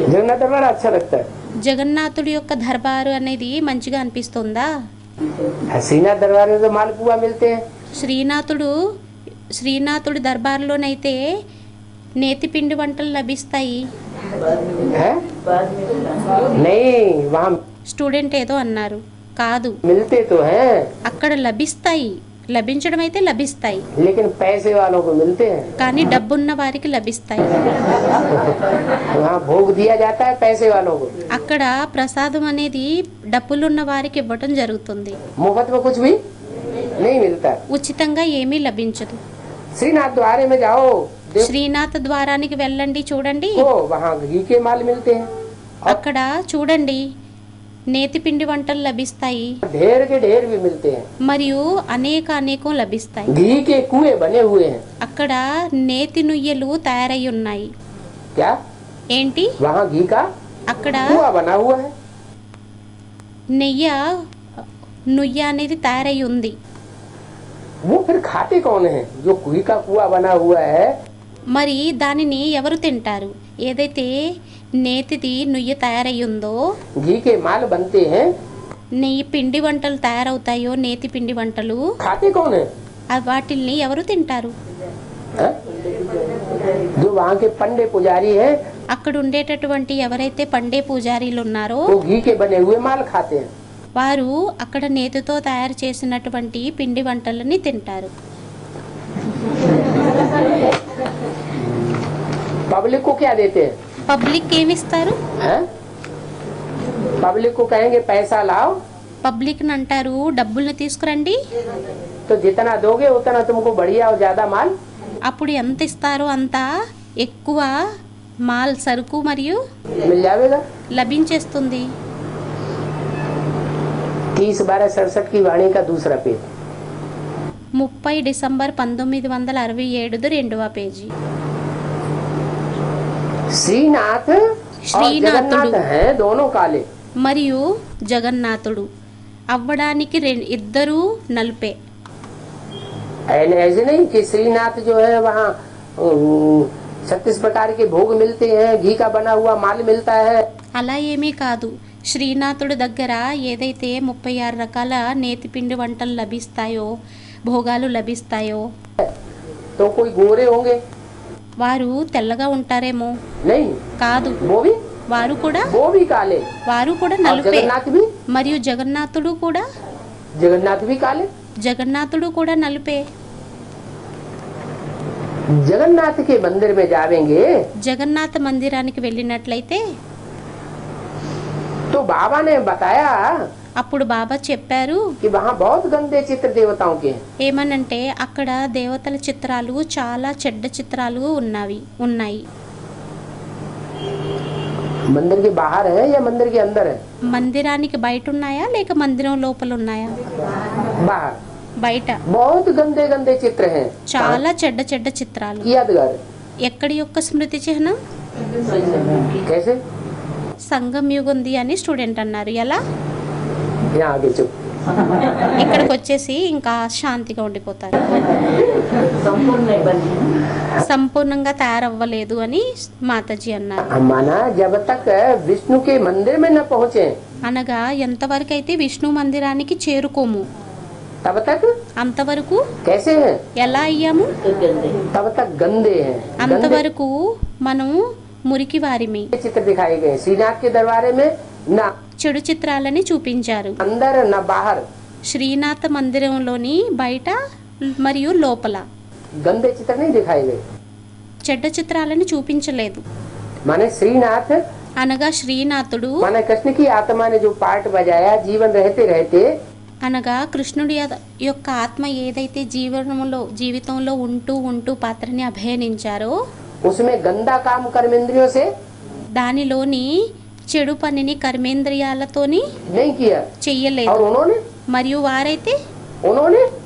जगन्नाथ दरबार अच्छा लगता है? జగన్నాథుడి యొక్క దర్బారు అనేది మంచిగా అనిపిస్తుందా? श्रीनाथ दरबार में तो मालपुआ मिलते हैं। శ్రీనాథుడి దర్బార్లోనైతే నేతిపిండి వంటలు లభిస్తాయి. हैं? नहीं, वहाँ స్టూడెంట్ ఏదో అన్నారు. కాదు, मिलते तो हैं, అక్కడ లభిస్తాయి. లభించడం అయితే లభిస్తాయి, लेकिन पैसे वालों को मिलते हैं। కానీ డబ్బున్న వారికి లభిస్తాయి. वहाँ भोग दिया जाता है पैसे वालों को, అక్కడ ప్రసాదం అనేది డబ్బులున్న వారికి ఇవ్వటం జరుగుతుంది. मुफ्त में कुछ भी नहीं मिलता। ఉచితంగా ఏమీ లభించదు. श्रीनाथ द्वारे में जाओ, देखो శ్రీనాథ ద్వారానికి వెళ్ళండి, చూడండి. वहाँ घी के माल मिलते हैं, అక్కడ చూడండి నేతిపిండి వంటలు లభిస్తాయి, ढेर के ढेर भी मिलते हैं। మరియు అనేకం లభిస్తాయి. घी के कुएं बने हुए हैं। అక్కడ నేతి నుయ్యలు తయారై ఉన్నాయి. क्या ఏంటి वहाँ घी का అక్కడ कुआ बना हुआ है? నుయ్య అనేది తయారై ఉంది. वो फिर खाते कौन है? जो घी का कुआ बना हुआ है, మరి దానిని ఎవరు తింటారు? ఏదైతే నేతిది నుయ్య తయారై ఉందో, घी के माल बनते हैं, నెయ్యి పిండి వంటలు తయారవుతాయో నేతి పిండి వంటలు, खाते कौन है? వాటిల్ని ఎవరు తింటారు? हैं? जो वहाँ के पंडे पुजारी हैं, అక్కడ ఉండేటటువంటి ఎవరైతే పండే పూజారీలు ఉన్నారో वो घी के बने हुए माल खाते हैं। వారు అక్కడ నేతితో తయారు చేసినటువంటి పిండి వంటలని తింటారు. पब्लिक को क्या देते हैं? పబ్లిక్ ఏమిస్తారు? हैं? पब्लिक को कहेंगे पैसा लाओ, పబ్లిక్ అంటారు డబ్బుల్ని తీసుకురండి, तो जितना दोगे उतना तुमको बढ़िया और ज्यादा माल అప్పుడు ఎంత ఇస్తారో అంత ఎక్కువ మాల్ సరుకు మరియు मिल जाएगा। లభించేస్తుంది. 30/12/67 की वाणी का दूसरा पेज। 30 డిసెంబర్ 1967 రెండవ పేజీ. श्रीनाथ और श्रीनाथुडु। जगन्नाथ हैं दोनों काले। మరియు జగన్నాథుడు అవ్వడానికి ఇద్దరు నలుపే. ऐसे नहीं कि श्रीनाथ जो है वहाँ 36 प्रकार के भोग मिलते हैं, घी का बना हुआ माल मिलता है। అలా ఏమీ కాదు. శ్రీనాథుడి దగ్గర ఏదైతే 36 రకాల నేతిపిండి వంటలు లభిస్తాయో, భోగాలు లభిస్తాయో, तो कोई गोरे होंगे, వారు తెల్లగా ఉంటారేమో. नहीं, కాదు, వారు కూడా वो भी काले। వారు కూడా और నలుపే. जगन्नाथ भी, మరియు జగన్నాథుడు కూడా जगन्नाथ भी काले। జగన్నాథుడు కూడా నలుపే. जगन्नाथ के मंदिर में जावेंगे జగన్నాథ మందిరానికి వెళ్ళినట్లయితే तो बाबा ने बताया అప్పుడు బాబా చెప్పారు कि वहाँ बहुत गंदे चित्र देवताओं के हैं। ఏమనంటే అక్కడ దేవతల చిత్రాలు చాలా చెడ్డ చిత్రాలు ఉన్నాయి. मंदिर के बाहर है या मंदिर के अंदर है? మందిరానికి బయట ఉన్నాయా లేక మందిరం లోపల ఉన్నాయా? बाहर బయట बहुत गंदे गंदे चित्र हैं। చాలా చెడ్డ చెడ్డ చిత్రాలు. यादगार ఎక్కడి యొక్క స్మృతి చిహ్నం? कैसे? సంగం యుగుంది అని స్టూడెంట్ అన్నారు. ఎలా? यहाँ आगे चुप। ఇక్కడికి వచ్చేసి ఇంకా శాంతిగా ఉండిపోతారు. సంపూర్ణంగా తయారవ్వలేదు అని మాతాజీ అన్నారు. माना जब तक विष्णु के मंदिर में न पहुँचे అనగా ఎంతవరకు అయితే విష్ణు మందిరానికి చేరుకోము तब तक అంతవరకు कैसे हैं? ఎలా అయ్యాము? तब तक गंदे हैं। गंदे అంతవరకు మనం మురికి వారిమి. चित्र दिखाए गए श्रीनाथ के दरबारे में, न చెడు చిత్రాలని చూపించారు. अंदर न बाहर। శ్రీనాథ మందిరంలోని బయట మరియు లోపల गंदे चित्र नहीं दिखाए गए। చెడ్డ చిత్రాలని చూపించలేదు. माने श्रीनाथ అనగా శ్రీనాథుడు माने कृष्ण की आत्मा ने जो पार्ट बजाया जीवन रहते रहते, అనగా కృష్ణుడి యొక్క ఆత్మ ఏదైతే జీవితంలో ఉంటూ పాత్రని అభినయించారో उसमें गंदा काम कर्मेंद्रियों से దానిలోని చెడు పనిని కర్మేంద్రియాలతోని नहीं किया। చెయ్యలేదు. और उन्होंने మరియు వారైతే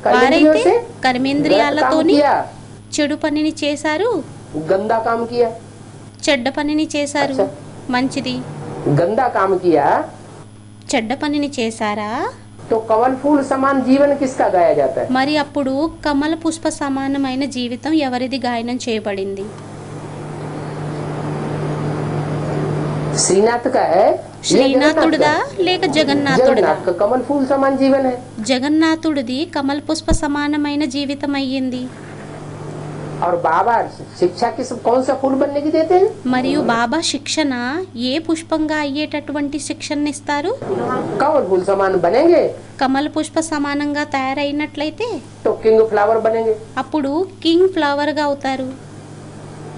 कर्मेंद्रियों से కర్మేంద్రియాలతోని गलत काम किया, చెడు పనిని చేశారు, गंदा काम किया। చెడ్డ పనిని చేశారు. మంచిది. गंदा काम किया చెడ్డ పనిని చేశారా? तो कमल फूल समान जीवन किसका गाया जाता है? మరి అప్పుడు కమల పుష్ప సమానమైన జీవితం ఎవరిది గాయనం చేయబడింది? श्रीनाथ का है, శ్రీనాథుడిదా లేక జగన్నాథుడిదా? जगन्नाथ का कमल फूल समान जीवन है। జగన్నాథుడిది కమల పుష్ప సమానమైన జీవితం అయ్యింది. और बाबा शिक्षा किस कौन सा फूल बनने की देते हैं? మరియు బాబా శిక్షణ ఏ పుష్పంగా అయ్యేటటువంటి శిక్షణ ఇస్తారు? कमल फूल समान बनेंगे కమల పుష్ప సమానంగా తయారైనట్లయితే तो किंग फ्लावर बनेंगे। అప్పుడు కింగ్ ఫ్లవర్ గా అవుతారు.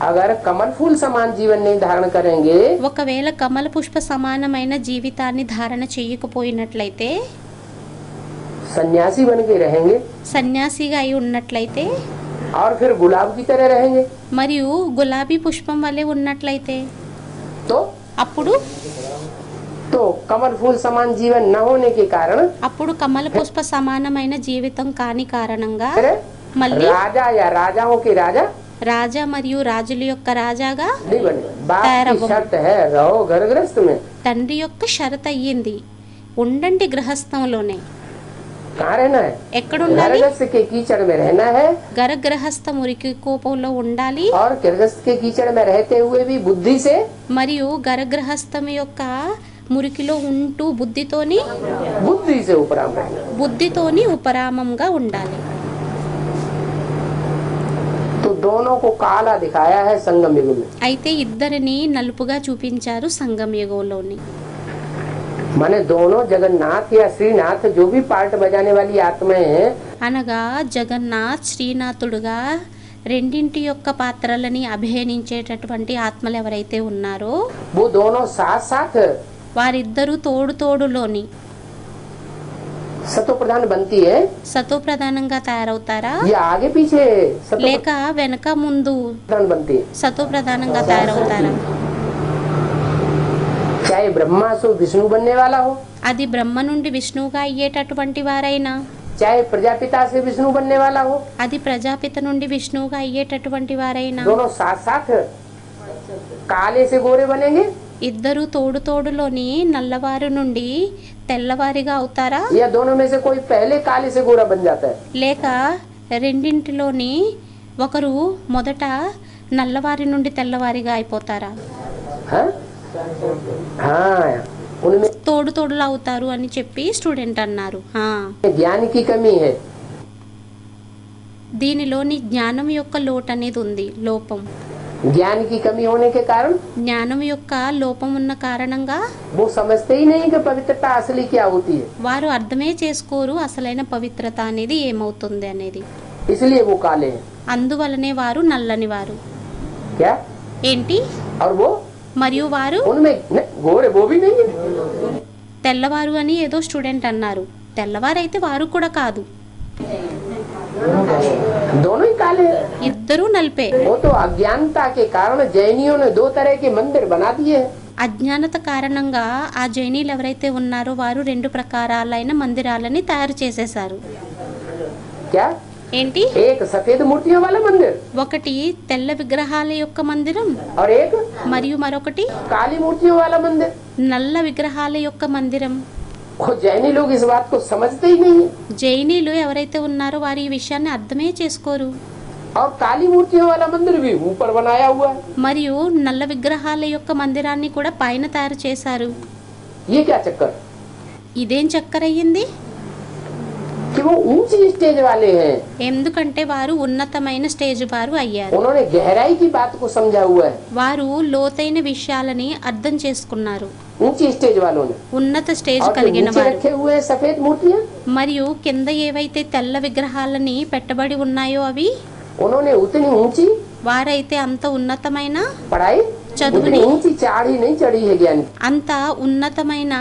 अगर कमल फूल समान जीवन नहीं धारण करेंगे ఒకవేళ కమల పుష్ప సమానమైన జీవితాన్ని ధారణ చేయకపోయినట్లయితే, सन्यासी बन के रहेंगे సన్యాసిగా అయి ఉన్నట్లయితే, और फिर गुलाब की तरह रहेंगे మరియు గులాబీ పుష్పం వలె ఉన్నట్లయితే तो అప్పుడు कमल फूल समान जीवन न होने के कारण అప్పుడు కమల పుష్ప సమానమైన జీవితం కాని కారణంగా फिर మళ్ళీ राजा या राजाओं के राजा రాజా మరియు రాజుల యొక్క రాజాగా नहीं बने। बाप की तैरवो। शर्त है रहो घर गृहस्थ में। తండ్రి యొక్క షరత్ అయ్యింది, ఉండండి గృహస్థంలోనే. कहाँ रहना है? ఎక్కడ घर ఉండాలి? गृहस्थ के कीचड़ में रहना है। గృహస్థ మురికి కోపంలో ఉండాలి. और गृहस्थ के कीचड़ में रहते हुए भी बुद्धि से మరియు గృహస్థం యొక్క మురికిలో ఉంటూ బుద్ధితోని उपराम रहना। బుద్ధితోని ఉపరామంగా ఉండాలి. तो दोनों को काला दिखाया है संगम युग में। అయితే ఇద్దరిని నలుపుగా చూపించారు సంగమ యుగంలోని. माने दोनों जगन्नाथ या श्रीनाथ जो भी पार्ट बजाने वाली आत्माएं हैं, అనగా జగన్నాథ్ శ్రీనాథుడుగా రెండింటి యొక్క పాత్రలని అభినయించేటటువంటి ఆత్మలు ఎవరైతే ఉన్నారో वो दोनों साथ साथ వారిద్దరూ తోడులోని सतो प्रधान बनती है సతో ప్రధానంగా తయారవుతారా या आगे पीछे सतो లేక వెనక ముందు प्रधान बनती है? సతో ప్రధానంగా తయారవుతారా? चाहे ब्रह्मा से विष्णु बनने वाला हो, అది బ్రహ్మ నుండి విష్ణువుగా అయ్యేటటువంటి వారైనా, चाहे प्रजापिता से विष्णु बनने वाला हो, అది ప్రజాపిత నుండి విష్ణువుగా అయ్యేటటువంటి వారైనా, दोनों साथ साथ काले से गोरे बनेंगे ఇద్దరు తోడులోని నల్లవారు నుండి తెల్లవారిగా అవుతారా? या दोनों में से कोई पहले काले से गोरा बन जाता है? లేక రెండింటిలోని ఒకరు మొదట నల్లవారి నుండి తెల్లవారిగా అయిపోతారా? हाँ? हाँ, उनमें తోడులు అవుతారు అని చెప్పి స్టూడెంట్ అన్నారు. ज्ञान की कमी है। దీనిలోని జ్ఞానం యొక్క లోటు అనేది ఉంది, లోపం. ज्ञान की कमी होने के कारण జ్ఞానం యొక్క లోపం ఉన్న కారణంగా वो समझते ही नहीं कि पवित्रता असली क्या होती है, వారు అర్థమే చేసుకోరు అసలైన పవిత్రత అనేది ఏమవుతుంది అనేది. इसलिए वो काले हैं. అందువలనే వారు నల్లని వారు. क्या? ఏంటి? और वो మరియు వారు उनमें गोरे वो भी नहीं है. తెల్లవారు అని ఏదో స్టూడెంట్ అన్నారు. తెల్లవారైతే వారు కూడా కాదు, दोनों ही काले हैं. ఇద్దరూ నలిపే. वो तो अज्ञानता के कारण जैनियों ने 2 तरह के मंदिर बना दिए हैं. అజ్ఞానత కారణంగా ఆ జైనీలు ఎవరైతే ఉన్నారో వారు 2 ప్రకారాలైన మందిరాలని తయారు చేసేశారు. क्या? ఏంటి? एक सफेद मूर्तियों वाला मंदिर ఒకటి తెల్ల విగ్రహాల యొక్క మందిరం, और एक మరియు మరొకటి काली मूर्तियों वाला मंदिर. నల్ల విగ్రహాల యొక్క మందిరం. वो जैनी लोग इस बात को समझते ही नहीं है. జైనీలు ఎవరైతే ఉన్నారో వారు ఈ విషయాన్ని అర్థమే చేసుకోరు. और काली मूर्तियों वाला मंदिर भी ऊपर बनाया हुआ है. మరియు నల్ల విగ్రహాల యొక్క మందిరాన్ని కూడా పైన తయారు చేశారు. ये क्या चक्कर ఇదేం చక్కరయ్యింది? कि वो ऊंची स्टेज वाले हैं. ఎందుకంటే వారు ఉన్నతమైన స్టేజ్ వారు అయ్యారు. उन्होंने गहराई की बात को समझा हुआ है. వారు లోతైన విషయాలని అర్థం చేసుకున్నారు. ऊंची स्टेज वालों ने. ఉన్నత స్టేజ్ और जो కలిగిన नीचे వారు. रखे हुए हैं सफेद मूर्तियां, మరియు కింద ఏవైతే తెల్ల విగ్రహాలని పెట్టబడి ఉన్నాయో అవి उन्होंने उतनी ऊंची వారైతే అంత ఉన్నతమైన पढ़ाई, चदुवनी- उतनी ऊंची चाढ़ी नहीं चढ़ी है ज्ञान की. అంత ఉన్నతమైన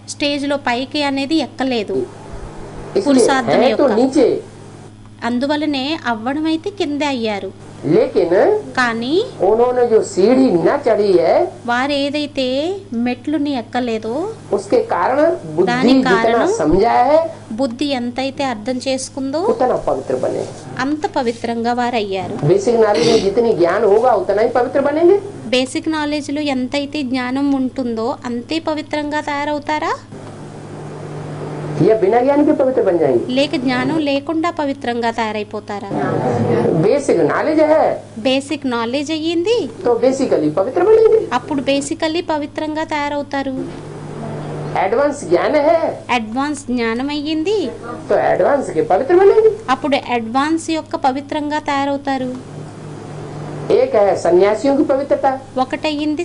స్టేజ్లో పైకి అనేది ఎక్కలేదు. इसलिए पुरुषार्थम है तो योगा। नीचे, అందువలనే అవ్వడం అయితే కిందే అయ్యారు. लेकिन కానీ उन्होंने जो सीढ़ी न चढ़ी है వారు ఏదైతే మెట్లుని ఎక్కలేదో उसके कारण बुद्धि दानी जितना कारण- समझा है బుద్ధి ఎంతైతే అర్థం చేసుకుందో उतना पवित्र बने. అంత పవిత్రంగా వారు అయ్యారు. बेसिक नॉलेज में जितनी ज्ञान होगा उतना ही पवित्र बनेंगे. బేసిక్ నాలెడ్జ్లో ఎంతైతే జ్ఞానం ఉంటుందో అంతే పవిత్రంగా తయారవుతారా, या बिना ज्ञान के पवित्र बन जाएंगे. లేక జ్ఞానం లేకుండా పవిత్రంగా తయారైపోతారా? बेसिक नॉलेज है బేసిక్ నాలెడ్జ్ అయ్యింది, तो बेसिकली पवित्र बनेंगे. అప్పుడు బేసికల్లీ పవిత్రంగా తయారవుతారు. एडवांस ज्ञान है అడ్వాన్స్ జ్ఞానం అయ్యింది, तो एडवांस के पवित्र बनेंगे. అప్పుడు అడ్వాన్స్ యొక్క పవిత్రంగా తయారవుతారు. एक है सन्यासियों की पवित्रता ఒకటయ్యింది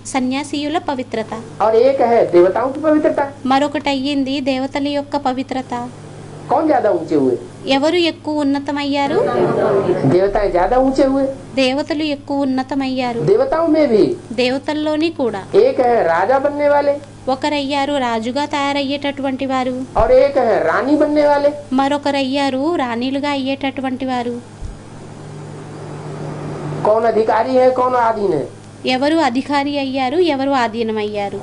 సన్యాసీయుల పవిత్రత, और एक है देवताओं की पवित्रता. మరొకటయ్యింది దేవతల యొక్క పవిత్రత. कौन ज्यादा ऊंचे हुए? ఎవరు ఎక్కువ ఉన్నతమయ్యారు? देवताएं ज्यादा ऊंचे हुए. దేవతలు ఎక్కువ ఉన్నతమయ్యారు. देवताओं में भी దేవతల్లోని కూడా एक है राजा बनने वाले ఒకరయ్యారు రాజుగా తయారయ్యేటటువంటి వారు, और एक है रानी बनने वाले. మరొకరయ్యారు రాణిలుగా అయ్యేటటువంటి వారు. कौन अधिकारी है कौन आधीन है? ఎవరు అధికారి అయ్యారు, ఎవరు ఆధీనమయ్యారు?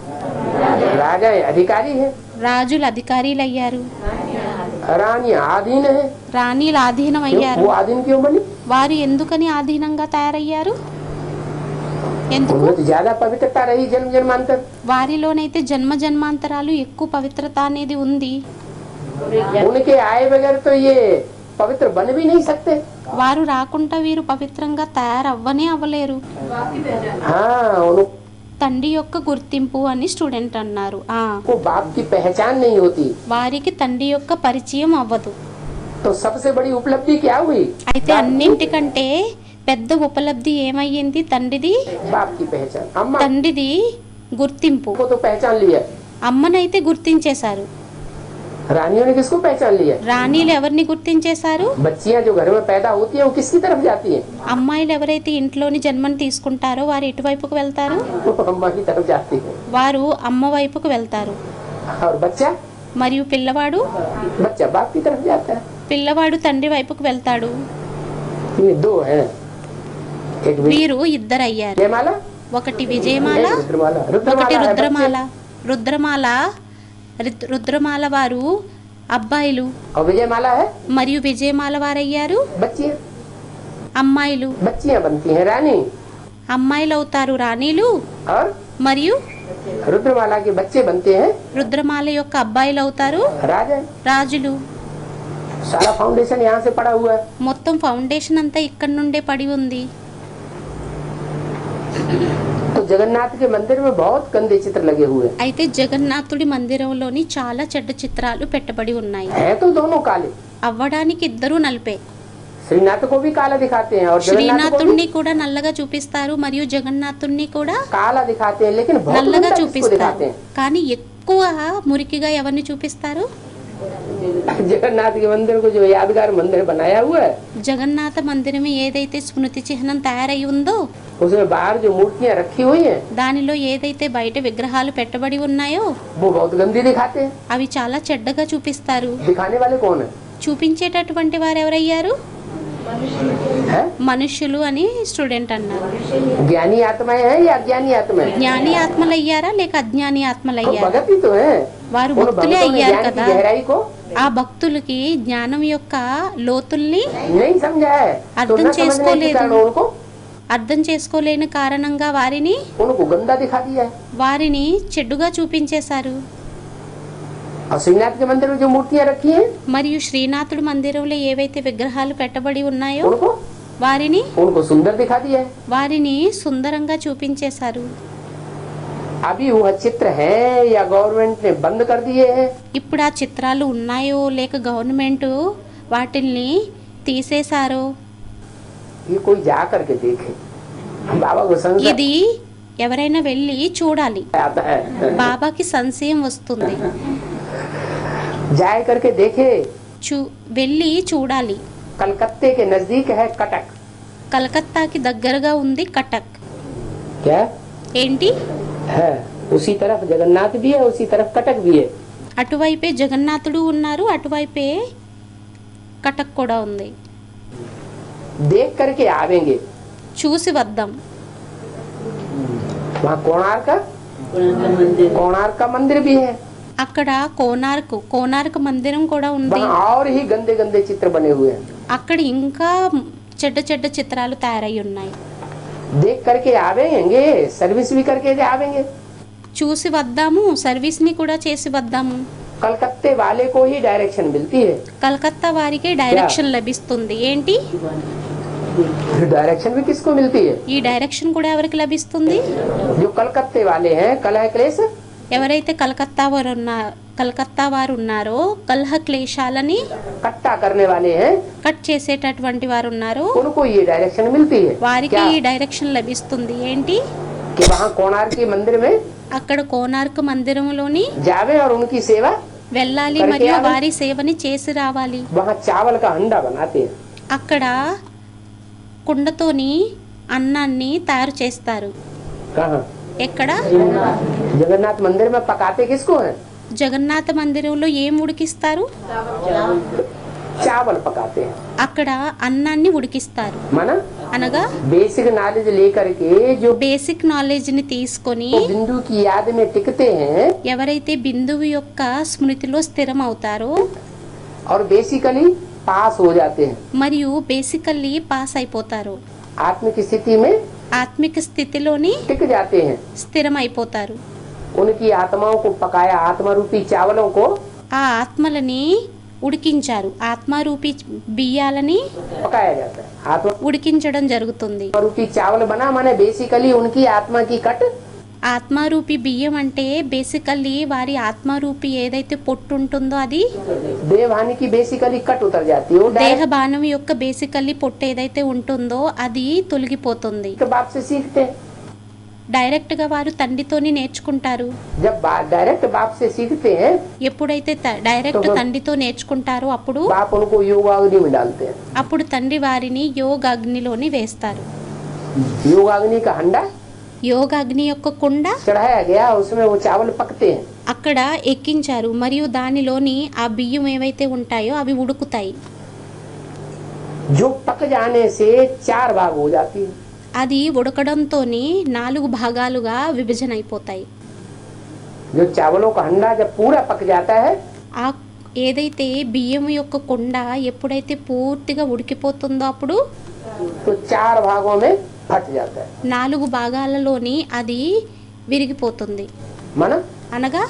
राजा अधिकारी है, రాజులు అధికారులు అయ్యారు, रानी आधीन है. రాణిలు क्यों? ఆధీనమయ్యారు. वो आधीन क्यों बनी? వారు ఎందుకని ఆధీనంగా తయారయ్యారు? ఎందుకు? उनमें तो ज्यादा पवित्रता रही जन्म जन्मांतर. వారిలోనైతే జన్మ జన్మాంతరాలు ఎక్కువ పవిత్రత అనేది ఉంది. उनके आए बगैर तो ये पवित्र बन भी नहीं सकते. వారు రాకుండా వీరు పవిత్రంగా తయారవ్వనే అవ్వలేరు. हाँ, उनको తండ్రి యొక్క గుర్తింపు అని స్టూడెంట్ అన్నారు. बाप की पहचान नहीं होती. వారికి తండ్రి యొక్క పరిచయం అవ్వదు. तो सबसे बड़ी उपलब्धि क्या हुई? అయితే అన్నింటికంటే పెద్ద ఉపలబ్ధి ఏమయ్యింది? తండ్రిది बाप की पहचान. अम्मा తండ్రిది గుర్తింపు. को तो पहचान लिया, అమ్మనైతే గుర్తించేశారు. रानियों ने किसको पहचान लिया? రాణిలు ఎవరిని గుర్తించేశారు? बच्चियां जो घर में पैदा होती हैं वो किसकी तरफ जाती हैं? అమ్మాయిలు ఎవరైతే ఇంట్లోని జన్మను తీసుకుంటారో వారు ఎటువైపుకు వెళ్తారు? वो अम्मा की तरफ जाती है. వారు అమ్మ వైపుకు వెళ్తారు. और बच्चा మరియు పిల్లవాడు बाप की तरफ जाता है. పిల్లవాడు తండ్రి వైపుకు వెళ్తాడు. ये दो हैं. एक వీరు ఇద్దరయ్యారు. विजयमाला, ఒకటి విజయమాల, एक रुद्रमाला. ఒకటి रुद्रमाला है రుద్రమాల. बच्चे, రుద్రమాల వారు అబ్బాయిలు, और विजयमाला है మరియు విజయమాల వారయ్యారు बच्चियां. అమ్మాయిలు. बच्चियां बनती हैं रानी, అమ్మాయిలు అవుతారు రాణిలు, और మరియు रुद्रमाला के बच्चे बनते हैं రుద్రమాల యొక్క అబ్బాయిలు అవుతారు राजा. రాజులు. सारा फाउंडेशन यहाँ से पड़ा हुआ है. మొత్తం ఫౌండేషన్ అంతా ఇక్కడ నుండే పడి ఉంది. तो जगन्नाथ के मंदिर में बहुत गंदे चित्र लगे हुए हैं. అయితే జగన్నాథుడి మందిరంలోని చాలా చెడ్డ చిత్రాలు పెట్టబడి ఉన్నాయి. हैं तो दोनों काले. అవ్వడానికి ఇద్దరూ నలిపే. श्रीनाथ को भी काला दिखाते हैं और जगन्नाथ को भी శ్రీనాథుణ్ణి కూడా నల్లగా చూపిస్తారు మరియు జగన్నాథుణ్ణి కూడా काला दिखाते हैं, लेकिन बहुत నల్లగా उल्टा किसको చూపిస్తారు. दिखाते हैं? కానీ ఎక్కువ మురికిగా ఎవరిని చూపిస్తారు? जगन्नाथ के मंदिर को जो यादगार मंदिर बनाया हुआ है, జగన్నాథ మందిరం ఏదైతే స్మృతి చిహ్నం తయారై ఉందో उसमें बाहर जो मूर्तियां रखी हुई हैं దానిలో ఏదైతే బయట విగ్రహాలు పెట్టబడి ఉన్నాయో वो बहुत गंदी दिखाते हैं। అవి చాలా చెడ్డగా చూపిస్తారు. दिखाने वाले कौन है? చూపించేటటువంటి వారు ఎవరయ్యారు? हैं? మనుషులు అని స్టూడెంట్ అన్నారు. ज्ञानी आत्माएं हैं या अज्ञानी आत्माएं? జ్ఞాని ఆత్మలయ్యారా లేక అజ్ఞాని वो ఆత్మలయ్యారా? भगत ही तो है। వారు उन భక్తులే भगतों ने అయ్యారు ज्ञान की కదా. गहराई को ఆ భక్తులకి జ్ఞానం యొక్క లోతుల్ని नहीं समझा है, तो अर्थम न समझने के చేసుకోలేదు. कारण उनको అర్థం చేసుకోలేని కారణంగా వారిని उनको गंदा दिखा दिया है। వారిని చెడ్డుగా చూపించేశారు. और श्रीनाथ के मंदिर में जो मूर्तियां रखी हैं మరియు శ్రీనాథుడి మందిరంలో ఏవైతే విగ్రహాలు పెట్టబడి ఉన్నాయో उनको వారిని सुंदर दिखा दिया है। వారిని సుందరంగా చూపించేశారు. अभी वह चित्र है या गवर्नमेंट ने बंद कर दिए हैं? ఇప్పుడు ఆ చిత్రాలు ఉన్నాయో లేక గవర్నమెంట్ వాటిల్ని తీసేశారో ये कोई जा करके देखे। बाबा को संशय ఇది ఎవరైనా వెళ్ళి చూడాలి. आता है, బాబాకి సంశయం వస్తుంది. जाए करके देखे। వెళ్ళి చూడాలి. कलकत्ते के नजदीक है कटक। కలకత్తాకి దగ్గరగా ఉంది కటక్. क्या ఏంటి? है? उसी तरफ जगन्नाथ भी है, उसी तरफ कटक भी है। అటువైపే జగన్నాథుడు ఉన్నారు, అటువైపే కటక్ కూడా ఉంది. देख करके आवेंगे। చూసి వద్దాం. वहाँ कोणार्क का मंदिर भी है। అక్కడ కోనార్క్ మందిరం కూడా ఉంది. वहाँ और ही गंदे गंदे चित्र बने हुए हैं। అక్కడ ఇంకా చెడ్డ చెడ్డ చిత్రాలు తయారై ఉన్నాయి. देख करके आवेंगे, सर्विस भी करके आवेंगे। చూసి వద్దాము, సర్వీస్ ని కూడా చేసి వద్దాము. कलकत्ते वाले को ही डायरेक्शन मिलती है। కలకత్తా వారికి డైరెక్షన్ లభిస్తుంది. ఏంటి? डायरेक्शन भी किसको मिलती है? ఈ డైరెక్షన్ కూడా ఎవరికి లభిస్తుంది? जो कलकत्ते वाले हैं, कलह क्लेश, ఎవరైతే కలకత్తా వారు ఉన్నారో కలహ క్లేశాలని कट्टा करने वाले हैं, కట్ చేసేటటువంటి వారు ఉన్నారో उनको ये डायरेक्शन मिलती है। వారికి क्या? ఈ డైరెక్షన్ లభిస్తుంది. ఏంటి? कि वहाँ कोणार्क के मंदिर में అక్కడ కోనార్క్ మందిరంలోని जावे और उनकी सेवा। వెళ్ళాలి కరెక్టే మరియు అది. వారి సేవని చేసి రావాలి. वहाँ चावल का हंडा बनाते हैं। అక్కడ కుండతోని అన్నాన్ని తయారు చేస్తారు. कहाँ? ఎక్కడ? जगन्नाथ मंदिर में पकाते किसको है? జగన్నాథ మందిరంలో ఏం ఉడికిస్తారు? चावल पकाते हैं। అక్కడ అన్నాన్ని ఉడికిస్తారు. माना అనగా बेसिक नॉलेज लेकर के जो బేసిక్ నాలెడ్జ్ ని తీసుకొని बिंदु की याद में टिकते हैं ఎవరైతే బిందువు యొక్క స్మృతిలో స్థిరం అవుతారో और बेसिकली पास हो जाते हैं, మరియు బేసికల్లీ పాస్ అయిపోతారు, आत्मिक स्थिति में ఆత్మిక స్థితిలోని टिक जाते हैं। స్థిరం అయిపోతారు. उनकी आत्माओं को पकाया, आत्मा रूपी चावलों को ఆ ఆత్మలని ఉడికించారు. ఆత్మారూపి బియ్యాలని पकाया जाता है। आत्मा ఉడికించడం జరుగుతుంది. रूपी चावल बना माने बेसिकली उनकी आत्मा की कट, ఆత్మారూపి బియ్యం అంటే బేసికల్లీ వారి ఆత్మారూపి ఏదైతే పొట్టు ఉంటుందో అది देवहानि की बेसिकली कट उतर जाती है। वो దేహ डायरेक्ट బాణం యొక్క బేసికల్లీ పొట్టు ఏదైతే ఉంటుందో అది తొలగిపోతుంది. बाप से सीखते हैं। డైరెక్ట్ గా వారు తండ్రితోని నేర్చుకుంటారు. जब डायरेक्ट बाप से सीखते हैं, ఎప్పుడైతే డైరెక్ట్ తండ్రితో నేర్చుకుంటారో అప్పుడు बाप उनको योगाग्नि में डालते हैं। అప్పుడు తండ్రి వారిని యోగాగ్నిలోని వేస్తారు. योगाग्नि का हंडा యోగాగ్ని యొక్క కుండ चढ़ाया गया, उसमें वो चावल पकते हैं। అక్కడ ఎక్కించారు మరియు దానిలోని ఆ బియ్యం ఏవైతే ఉంటాయో అవి ఉడుకుతాయి. जो पक जाने से 4 भाग हो जाती है। అది ఉడకడంతోని 4 భాగాలుగా విభజన అయిపోతాయి. जो चावलों का हंडा जब पूरा पक जाता है ఆ ఏదైతే బియ్యం యొక్క కుండ ఎప్పుడైతే పూర్తిగా ఉడికిపోతుందో అప్పుడు तो 4 भागों में फट जाता है। 4 భాగాలలోని అది విరిగిపోతుంది. माना అనగా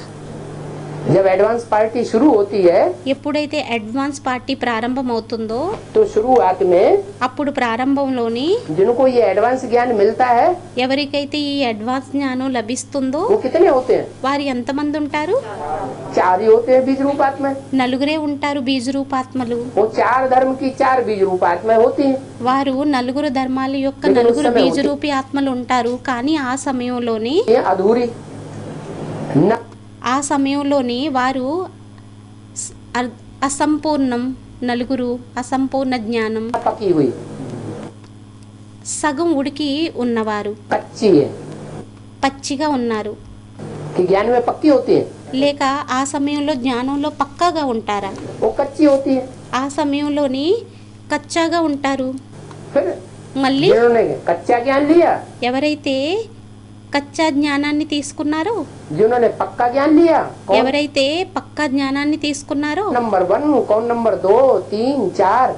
जब एडवांस पार्टी शुरू होती है ఎప్పుడైతే అడ్వాన్స్ పార్టీ ప్రారంభం అవుతుందో तो शुरुआत में అప్పుడు ప్రారంభంలోని जिनको ये एडवांस ज्ञान मिलता है ఎవరికైతే ఈ అడ్వాన్స్ జ్ఞానం లభిస్తుందో वो कितने होते हैं? వారు ఎంతమంది ఉంటారు? 4 ही होते हैं बीज रूप आत्माएं। నలుగురే ఉంటారు బీజరూపాత్మలు. वो 4 धर्म की 4 बीज रूप आत्माएं होती हैं। వారు నలుగురు ధర్మాల యొక్క लेकिन उस నలుగురు समय బీజరూపి ఆత్మలు ఉంటారు. కానీ ఆ సమయంలోని ये अधूरी न ఆ సమయంలోని వారు అసంపూర్ణం, నలుగురు అసంపూర్ణ జ్ఞానం, पकी हुई సగం ఉడికి ఉన్నవారు, कच्ची है పచ్చిగా ఉన్నారు. कि ज्ञान में पक्की होती है, లేక ఆ సమయంలో జ్ఞానంలో పక్కాగా ఉంటారా? वो कच्ची होती है। ఆ సమయంలోని కచ్చాగా ఉంటారు. फिर మళ్ళీ जिन्होंने कच्चा ज्ञान लिया, ఎవరైతే కచ్చా జ్ఞానాన్ని తీసుకున్నారో, जिन्होंने पक्का ज्ञान लिया, कौन ఎవరైతే పక్కా జ్ఞానాన్ని తీసుకున్నారో, नंबर 1, कौन नंबर 2, 3, 4,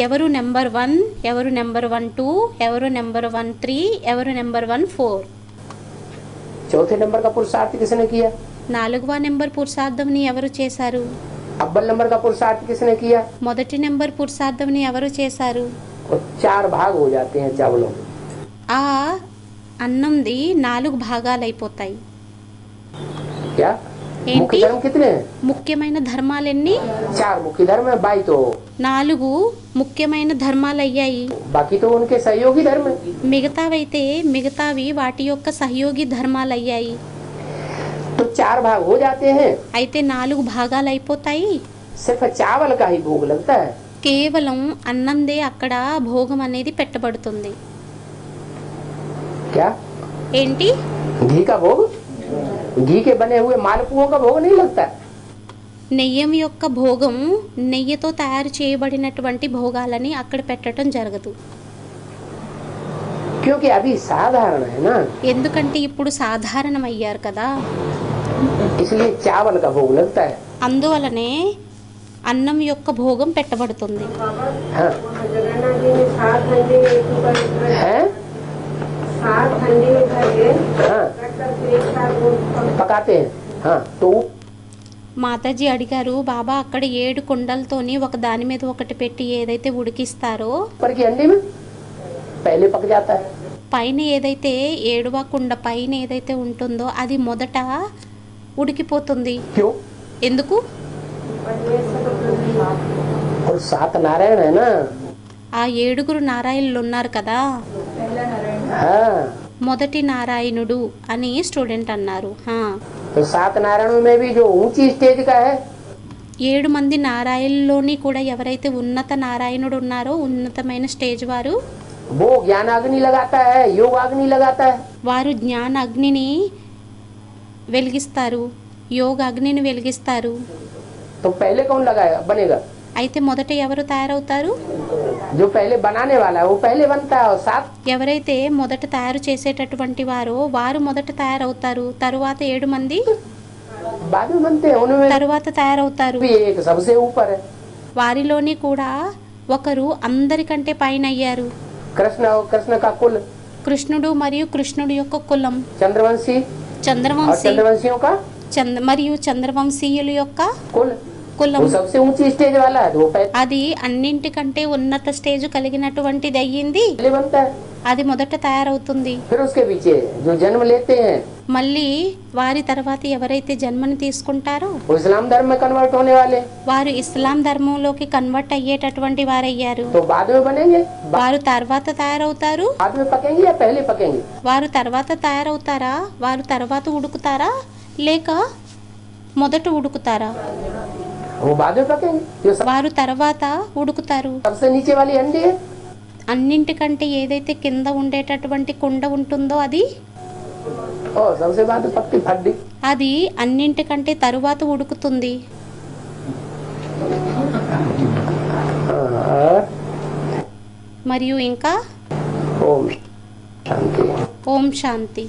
ఎవరు నెంబర్ 1, ఎవరు నెంబర్ 1, 2, ఎవరు నెంబర్ 1, 3, ఎవరు నెంబర్ 1, 4. चौथे नंबर का पुरुषार्थ किसने किया? 4వ నెంబర్ పురుషార్థంని ఎవరు చేశారు? अव्वल नंबर का पुरुषार्थ किसने किया? మొదటి నెంబర్ పురుషార్థంని ఎవరు చేశారు? और 4 भाग हो जाते हैं चावलों। ఆ అన్నంది 4 భాగాలైపోతాయి. क्या ఏంటి? मुख्य धर्म कितने हैं? ముఖ్యమైన ధర్మాలెన్ని? 4 मुख्य धर्म है, 22 तो 4 ముఖ్యమైన ధర్మాలయ్యాయి. बाकी तो उनके सहयोगी धर्म है। మిగతావి వాటి యొక్క సహయోగి ధర్మాలయ్యాయి. तो 4 भाग हो जाते हैं, అయితే 4 భాగాలైపోతాయి. सिर्फ चावल का ही भोग लगता है। కేవలం అన్నందే అక్కడ భోగం అనేది పెట్టబడుతుంది. क्या ఏంటి? घी का भोग, घी के बने हुए मालपुओं का भोग नहीं लगता। నెయ్యం యొక్క భోగం, నెయ్యితో తయారు చేయబడినటువంటి భోగాలని అక్కడ పెట్టడం జరగదు. क्योंकि अभी साधारण है ना, ఎందుకంటే ఇప్పుడు సాధారణమయ్యారు కదా. इसलिए चावल का भोग लगता है। అందువలనే అన్నం యొక్క భోగం పెట్టబడుతుంది. हाँ है, हाँ पकाते हैं। हाँ तो మాతాజీ అడిగారు, బాబా అక్కడ 7 కుండలతోని ఒక దాని మీద ఒకటి పెట్టి ఏదైతే ఉడికిస్తారో ऊपर की हंडी में पहले पक जाता है। పైన ఏదైతే 7వ కుండ పైన ఏదైతే ఉంటుందో అది మొదట ఉడికిపోతుంది. क्यों? ఎందుకు? और 7 नारायण है ना। ఆ 7 నారాయణులు ఉన్నారు కదా. हाँ మొదటి నారాయణుడు అని స్టూడెంట్ అన్నారు. तो 7 नारायणों में भी जो ऊंची स्टेज का है, 7 మంది నారాయణుల్లోని కూడా ఎవరైతే ఉన్నత నారాయణుడు ఉన్నారో, ఉన్నతమైన స్టేజ్ వారు, वो ज्ञान अग्नि लगाता है, योग अग्नि लगाता है। వారు జ్ఞాన అగ్నిని వెలిగిస్తారు, యోగ అగ్నిని వెలిగిస్తారు. तो पहले कौन लगाएगा, बनेगा? అయితే మొదట ఎవరు తయారవుతారు? जो पहले बनाने वाला है वो पहले बनता है, और 7 ఎవరైతే మొదట తయారు చేసేటటువంటి వారో వారు మొదట తయారవుతారు. తరువాత 7 మంది बाद में बनते हैं। उनमें తరువాత తయారవుతారు. भी एक सबसे ऊपर है, వారిలోని కూడా ఒకరు అందరికంటే పైన అయ్యారు. कृष्ण और कृष्ण का कुल, కృష్ణుడు మరియు కృష్ణుడి యొక్క కులం, चंद्रवंशी और చంద్రవంశీ चंद्रवंशियों का మరియు చంద్రవంశీయుల యొక్క कुल, కులం. वो सबसे ऊंची स्टेज वाला है, तो वो అది అన్నింటికంటే ఉన్నత స్టేజ్ కలిగినటువంటిది అయ్యింది. पहले बनता है। అది మొదట తయారవుతుంది. फिर उसके पीछे जो जन्म लेते हैं మళ్ళీ వారి తర్వాత ఎవరైతే జన్మని తీసుకుంటారో वो इस्लाम धर्म में कन्वर्ट होने वाले, వారు ఇస్లాం ధర్మంలోకి కన్వర్ట్ అయ్యేటటువంటి వారయ్యారు. तो बाद में बनेंगे, వారు తర్వాత తయారవుతారు. बाद में पकेंगे या पहले पकेंगे? వారు తర్వాత తయారవుతారా, వారు తర్వాత ఉడుకుతారా, లేక మొదట ఉడుకుతారా? वो बाद में पकेंगे। जो వారు తర్వాత ఉడుకుతారు. सबसे नीचे वाली हंडी है, అన్నింటికంటే ఏదైతే కింద ఉండేటటువంటి కుండ ఉంటుందో और सबसे बाद में पकती फड्डी। అది అన్నింటికంటే తరువాత ఉడుకుతుంది. और మరియు ఇంకా ओम शांति। ఓం శాంతి.